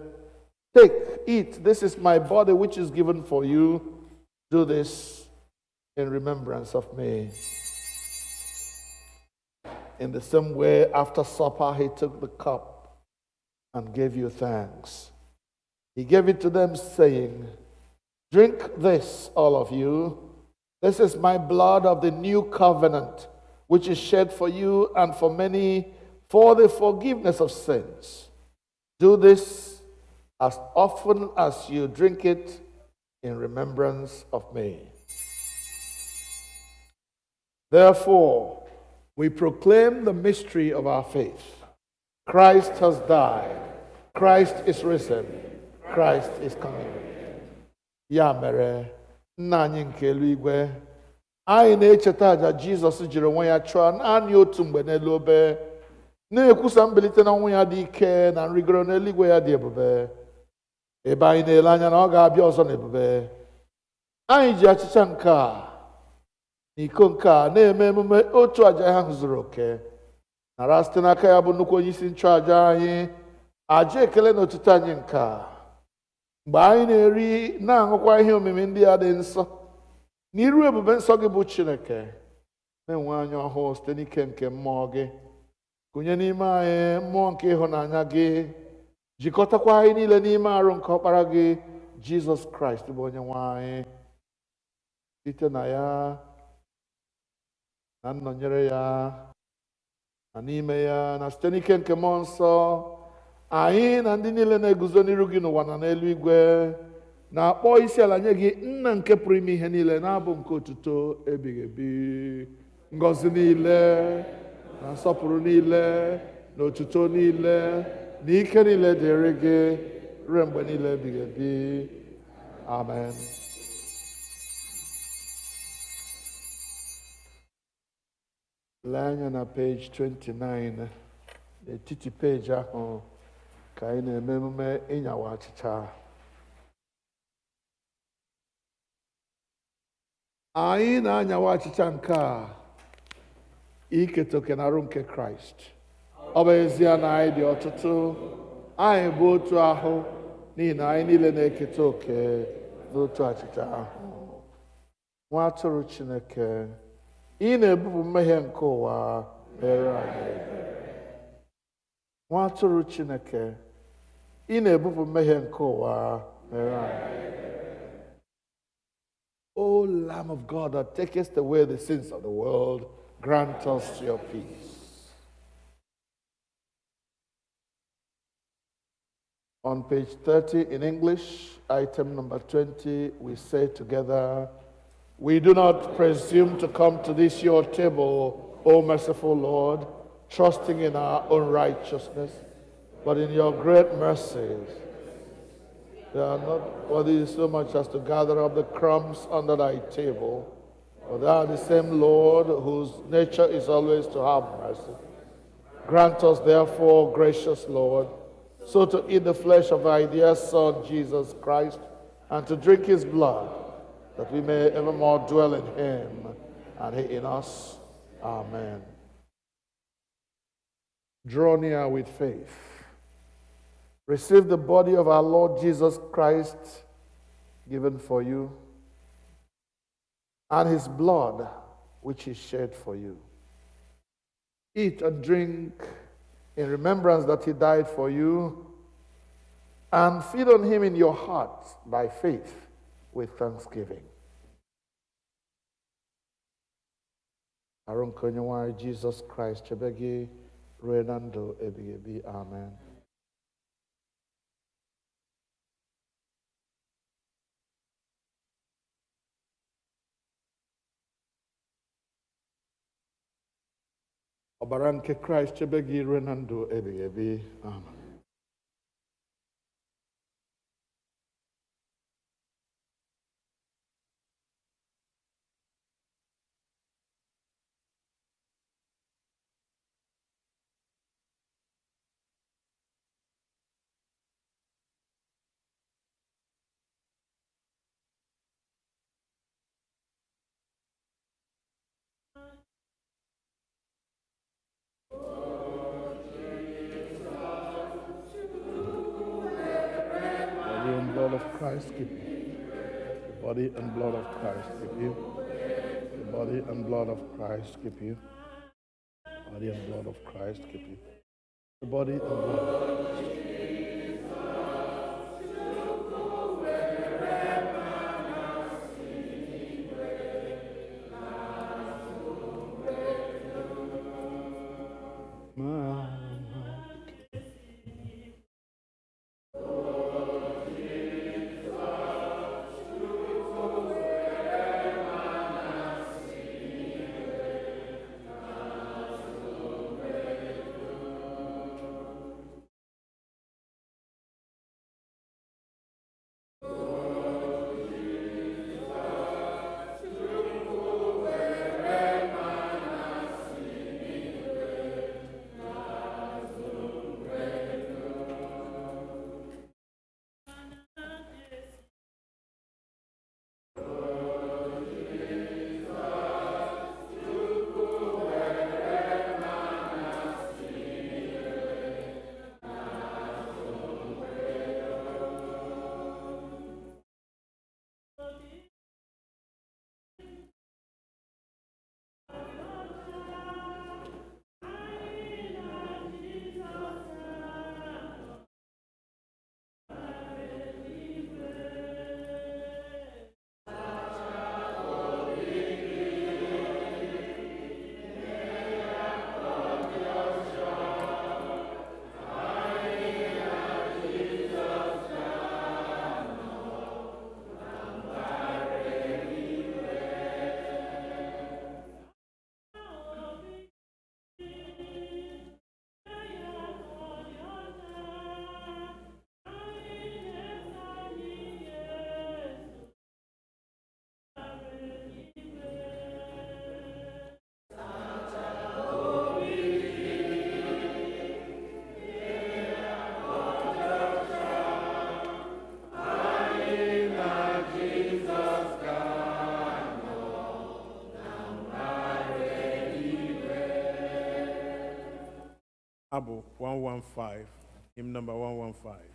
"Take, eat, this is my body which is given for you. Do this in remembrance of me." In the same way, after supper, he took the cup and gave you thanks. He gave it to them, saying, "Drink this, all of you. This is my blood of the new covenant, which is shed for you and for many for the forgiveness of sins. Do this as often as you drink it in remembrance of me." Therefore, we proclaim the mystery of our faith. Christ has died. Christ is risen. Christ is coming. Ya mere, nna anyị nke eluigwe, anyị na-echeta àjà Jizọs jiri onwe ya chụọ naanị otu mgbe n'elu obe, na-ekwusa mbilite n'ọnwụ ya dị ike na nrịgoro n'eluigwe ya dị ebube, ebe anyị na-ele anya na ọ ga-abịa ọzọ n'ebube. Anyị ji achịcha nke a na iko nke a na-eme emume otu àjà ahụ zuru oke, nara site n'aka ya bụ nnukwu onye isi nchụàjà anyị àjà ekele na otuto anyị nke a. Mgbe anyị na-eri na-aṅụkwa ihe omimi ndị a dị nsọ n'iru ebube nsọ gị bụ Chineke, na-enwe anya ọhụụ site n'ike nke mmụọ gị, kụnye n'ime anyị mmụọ nke ịhụnanya gị, jikọtakwa anyị niile n'ime arụ nke ọkpara gị Jizọs Kraịst bụ onye nwe anyị. Site na ya na nnọnyere ya na n'ime ya na site n'ike nke mmụọ nsọ, anyị na ndị niile na-eguzo n'iru gị n'ụwa na n'eluigwe na-akpọ isi ala nye gị, nna nke pụrụ ime ihe niile, na-abụ nke otuto ebighị ebi. Ngọzi niile na nsọpụrụ niile na otuto niile na ike niile dịrị gị ruo mgbe niile ebighị ebi. Amen. Lee anya na page 29, n'etiti peji ahụ ka anyị na-eme emume ịnyawa achịcha. Anyị na-anyawa achịcha nke a iketa oke na arụ nke Kraịst. Ọ bụ ezie na anyị dị ọtụtụ, anyị bụ otu ahụ n'ihi na anyị niile na-eketa oke n'otu achịcha ahụ. Nwa atụrụ Chineke, ị na-ebupụ mmehie nke ụwa, mere anyị ebere. Nwa atụrụ Chineke, ị na-ebupụ mmehie nke ụwa, mere anyị ebere. O Lamb of God that takest away the sins of the world, grant us your peace. On page 30 in English, item number 20, we say together, we do not presume to come to this your table, O merciful Lord, trusting in our own righteousness, but in your great mercies. They are not worthy so much as to gather up the crumbs under thy table, for thou art the same Lord whose nature is always to have mercy. Grant us therefore, gracious Lord, so to eat the flesh of thy dear Son, Jesus Christ, and to drink his blood, that we may evermore dwell in him and he in us. Amen. Draw near with faith. Receive the body of our Lord Jesus Christ given for you, and his blood which he shed for you. Eat and drink in remembrance that he died for you, and feed on him in your hearts by faith with thanksgiving. Arụ nke Onyenwe anyị Jesus Christ chebe gị ruo na ndụ ebighị ebi. Amen. Ọbara nke Kraịst chebe gị ruo na ndụ ebighị ebi. Amen. Blood of Christ keep you. The body and blood of Christ keep you. The body and blood of Christ keep you. Body and blood of Christ keep you. The body and blood of Christ. Abu 115, hymn number 115.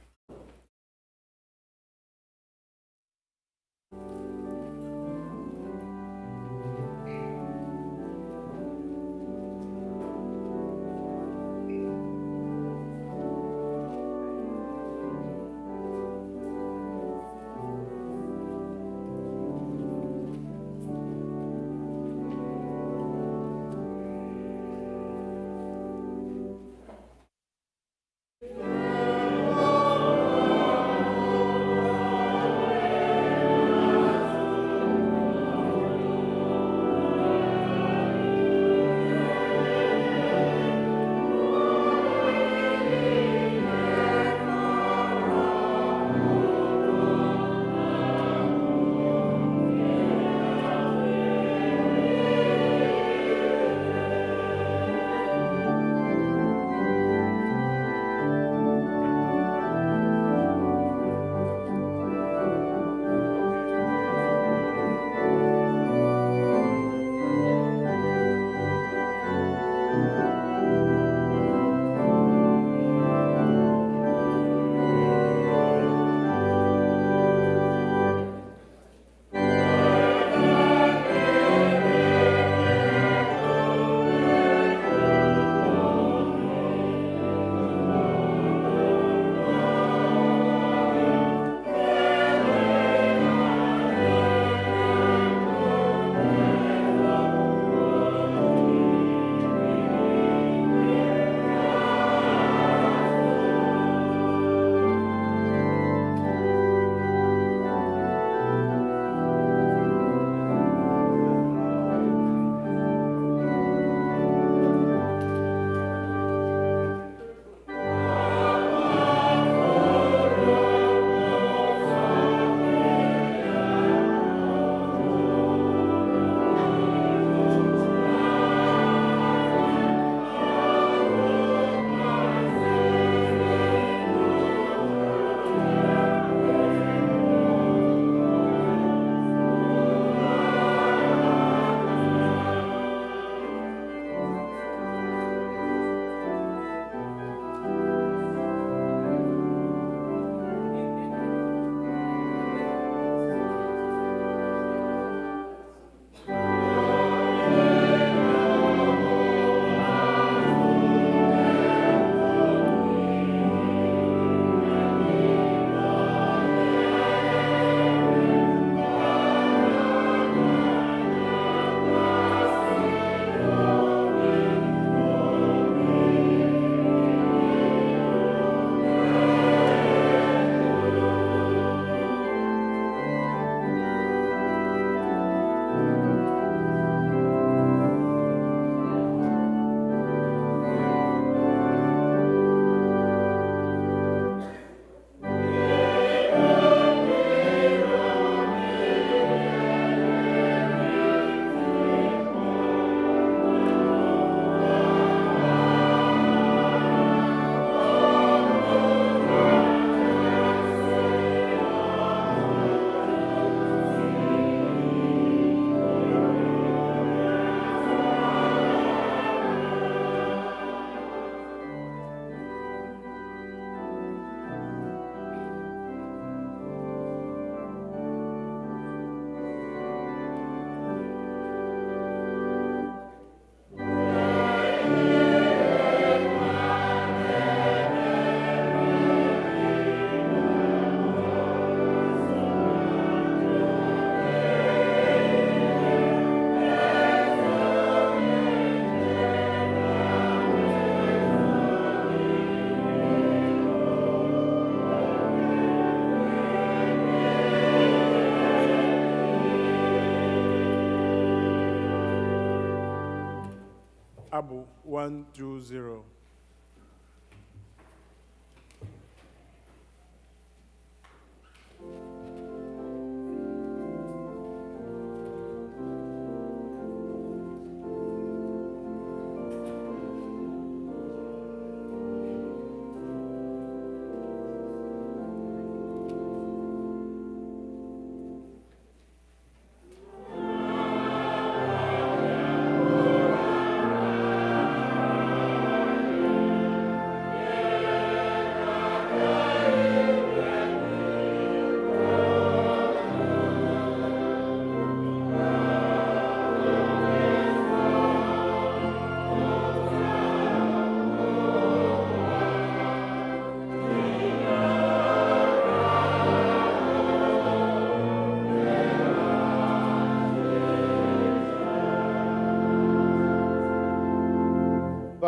Abu 120.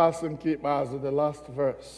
verse nke ikpeazụ, the last verse.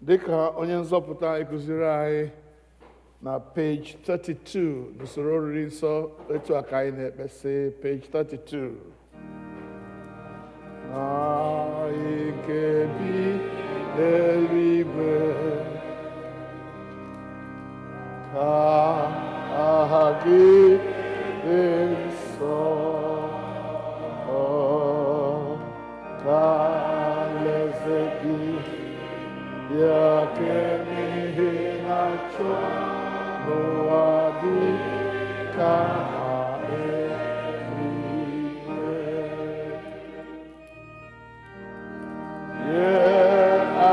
Dịka onye nzọpụta ekụziri anyị na page 32 n'usoro oriri nsọ, etu a ka anyị na-ekpesị page 32. Na nke bi n'eluigwe, ka aha gị dị nsọ, ka alaeze gị bịa, ka ihe na-achọ n'ụwa dị ka eluigwe. Nye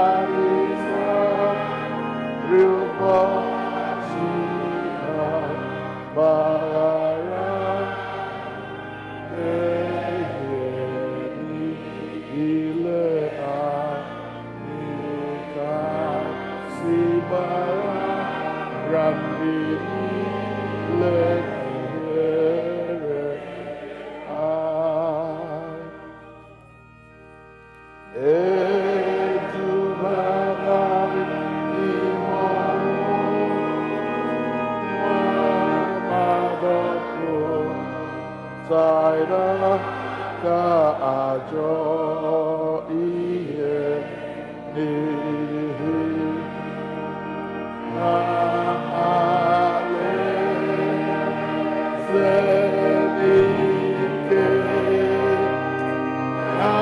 anyị taa nri ụbọchị a, mgbaghara mmehie niile anyị ka si gbaghara ndị niile mehiere anyị. Edubala n'ime ọnwụnwa ma-adọpụtara ka ajọ ihe n'ihi na alaeze n'ike na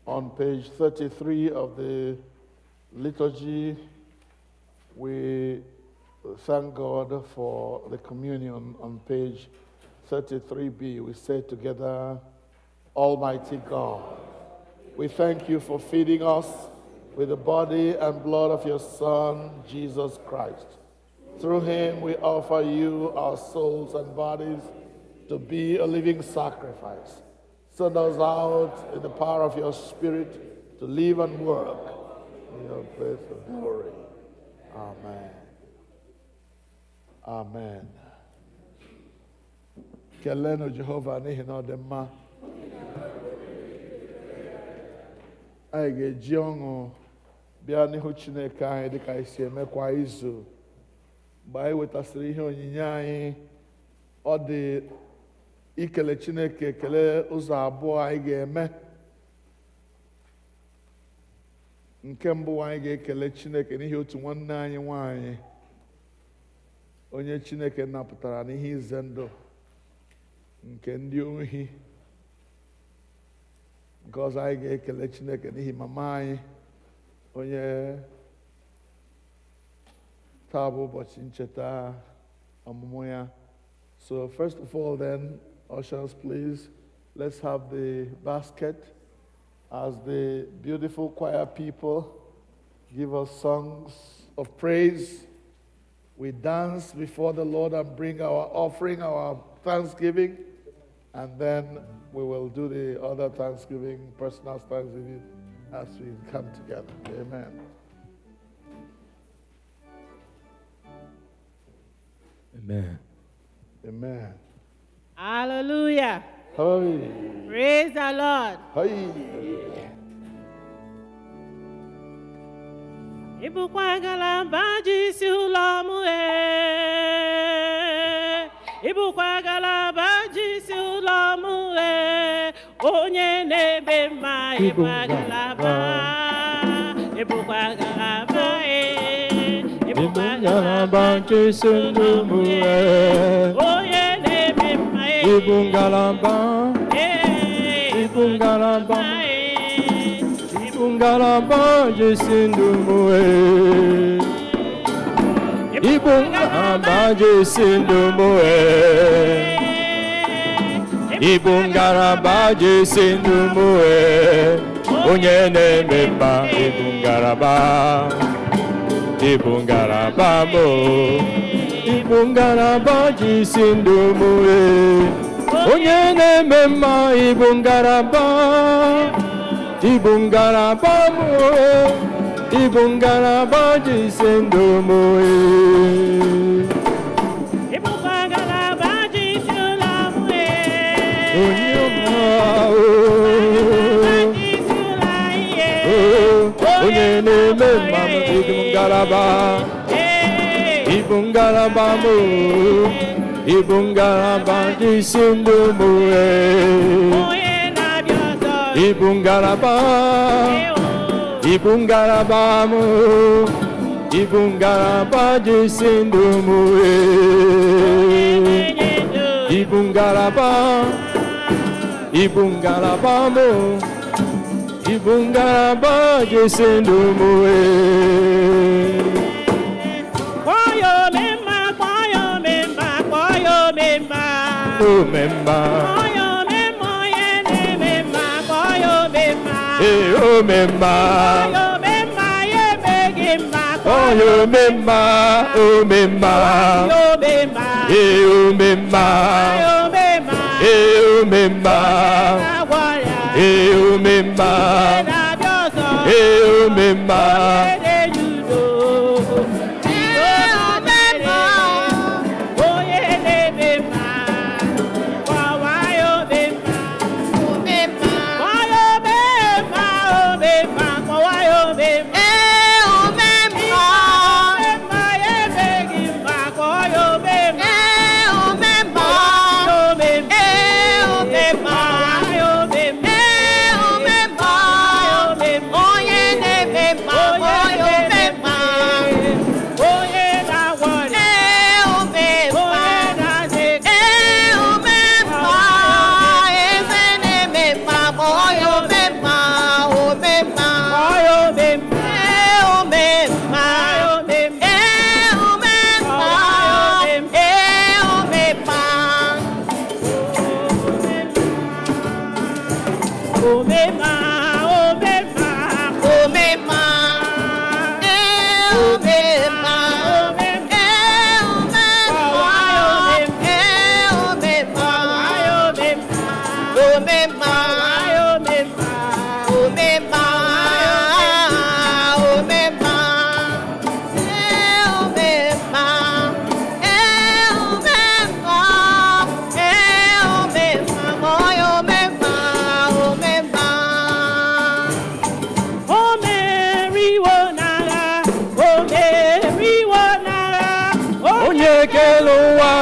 On page 33 of the liturgy, we thank God for the communion. On page 33b, we say together, Almighty God, we thank you for feeding us with the body and blood of your Son, Jesus Christ. Through him, we offer you our souls and bodies to be a living sacrifice. Send us out in the power of your Spirit to live and work in your place of glory. Amen. Amen. Kelenu Jehovah n'ihi na ọ dị mma. Anyị ga-eji ọṅụ bịa n'ihu Chineke anyị dịka anyị si eme kwa izu. Mgbe anyị wetasịrị ihe onyinye anyị, ọ dị ikele Chineke ekele ụzọ abụọ anyị ga-eme. Nke mbụ anyị ga-ekele Chineke n'ihi otu nwanne anyị nwanyị onye Chineke napụtara n'ihe ize ndụ nke ndị ohi. Nke ọzọ anyị ga-ekele Chineke n'ihi mama anyị onye taa bụ ụbọchị ncheta ọmụmụ ya. So first of all then, ushers, please, let's have the basket as the beautiful choir people give us songs of praise. We dance before the Lord and bring our offering, our thanksgiving, and then we will do the other thanksgiving, personal thanksgiving, as we come together. Amen. Amen. Amen. Hallelujah. Hallelujah. Praise the Lord. Ibukwa galamba jisi ụlọ m Ibukwa galamba jisi ụlọ m onye na-ebe mma ibukwa galamba Ibukwa galamba Ibukwa galamba jisi ụlọ m onye na-ebe mma Ibukwa galamba Ibukwa galamba Ibungalamba jesindumuwe Ibungalamba jesindumuwe Ibungalamba jesindumuwe Onye na-eme mma Ibungalamba Ibungalamba mo Ibungalamba jesindumuwe Onye na-eme mma Ibungalamba Ibungalamba moe, Ibungalamba jisendomoe. Ibungalamba jisulamoe. Onyoma o. Jisulaye. Onyene mema Ibungalamba. Ibungalamba mo, Ibungalamba jisendomoe. Ibungalamba, Ibungalamba mo, Ibungalamba jesindumuwe. Ibungalamba, Ibungalamba mo, Ibungalamba jesindumuwe. Kwayo memba, kwayo memba, kwayo memba. O memba. Oh memba, oh memba, oh memba, oh memba, oh memba, oh memba, oh memba, oh memba.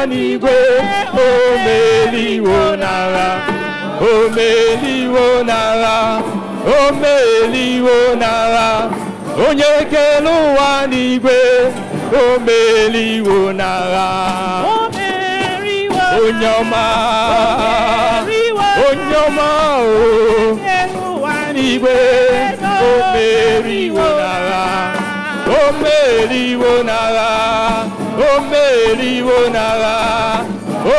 N'igwe omeliwo n'agha omeliwo n'agha omeliwo n'agha onye kere ụwa n'igwe omeliwo n'agha onye ọma n'igwe omeliwo n'agha omeliwo n'agha omeliwo n'agha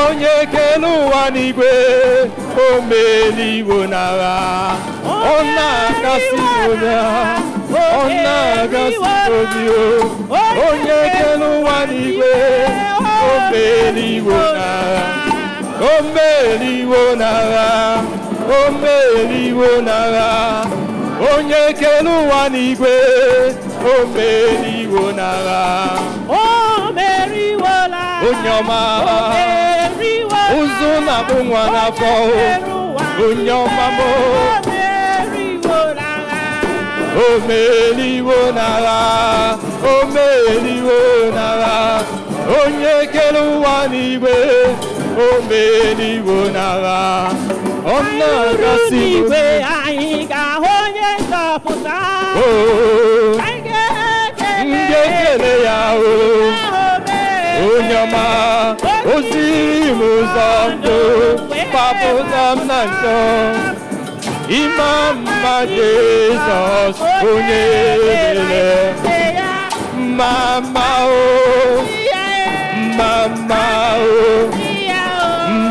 onye kere ụwa n'igwe omeliwo n'agha ọ na-akasị obi ọ na-akasị obi onye kere ụwa n'igwe omeliwo n'agha omeliwo n'agha omeliwo n'agha onye kere ụwa n'igwe omeliwo n'agha onye ọma ụzụ na-akpụ nwa n'afọ onye ọma m o meriwo n'agha o meriwo n'agha onye kere ụwa n'igwe o meriwo n'agha ọ na-agasị igwe anyị ga-ahụ onye nzọpụta ndị ekele ya onye ọma oziri m ụzọ ndụ gbapụta m na njọ ịma mma Jizọs onye ebere mama o mama o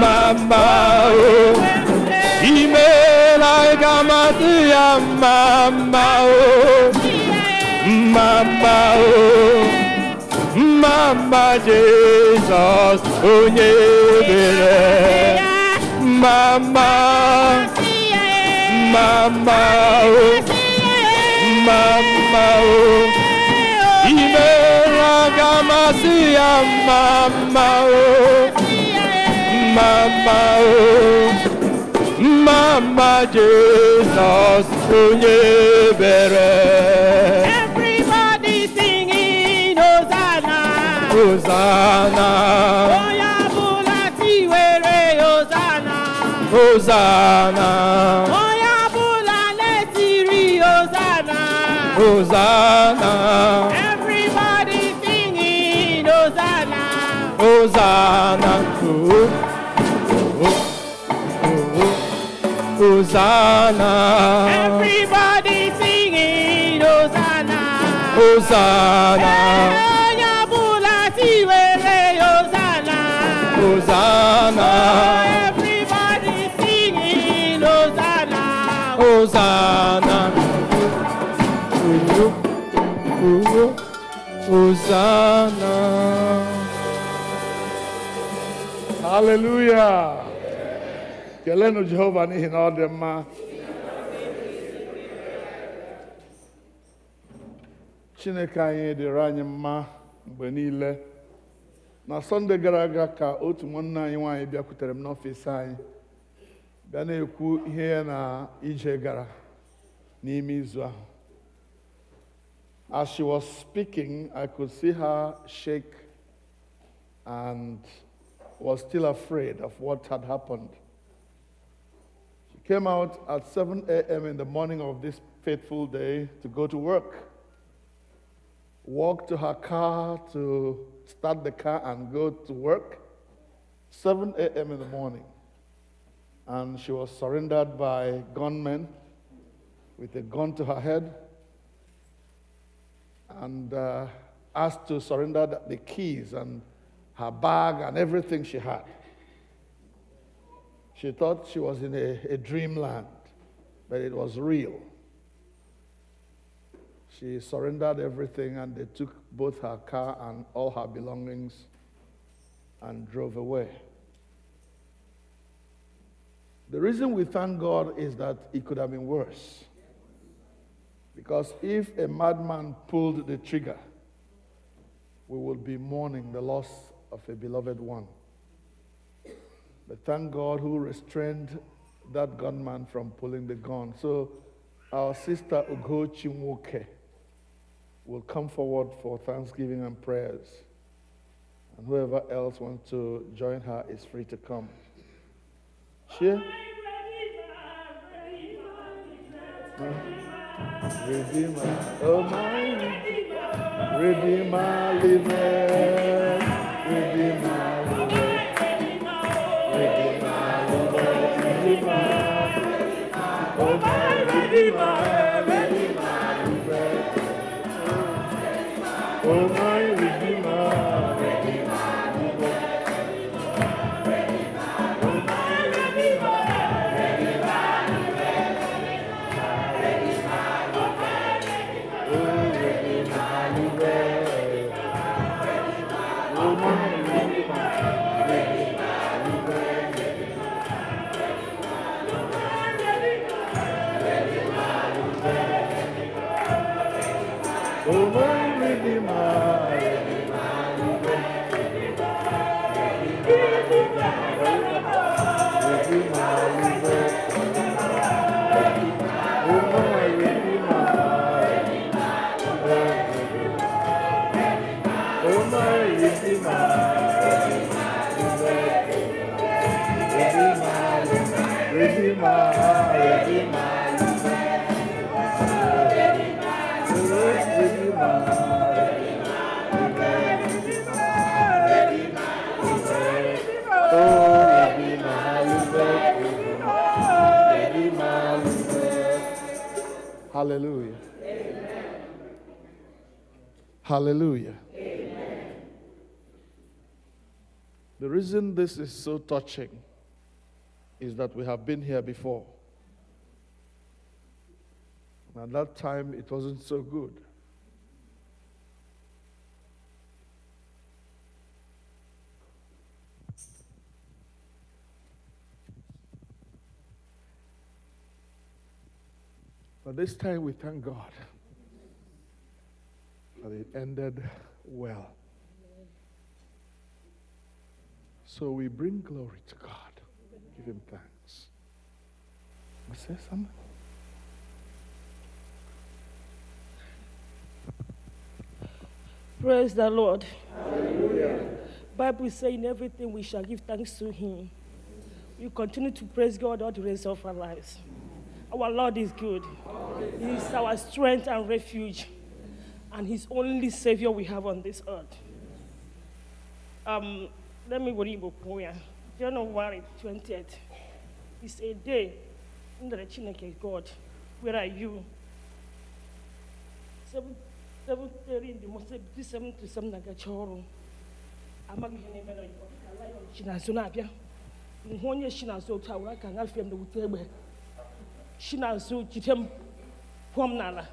mama o imeela ga-amasị ya mama o mama o mama Jizọs onye ebere mama mama o mama o imeela ga-amasị ya mama o mama o mama Jesus onye ebere. Everybody singing Hosanna. Hosanna. Oya bula tiwere Hosanna. Hosanna. Oya bula letiri Hosanna. Hosanna. Everybody singing Hosanna. Hosanna. Hosanna. Everybody singing Hosanna. Hosanna. Oya bula tiwere Hosanna. Hosanna. Everybody singing Hosanna. Hosanna. Hosanna. Hallelujah. Kelenu Jehovah n'ihi na ọ dị mma. Chineke anyị dịrị anyị mma mgbe niile. Na Sọnde gara aga ka otu nwanne anyị nwaanyị bịakwutere m n'ọfịs anyị bịa na-ekwu ihe ya na ije gara n'ime izu ahụ. As she was speaking, I could see her shake and was still afraid of what had happened. She came out at 7 a.m. in the morning of this fateful day to go to work. Walked to her car to start the car and go to work. 7 a.m. in the morning. And she was surrendered by gunmen with a gun to her head and asked to surrender the keys and her bag and everything she had. She thought she was in a dreamland, but it was real. She surrendered everything and they took both her car and all her belongings and drove away. The reason we thank God is that it could have been worse. Because if a madman pulled the trigger, we would be mourning the loss of a beloved one. But thank God who restrained that gunman from pulling the gun. So our sister ubọchi nwoke will come forward for thanksgiving and prayers. And whoever else wants to join her is free to come. Cheer. Redeemer, oh my Redeemer, liveth. Redeemer, liveth. Redeemer, liveth. Redeemer, oh my Redeemer, Redeemer, liveth. Oh my Redeemer, Redeemer, liveth. Oh my Redeemer, Redeemer, liveth. Oh my Redeemer, Redeemer, Hallelujah. Hallelujah. The reason this is so touching is that we have been here before. And at that time, it wasn't so good. But this time, we thank God that it ended well. So we bring glory to God. Give him thanks. You say something? Praise the Lord. Hallelujah. Bible says in everything we shall give thanks to him. We continue to praise God all the rest of our lives. Our Lord is good. He is our strength and refuge, and He's only Savior we have on this earth. Let me worry about January 20th. It's a day in the Chineke God. Where are you? 7:30 in the morning, 7 to 7 na gachoro. Amagi hene melo yi ala yo chinazo na bia. Nhonye chinazo to awura kan afem na wutegbe. Chinazo chitem pom nala.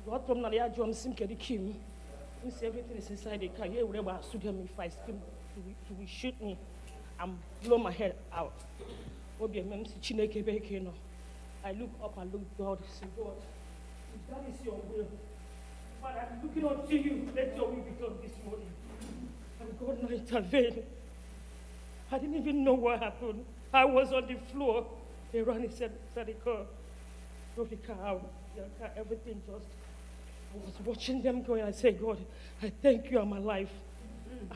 God pom nala ya jom sim kedi kim. We see everything is inside the car. You will never shoot him if I scream to shoot me and blow my head out. I look up and look God. Say, God, if that is your will, but I'm looking unto you. Let your will be done this morning. And God not intervene. I didn't even know what happened. I was on the floor. They ran and said, Sadiko, drove the car out. Everything just. I was watching them go and I said, God, I thank you I'm alive.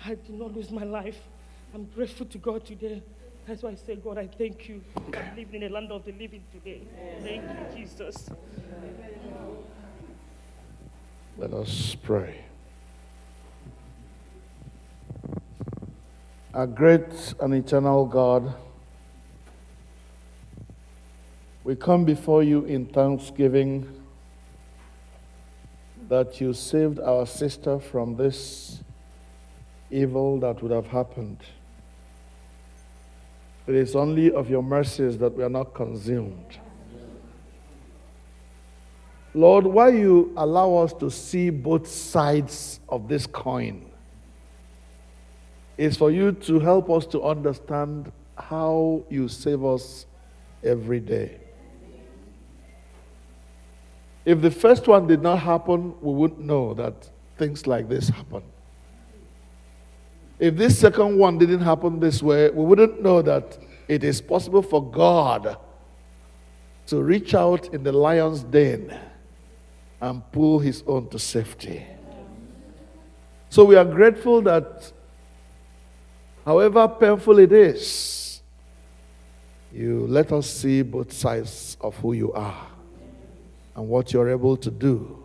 I did not lose my life. I'm grateful to God today. That's why I say, God, I thank you. I'm living in the land of the living today. Thank you, Jesus. Let us pray. Our great and eternal God, we come before you in thanksgiving that you saved our sister from this evil that would have happened. It is only of your mercies that we are not consumed. Lord, why you allow us to see both sides of this coin is for you to help us to understand how you save us every day. If the first one did not happen, we wouldn't know that things like this happen. If this second one didn't happen this way, we wouldn't know that it is possible for God to reach out in the lion's den and pull his own to safety. So we are grateful that however painful it is, you let us see both sides of who you are and what you're able to do.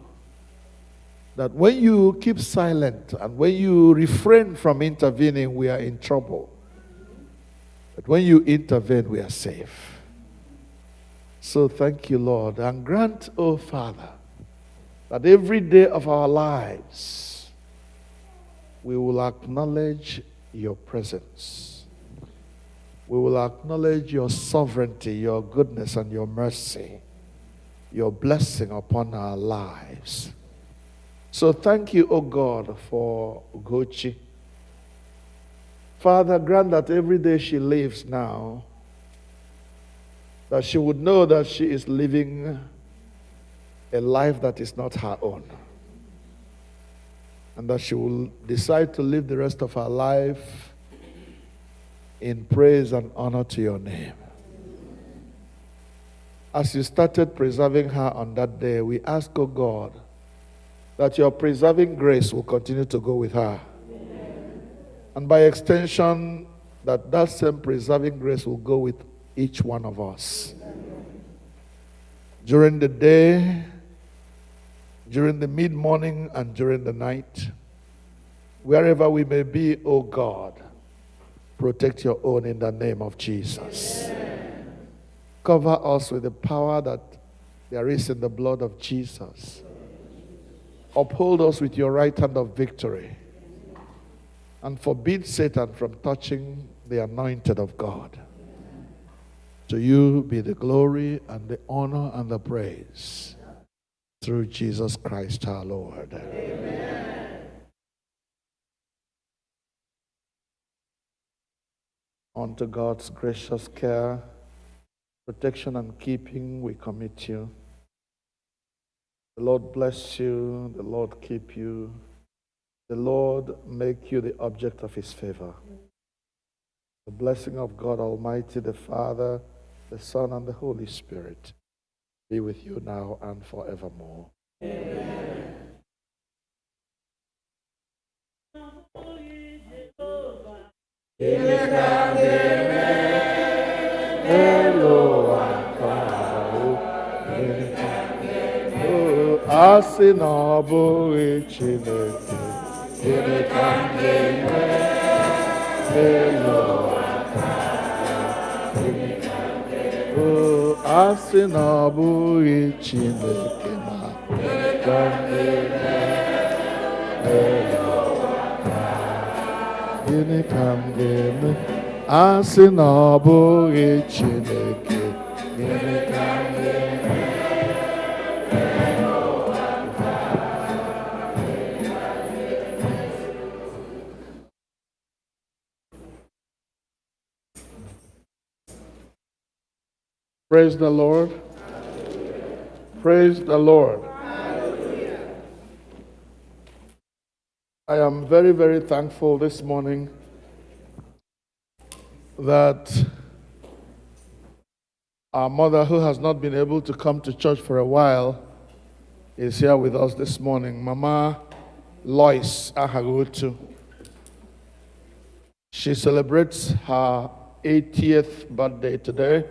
That when you keep silent and when you refrain from intervening, we are in trouble. But when you intervene, we are safe. So thank you, Lord. And grant, oh Father, that every day of our lives, we will acknowledge your presence. We will acknowledge your sovereignty, your goodness, and your mercy, your blessing upon our lives. So thank you, O God, for Ugochi. Father, grant that every day she lives now, that she would know that she is living a life that is not her own. And that she will decide to live the rest of her life in praise and honor to your name. As you started preserving her on that day, we ask, O God, that your preserving grace will continue to go with her. Amen. And by extension, that same preserving grace will go with each one of us. During the day, during the mid-morning, and during the night, wherever we may be, O God, protect your own in the name of Jesus. Cover us with the power that there is in the blood of Jesus. Uphold us with your right hand of victory. And forbid Satan from touching the anointed of God. To you be the glory and the honor and the praise. Through Jesus Christ our Lord. Amen. Unto God's gracious care, protection and keeping we commit you. The Lord bless you, the Lord keep you, the Lord make you the object of his favor. The blessing of God Almighty, the Father, the Son, and the Holy Spirit be with you now and forevermore. Amen. Asị na ọ bụghị Chineke, gịnị ka m ga-eme n'elu ụwa taa? Gịnị ka m ga-eme? Asị na ọ bụghị Chineke, ma gịnị ka m ga-eme n'elu ụwa taa? Gịnị ka m ga-eme? Asị na ọ bụghị Chineke, gịnị ka m ga-eme? Praise the Lord. Praise the Lord. I am very, very thankful this morning that our mother, who has not been able to come to church for a while, is here with us this morning. Mama Lois Ahagotu. She celebrates her 80th birthday today.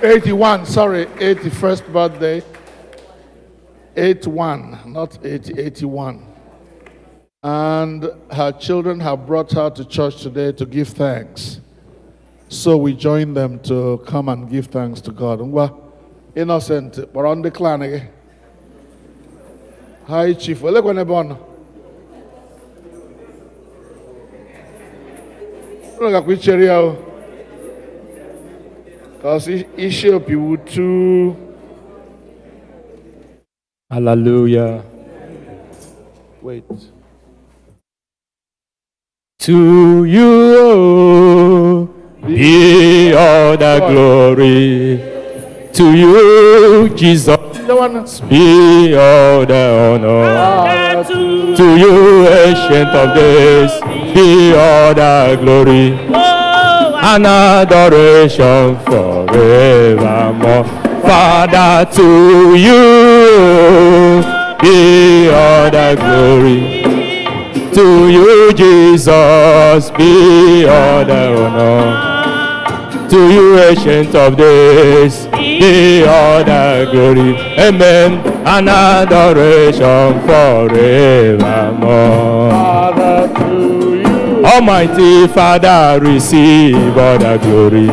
81st birthday. 81, not 80, 81. And her children have brought her to church today to give thanks. So we join them to come and give thanks to God. Innocent, we're on the clan again. Hi, Chief. Because he should be too. Hallelujah. Wait. To you be all the glory. To you, Jesus, be all the honor. To you, Ancient of Days, be all the glory. And adoration forevermore. Father, to you be all the glory. To you, Jesus, be all the honor. To you, Ancient of Days, be all the glory. Amen. And adoration forevermore. Father, to you. Almighty Father, receive all the glory.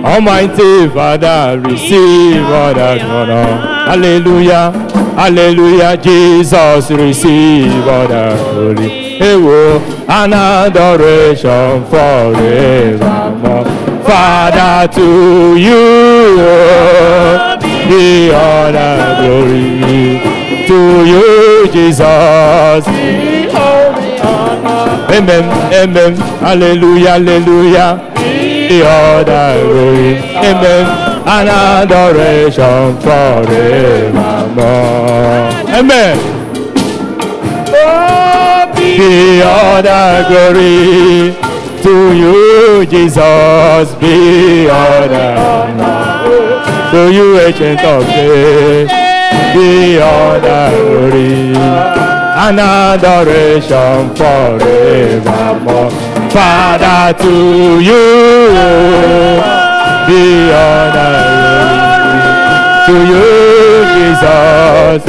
Almighty Father, receive all the honor. Hallelujah. Hallelujah. Jesus, receive all the glory. And adoration forevermore. Father, to you be all the glory. To you, Jesus, be all the honor. Amen. Amen. Hallelujah. Hallelujah. Be all the glory. Amen. And adoration forevermore. Amen. Oh, be all the glory. To you, Jesus, be all the honor. To you, Ancient of Days, be all the glory. And adoration forevermore. Father, to you be honor. To you, Jesus.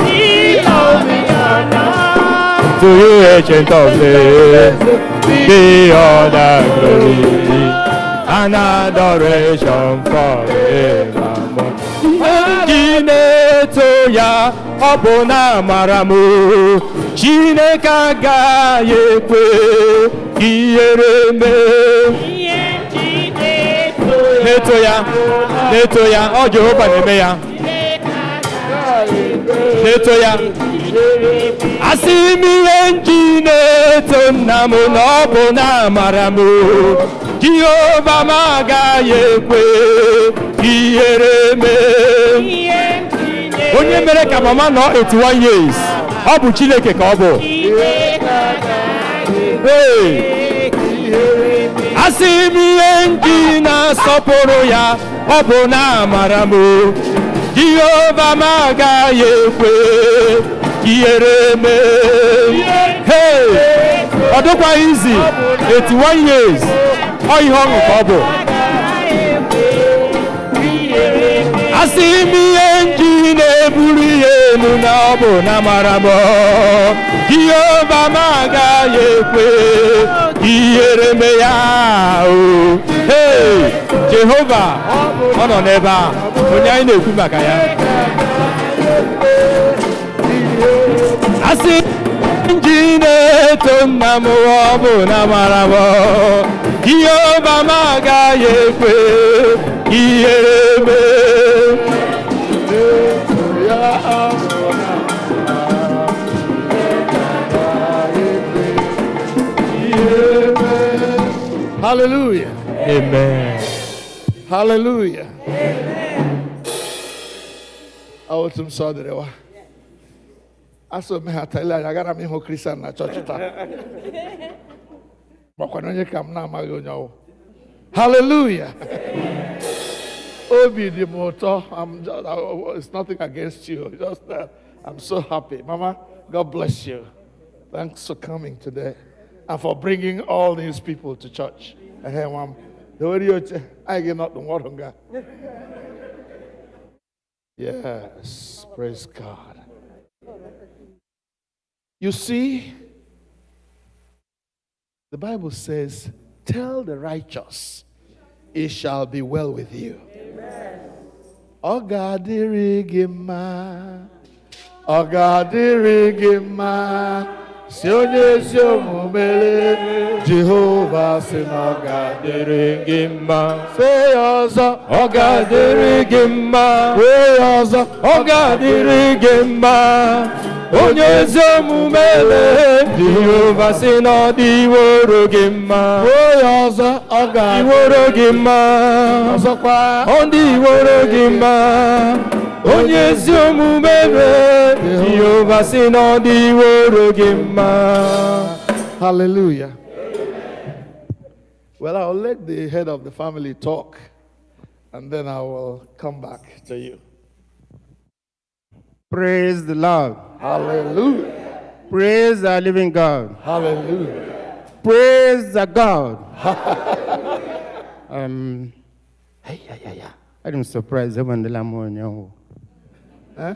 To you, Ancient of Days, be honor, glory, and adoration forevermore. Chineto ya ọbụna mara m, Chineke agaghị ekwe ihere mee. Neto ya, ọ Jehova na-eme ya. Neto ya. Asị m ihe nji na-eto nna m na ọ bụ na amara m, Jehova m agaghị ekwe ihere mee. Onye mere ka mama nọ 81 years, ọ bụ Chineke ka ọ bụ. Asị m ihe nji na-asọpụrụ ya, ọ bụ na amara m, Jehova m agaghị ekwe ihere mee. Ọ dịkwaghị izi 81 years, ọ ihe ọṅụ ka ọ bụ. Asị m ihe nji na-eburu ya elu na ọ bụ na amara m, Jehova m agaghị ekwe ihere mee ya. Jehova ọ nọ n'ebe a, onye anyị na-ekwu maka ya. Asị nji na-eto nna m, ọ bụ na amara m, Jehova m agaghị ekwe ihere mee. Hallelujah. Amen. Hallelujah. Awotum sọdịrịwa. Asọ me ha tele anya agara m ịhụ Kristian na chọọchị taa. Makwana onye ka m na-amaghị onye ọwụ. Hallelujah. Obi dị m ụtọ. It's nothing against you. Just I'm so happy. Mama, God bless you. Thanks for coming today and for bringing all these people to church. I get not the water. Yes, praise God. You see, the Bible says, tell the righteous, it shall be well with you. Ogadirigima, Ogadirigima, si onye ezi omume Jehova si na ọ ga-adịrị gị mma. Fee ya ọzọ, ọ ga-adịrị gị mma. Fee ya ọzọ, ọ ga-adịrị gị mma. Onye ezi omume Jehova si na ọ dịworo gị mma. Fee ya ọzọ, ọ ga-adịworo gị mma. Ọzọkwa, ọ dịworo gị mma. Onye ezi omume Jehova si na ọ dịworo gị mma. Hallelujah. Well, I'll let the head of the family talk, and then I will come back to you. Praise the Lord. Hallelujah. Praise the living God. Hallelujah. Praise the God. I'm surprised when the lamb. Huh?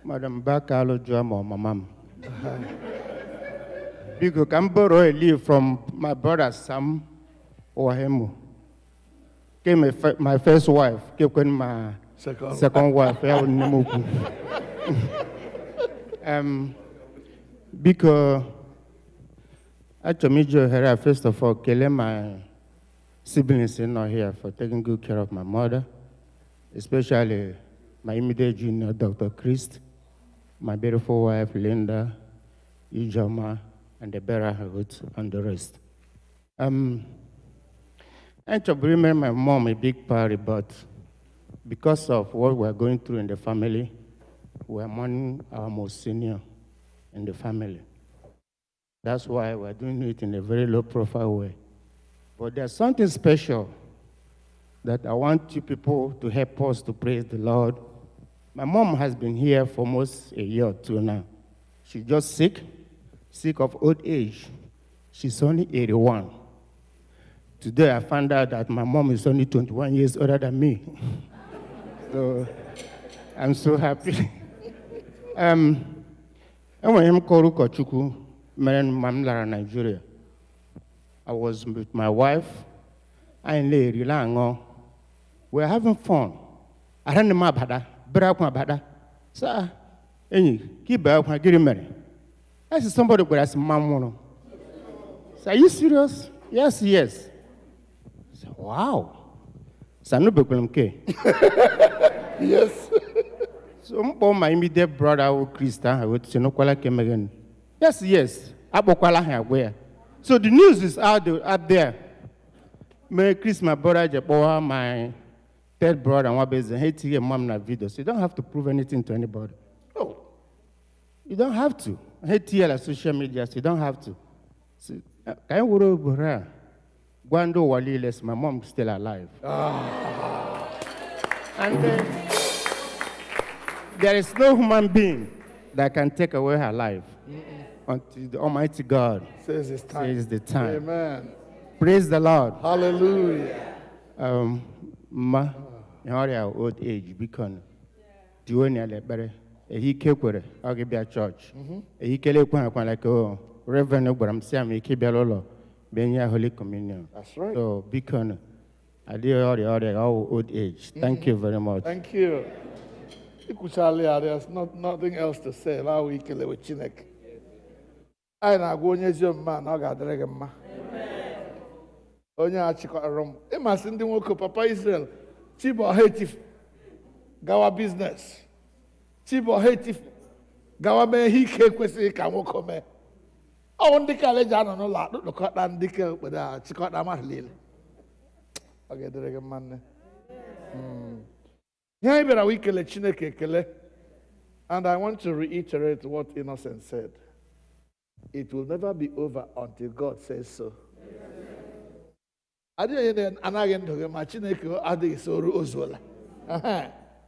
Madam Bakalo Jamo, Mamam. Because I borrow a leave from my brother Sam Ohemu. Came my first wife, came my second wife. Because actually, first of all, kill my siblings in not here for taking good care of my mother, especially my immediate junior, Dr. Christ, my beautiful wife, Linda, Ijoma, and the Bera Harut, and the rest. And to remember my mom a big party, but because of what we're going through in the family, we're mourning our most senior in the family. That's why we're doing it in a very low profile way. But there's something special that I want you people to help us to praise the Lord. My mom has been here for almost a year or two now. She's just sick of old age. She's only 81. Today I found out that my mom is only 21 years older than me. So I'm so happy. Enwere m kọrọ ụkọchukwu mere ma m lara Nigeria. I was with my wife. Anyị na-erila aṅụ. We're having fun. Arana m abada, bere akwa abada. Sa enyi, ka ibe akwa gịrị mere? I said somebody gwara sị mma nwụrụ. So, are you serious? Yes, yes. I said, wow. Sanu bekwem ke. Yes. So my immediate brother who Christian, I would say no kwala came again. Yes, yes. Abokwala where. So the news is out there. Merry Christmas, my brother Japoa, my third brother, and what is hate here, mom na video. So you don't have to prove anything to anybody. Oh. You don't have to. Hate here like social media, so you don't have to. So can you worry about her? Gwando Waliles, my mom's still alive. And there is no human being that can take away her life until the Almighty God says it's time. Says the time. Amen. Praise the Lord. Hallelujah. Ma, in our old age, because the only better. He kept with it. I'll give you a church. He kept like Reverend, but I'm saying he keep a being Holy Communion. That's right. So, because I did all the old age. Thank you very much. Thank you. There's nothing else to say. Now we kill it with Chinek. I na go nyezi man, I got drag ma. Onya Nchikọta Iwu. It must in the work Papa Israel. Chibo hate gawa business. Chibo hate gawa me he ke kwesi ka nwoko me. O ndi ka leja no la do ko da ndi ke obodo Nchikọta ma lele. I got drag man. And I want to reiterate what Innocent said. It will never be over until God says so.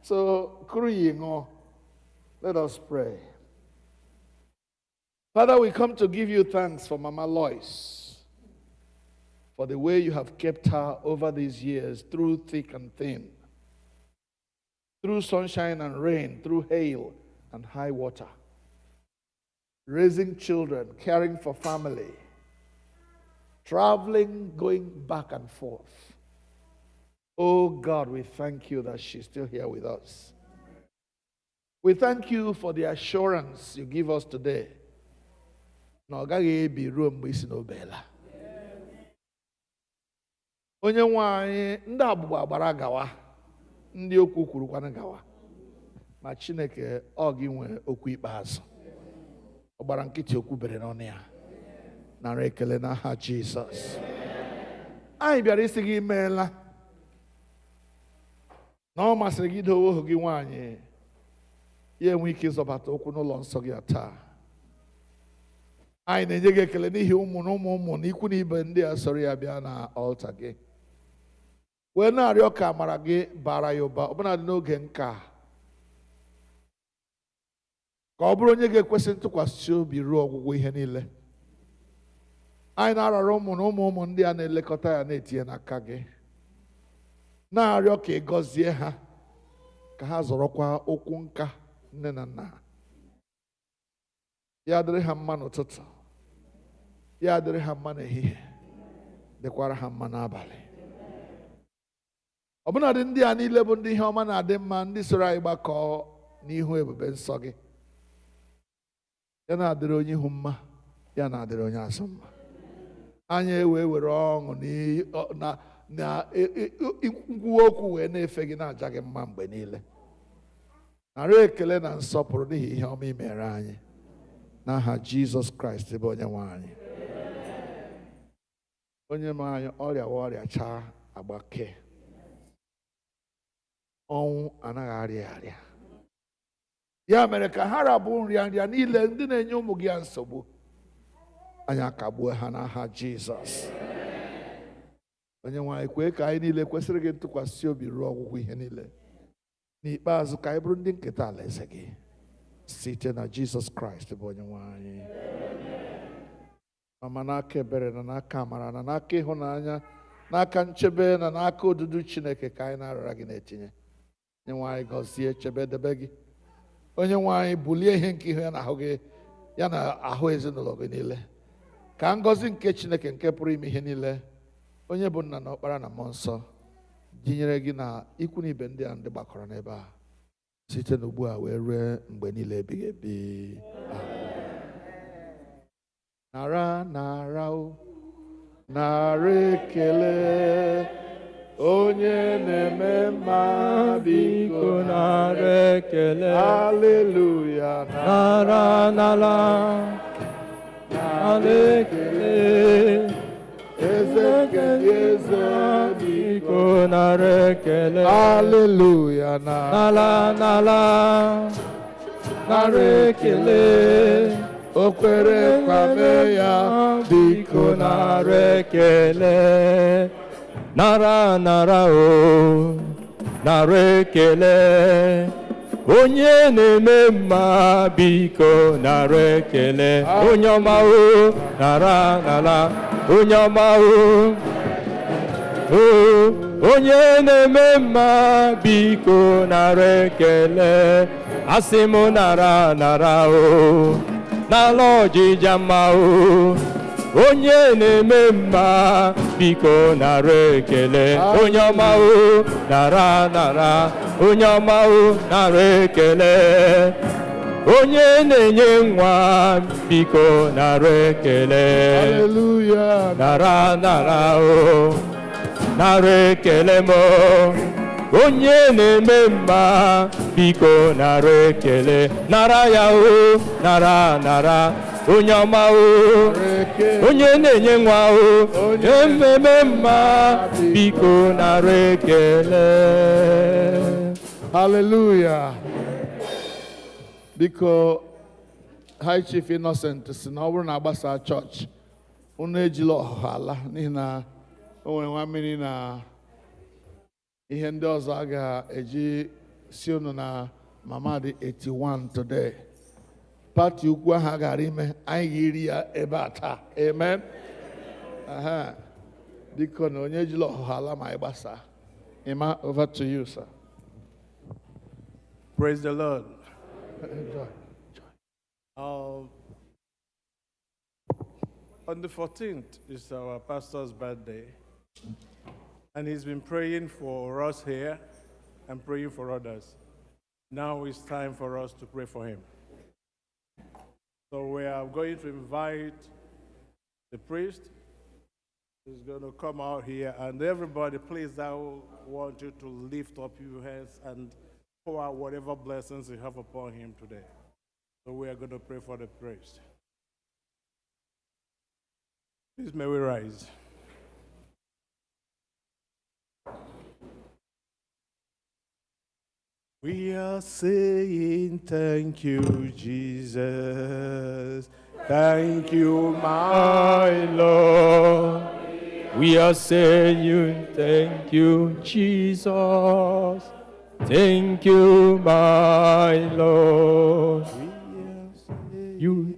So, let us pray. Father, we come to give you thanks for Mama Lois, for the way you have kept her over these years through thick and thin, through sunshine and rain, through hail and high water, raising children, caring for family, traveling, going back and forth. Oh God, we thank you that she's still here with us. We thank you for the assurance you give us today. Onye nwe anyị ndị agbụgba agbara gawa ndị okwu kwuru kwana gawa ma Chineke ọ gị nwe okwu ikpeazụ ọ gbara nkịtị okwu bere n'ọnụ ya nara ekele n'aha Jizọs. Anyị bịara isi gị imeela na ọ masịrị gị dowe ohu gị nwaanyị ya enwe ike ịzọbata okwu n'ụlọ nsọ gị taa. Anyị na-enye gị ekele n'ihi ụmụ na ụmụ na ikwu na ibe ndị a sọrọ ya bịa na ọlta gị. Wee na-arịọ ka amara gị bara ya ụba ọbụnadị n'oge nka ka ọ bụrụ onye ga-ekwesị ntụkwasị obi ruo ọgwụgwụ ihe niile. Anyị na-arara ụmụ na ụmụ ndị a na-elekọta ya na-etinye n'aka gị, na-arịọ ka ị gọzie ha ka ha zọrọkwa okwu nka nne na nna ha. Ya dịrị ha mma n'ụtụtụ, ya dịrị ha mma n'ehihie, dịkwara ha mma n'abalị. Ọbụnadị ndị a niile bụ ndị ihe ọma na-adị mma, ndị soro anyị gbakọọ n'ihu ebube nsọ gị. Ya na-adịrị onye ihu mma, ya na-adịrị onye azụ mma. Anyị wee were ọṅụ na nkwuwa okwu wee na-efe gị na-aja gị mma mgbe niile. Nara ekele na nsọpụrụ n'ihi ihe ọma i mere anyị. N'aha Jizọs Kraịst bụ onye nwe anyị. Onye nwe anyị ọrịa chaa agbake. Ọnwụ anaghị arịa arịa. Ya mere ka ha rabụ nrịanrịa niile ndị na-enye ụmụ gị nsogbu, anyị akagbuo ha n'aha Jizọs. Onye nwe anyị kwee ka anyị niile kwesịrị gị ntụkwasị obi ruo ọgwụgwụ ihe niile. N'ikpeazụ ka anyị bụrụ ndị nketa alaeze gị site na Jizọs Kraịst bụ onye nwe anyị. Mama n'aka ebere na n'aka amara na n'aka ịhụnanya n'aka nchebe na n'aka odudu Chineke ka anyị na-arara gị na-etinye. Onye nwe anyị gọzie chebe debe gị. Onye nwe anyị bulie ihe nke ihu ya na ahụ gị ya na ahụ ezinụlọ gị niile. Ka ngọzi nke Chineke nke pụrụ ime ihe niile, onye bụ nna na ọkpara na mmụọ nsọ, jinyere gị na ikwu na ibe ndị a ndị gbakọrọ n'ebe a site n'ugbu a wee rue mgbe niile ebighị ebi. Nara ekele onye na-eme mma, biko nara ekele. Haleluya. Nara ekele. Eze nke ndị eze, biko nara ekele. Haleluya. Nara ekele. O kwere kwame ya, biko nara ekele. Nara ekele. Onye na-eme mma, biko nara ekele. Onye ọma o, nara. Onye ọma o, onye na-eme mma, biko nara ekele. Asị m nara o, n'ala ọjịja mma o. Onye na-eme mma, biko nara ekele. Onye ọma o, nara. Onye ọma o, nara ekele. Onye na-enye nwa, biko nara ekele. Haleluya. Nara o, nara ekele mo. Onye na-eme mma, biko nara ekele. Nara ya o, nara. Onye ọma o, onye na-enye nwa o, ememe mma, biko nara ekele. Hallelujah. Biko High Chief Innocent si na ọ bụrụ na agbasa chọọchị unu ejila ọha ala n'ihi na o nwere nwa mmiri na ihe ndị ọzọ a ga-eji si unu na mama dị 81 today. Pati ukwu ahụ a gara ime, anyị ga-eri ya ebe a taa. Amen. Biko na onye ejila ọha ala ma anyị gbasa. Emma, over to you, sir. Praise the Lord. Enjoy. On the 14th is our pastor's birthday, and he's been praying for us here and praying for others. Now it's time for us to pray for him. So we are going to invite the priest who's going to come out here, and everybody, please, I want you to lift up your hands and pour out whatever blessings you have upon him today. So we are going to pray for the priest. Please, may we rise. We are saying thank you, Jesus. Thank you, my Lord. We are saying thank you, Jesus. Thank you, my Lord.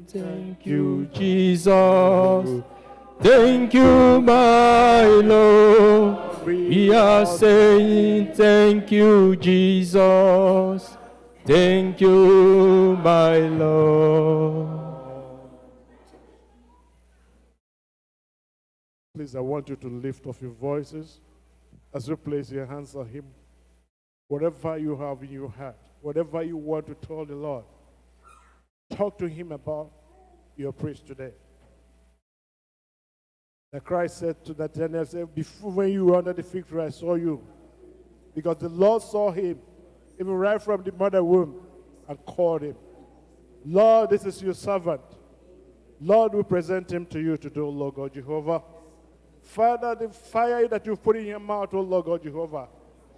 Thank you, Jesus. Thank you, my Lord. We are saying thank you, Jesus. Thank you, my Lord. Please, I want you to lift up your voices as you place your hands on him. Whatever you have in your heart, whatever you want to tell the Lord, talk to him about your priest today. That Christ said to Nathanael, said, before when you were under the fig tree, I saw you. Because the Lord saw him, even right from the mother womb, and called him. Lord, this is your servant. Lord, we present him to you today, O Lord God Jehovah. Father, the fire that you've put in your mouth, O Lord God Jehovah.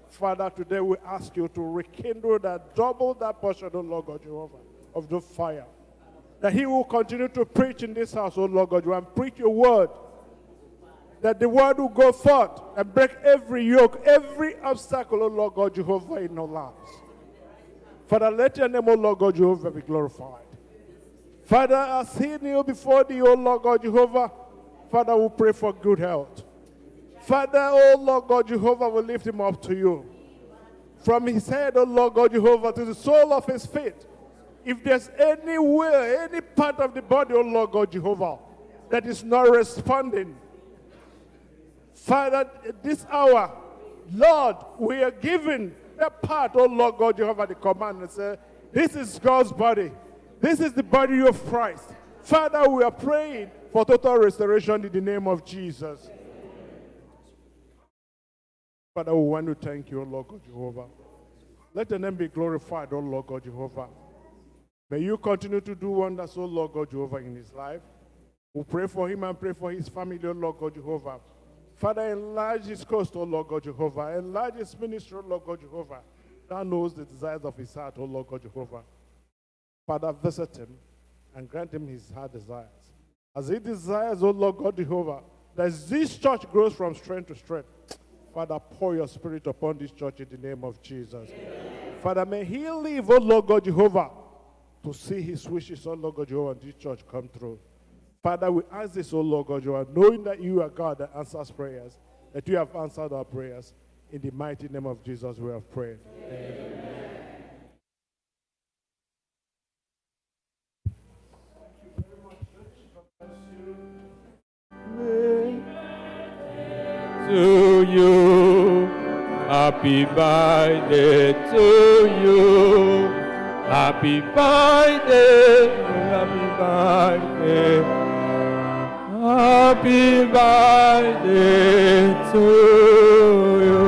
Father, today we ask you to rekindle that, double that portion, O Lord God Jehovah, of the fire. That he will continue to preach in this house, O Lord God Jehovah, and preach your word. That the word will go forth and break every yoke, every obstacle, O Lord God Jehovah, in our lives. Father, let your name, O Lord God Jehovah, be glorified. Father, as he kneel before thee, O Lord God Jehovah, Father, we pray for good health. Father, oh Lord God Jehovah, will lift him up to you. From his head, oh Lord God Jehovah, to the sole of his feet. If there's anywhere, any part of the body, oh Lord God Jehovah, that is not responding, Father, this hour, Lord, we are given that part, oh Lord God Jehovah, the command and say, this is God's body. This is the body of Christ. Father, we are praying for total restoration in the name of Jesus. Father, we want to thank you, O Lord God Jehovah. Let your name be glorified, O Lord God Jehovah. May you continue to do wonders, O Lord God Jehovah, in his life. We pray for him and pray for his family, O Lord God Jehovah. Father, enlarge his coast, O Lord God Jehovah. Enlarge his ministry, O Lord God Jehovah. Thou knows the desires of his heart, O Lord God Jehovah. Father, visit him and grant him his heart desires. As he desires, O Lord God Jehovah, that this church grows from strength to strength. Father, pour your spirit upon this church in the name of Jesus. Amen. Father, may he live, O Lord God Jehovah, to see his wishes, O Lord God Jehovah, and this church come through. Father, we ask this, O Lord God Jehovah, knowing that you are God that answers prayers, that you have answered our prayers. In the mighty name of Jesus, we have prayed. Amen. To you, happy birthday to you, happy birthday, happy birthday, happy birthday to you.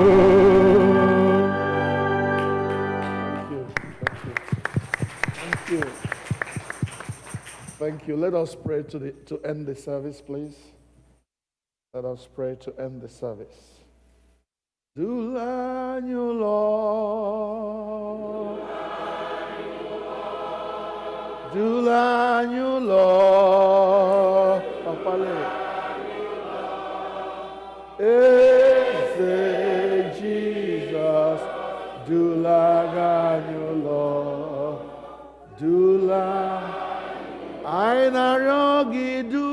Thank you. Thank you. Let us pray to end the service, please. Let us pray to end the service. Dula you, Lord. Dula you, Lord. Papale. Eze Jesus. Dula you, Lord. Dula. I narrow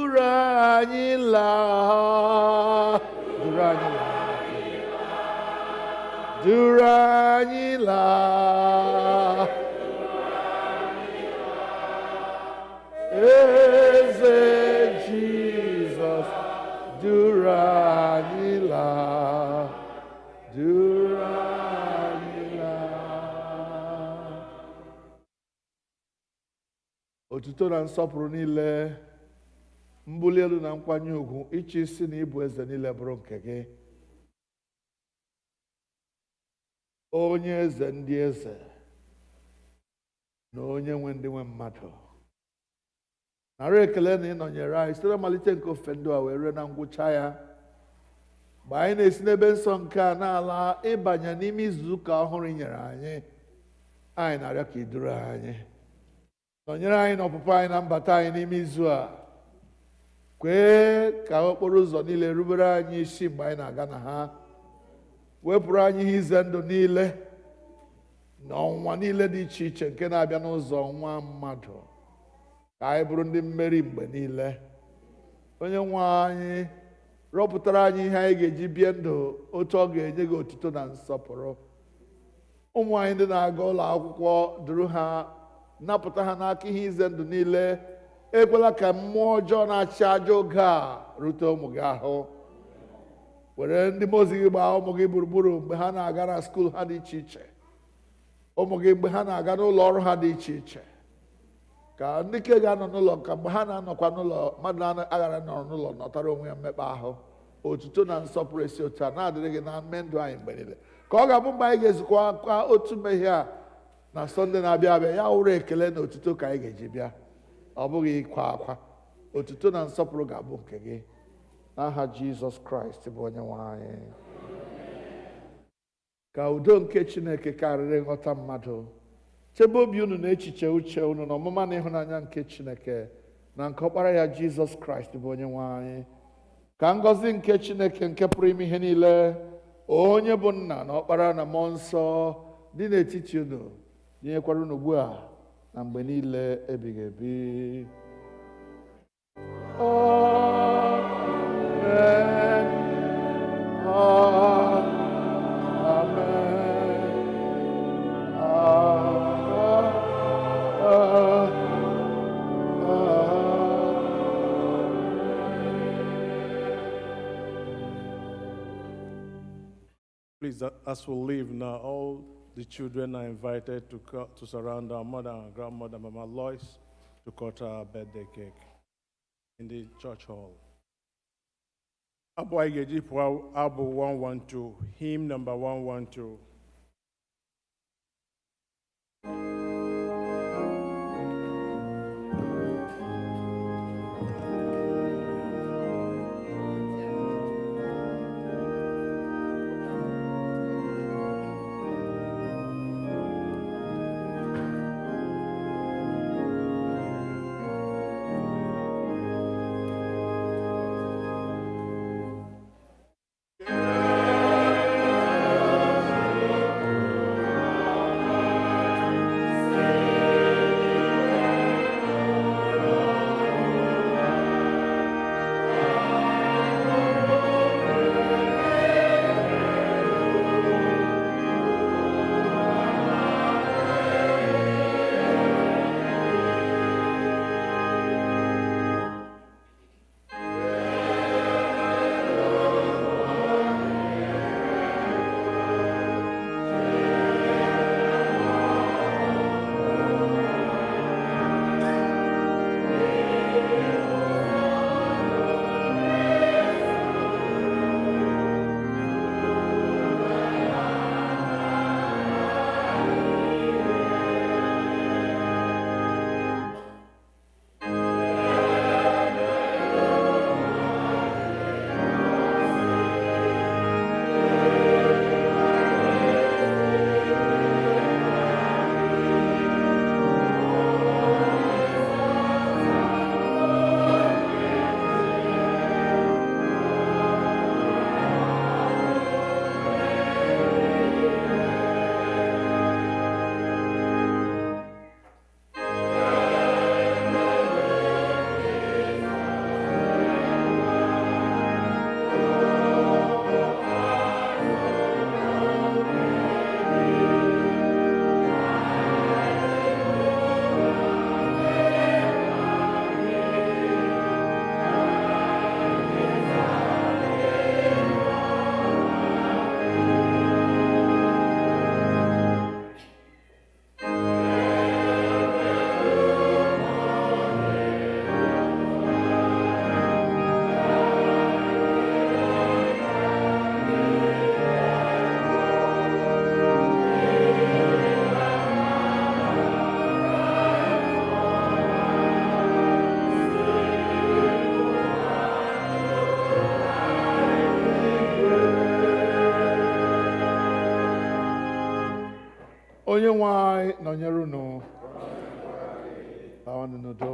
durani la, durani la, Eze Jesus, durani la, durani la. Otuto na nsọpụrụ niile, mbuli elu na nkwanye ugwu, ịchị isi na ịbụ eze niile bụrụ nke gị. Onye eze ndị eze na onye nwe ndị nwe mmadụ. Nara ekele na ịnọnyere anyị site na mmalite nke ofe ndụ a wee ruo na ngwụcha ya. Mgbe anyị na-esi n'ebe nsọ nke a na-ala ịbanye n'ime izu ụka ọhụrụ i nyere anyị, anyị na-arịọ ka i duru anyị. Nọnyere anyị n'ọpụpụ anyị na mbata anyị n'ime izu a. Kwee ka okporo ụzọ niile rubere anyị isi mgbe anyị na-aga na ha. Wepụrụ anyị ihe ize ndụ niile na ọnwụnwa niile dị iche iche nke na-abịa n'ụzọ nwa mmadụ. Ka anyị bụrụ ndị mmeri mgbe niile. Onye nwe anyị rọpụtara anyị ihe anyị ga-eji bie ndụ otu ọ ga-enye gị otuto na nsọpụrụ. Ụmụ anyị ndị na-aga ụlọ akwụkwọ duru ha, napụta ha n'aka ihe ize ndụ niile. Ekwela ka mmụọ ọjọọ na-achị ajọ oge a rute ụmụ gị ahụ. Were ndị mozi gị gbaa ụmụ gị gburugburu mgbe ha na-aga na skuul ha dị iche iche. Ụmụ gị mgbe ha na-aga n'ụlọ ọrụ ha dị iche iche. Ka ndị ke ga-anọ n'ụlọ ka mgbe ha na-anọkwa n'ụlọ mmadụ aghara nọrọ n'ụlọ nọtara onwe ya mmekpa ahụ. Otuto na nsọpụrụ esi otu a na-adịrị gị na mme ndụ anyị mgbe niile. Ka ọ ga-abụ mgbe anyị ga-ezukwa kwa otu mmehie a na Sọnde na-abịa abịa, ya wụrụ ekele na otuto ka anyị ga-eji bịa. Ọ bụghị ịkwa akwa. Otuto na nsọpụrụ ga-abụ nke gị. N'aha Jizọs Kraịst bụ onye nwe anyị. Ka udo nke Chineke karịrị nghọta mmadụ chebe obi unu na echiche uche unu na ọmụma na ịhụnanya nke Chineke na nke ọkpara ya Jizọs Kraịst bụ onye nwe anyị. Ka ngọzi nke Chineke nke pụrụ ime ihe niile, onye bụ nna na ọkpara na mmụọ nsọ dị n'etiti unu, dinyekwara unu ugbu a na mgbe niile ebighị ebi. Amen. Please, as we leave now, all the children are invited to surround our mother and grandmother, Mama Lois, to cut our birthday cake in the church hall. Abu 112, hymn number 112. Onye nwe anyị nọnyere unu. Lawanụ n'udo.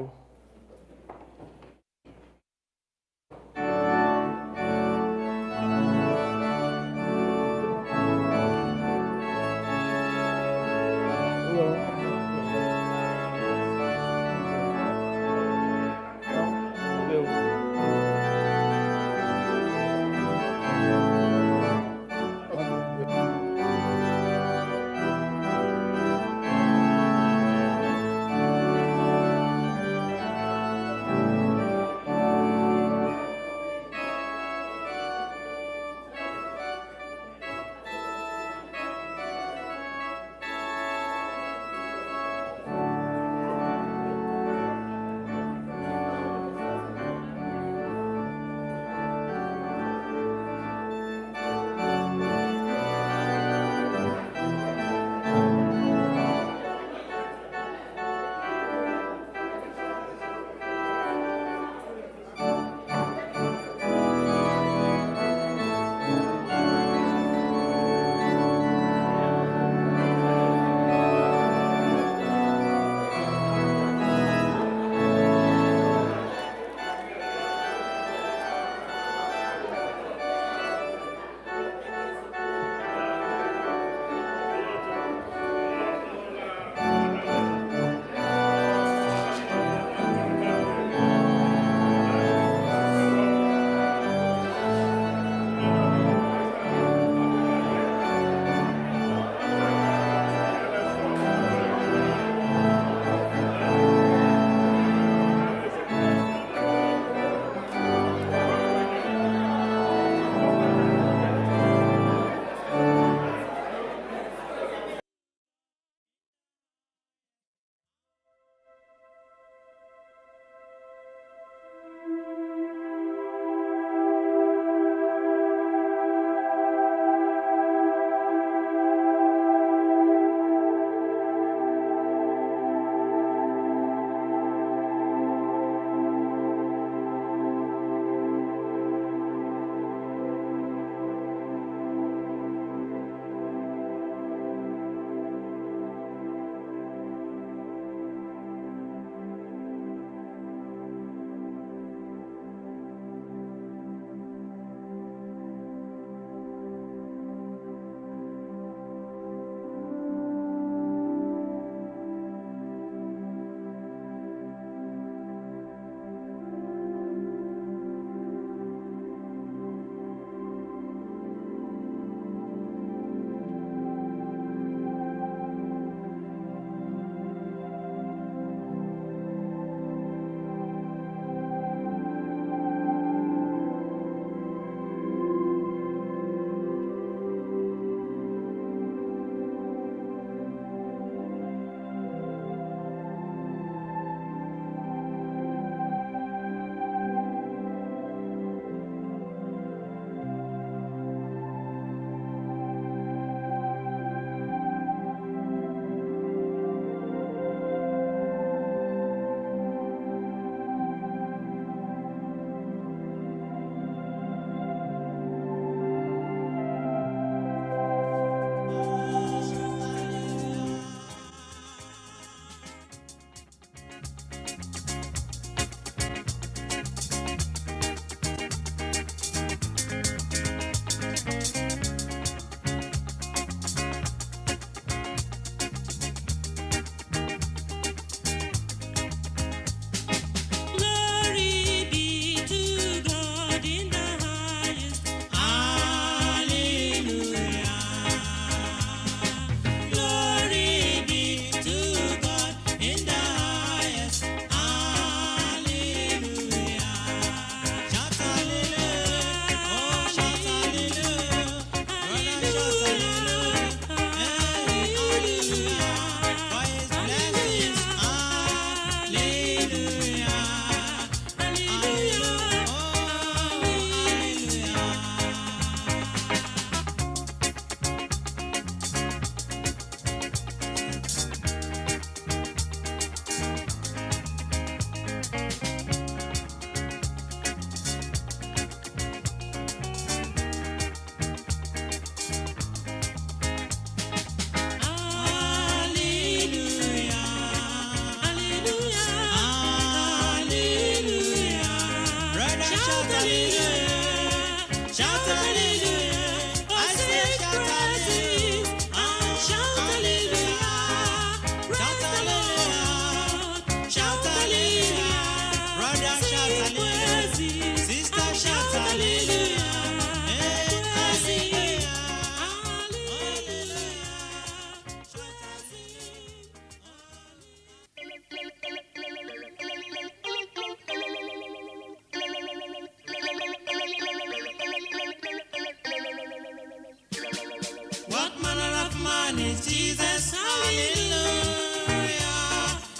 man is Jesus? Hallelujah.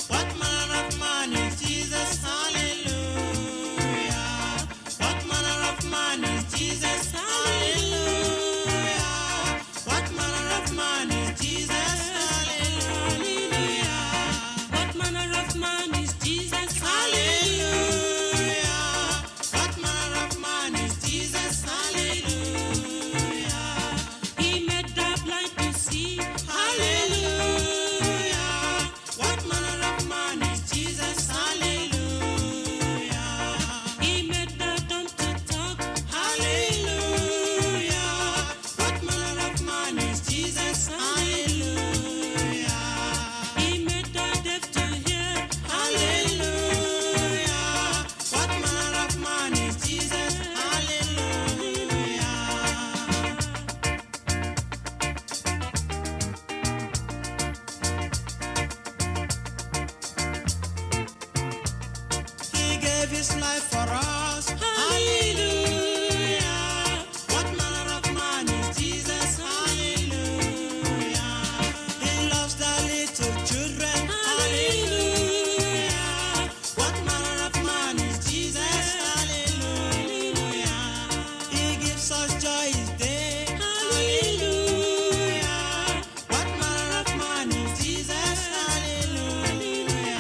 What manner of man is Jesus? Hallelujah. What manner of man is Jesus? Hallelujah. What manner of man is Jesus? Hallelujah. What manner of man is Jesus? Hallelujah. What manner of man is Jesus? Hallelujah. He made the blind to see. Hallelujah. What manner of man is Jesus? Hallelujah. He made the dumb to talk. Hallelujah. What manner of man is Jesus? Hallelujah. He made the deaf to hear. Hallelujah. What manner of man is Jesus? Hallelujah. He gave his life for us. Hallelujah. What manner of man is Jesus? Hallelujah. He loves the little children. Hallelujah. What manner of man is Jesus? Hallelujah. He gives us joy each day. Hallelujah. What manner of man is Jesus? Hallelujah.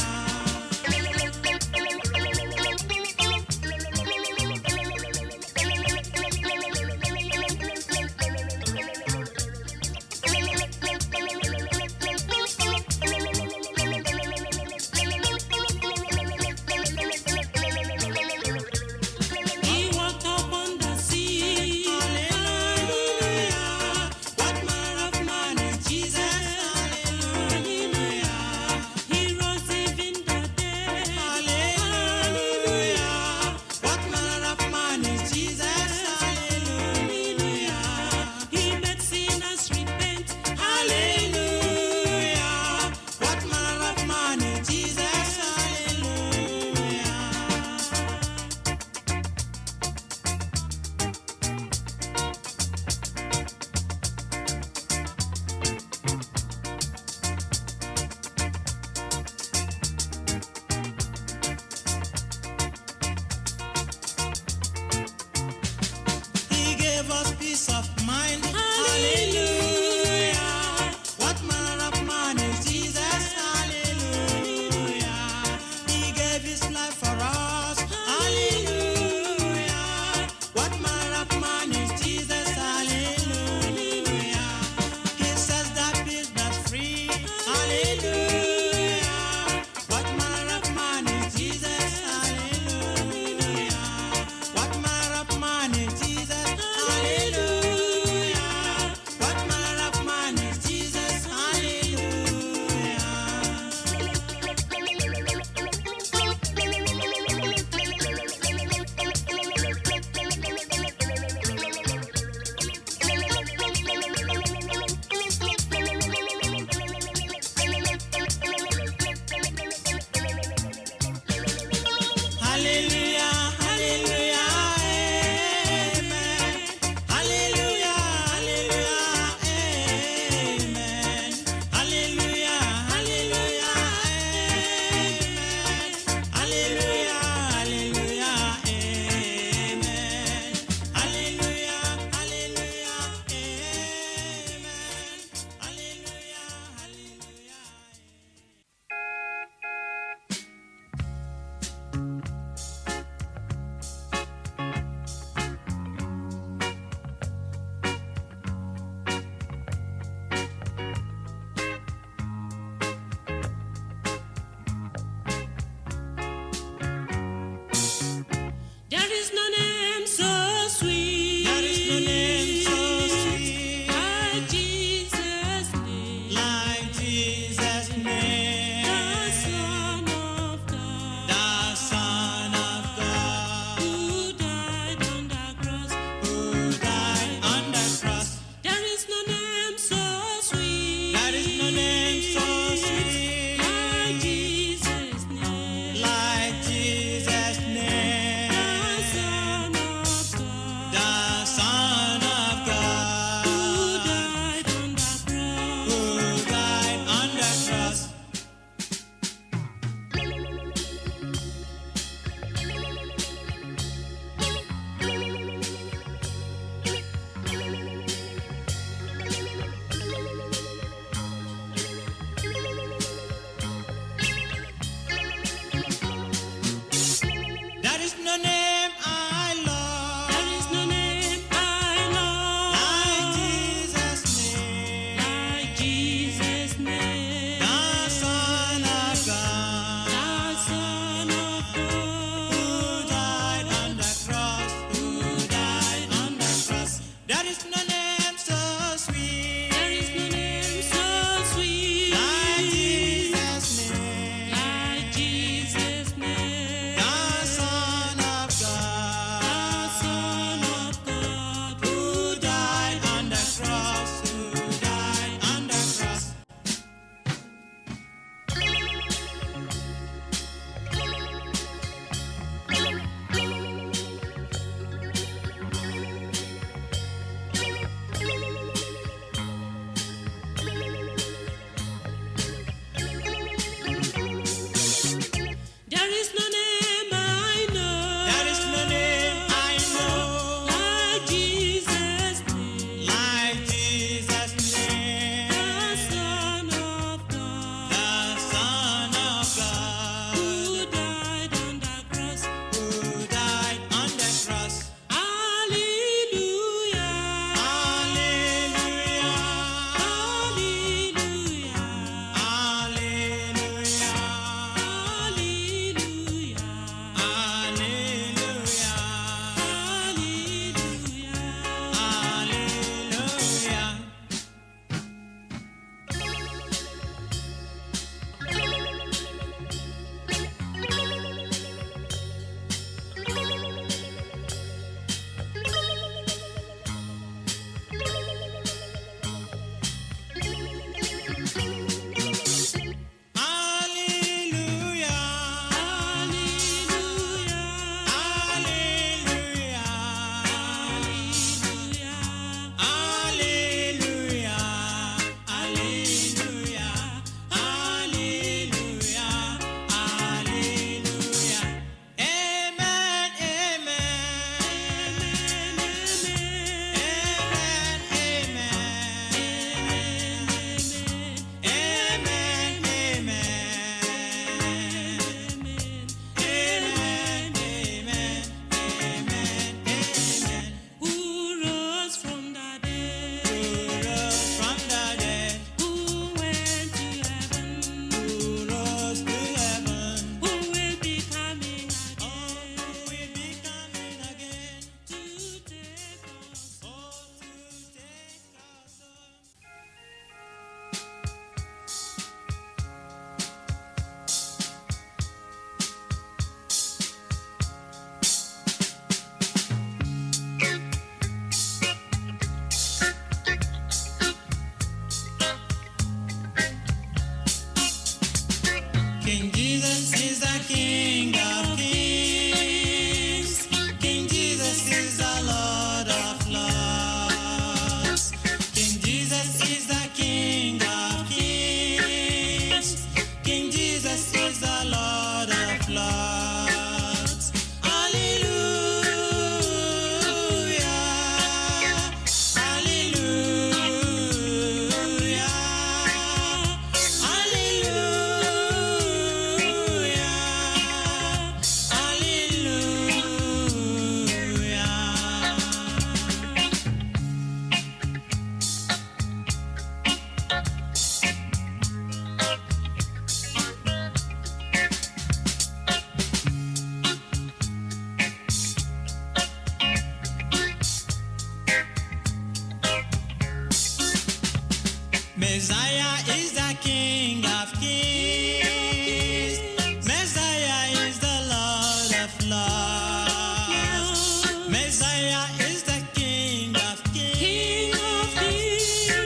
Messiah is the King of Kings. Messiah is the Lord of Lords. Messiah is the King of Kings.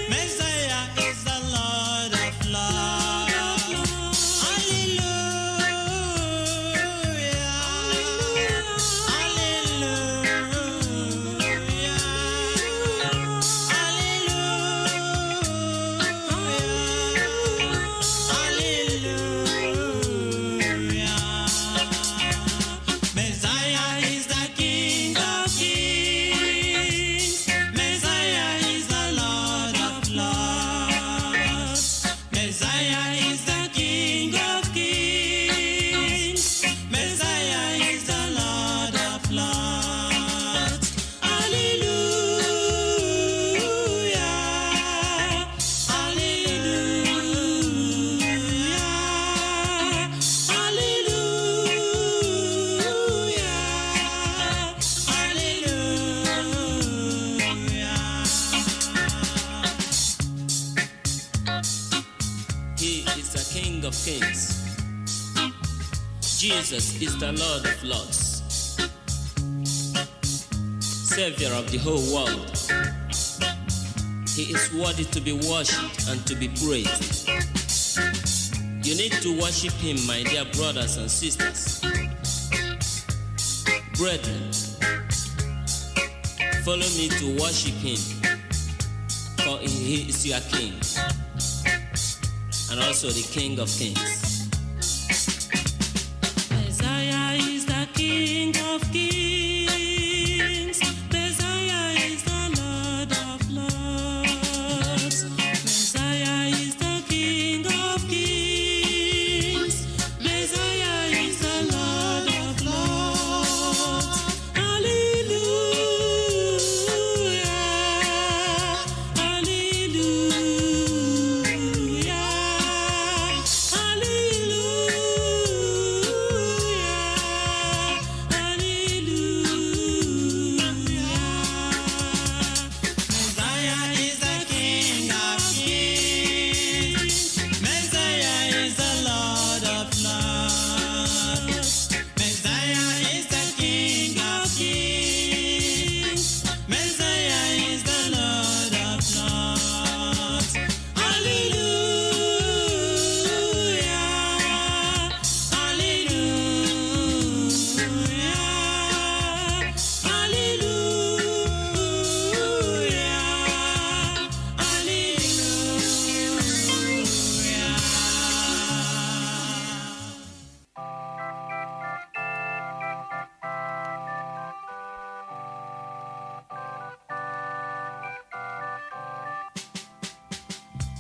Messiah is the Lord of Lords. Hallelujah. Messiah is the King of Kings. Messiah is the Lord of Lords. Messiah is the King of Kings. Messiah is the Lord of Lords. Hallelujah. He is the King of Kings. Jesus is the Lord of Lords, Savior of the whole world. He is worthy to be worshipped and to be praised. You need to worship Him, my dear brothers and sisters. Brethren, follow me to worship Him, for He is your King, and also the King of Kings. Messiah is the King of Kings. Messiah is the Lord of Lords. Messiah is the King of Kings. Messiah is the Lord of Lords. Hallelujah. Hallelujah. Messiah is the King of Kings. Messiah is the Lord of Lords. Messiah is the King of Kings. Messiah is the Lord of Lords. Hallelujah.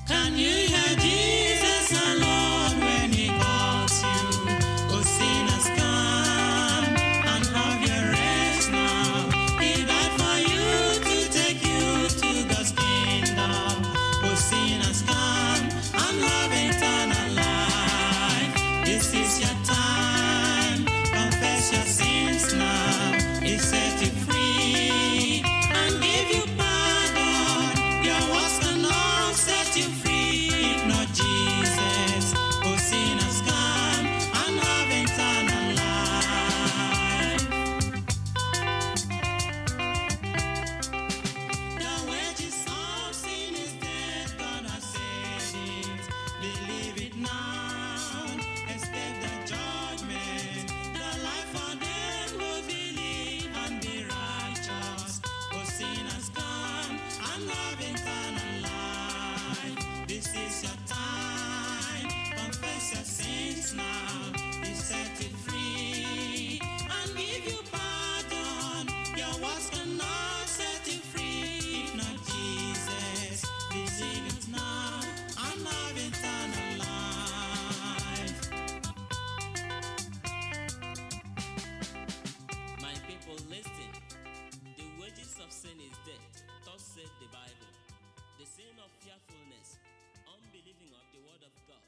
Can you hear Jesus alone when He calls you? Oh, sinners, come and have your rest now. He died for you to take you to God's kingdom. Oh, sinners, come and have eternal life. This is your time. Confess your sins now. He set you free and give you pardon. Your works cannot set you free if not Jesus. Oh, sinners, come and have eternal life. The wages of sin is death, God has said it. Believe it now, escape the judgment. The life for them who believe and be righteous. Oh, sinners, come and have eternal life. This is your time. Confess your sins now. He set you free and give you pardon. Your works cannot set you free if not Jesus. Receive it now and have eternal life. My people, listen. The wages of sin is death. Thus said the Bible. The sin of fearfulness, unbelieving of the word of God,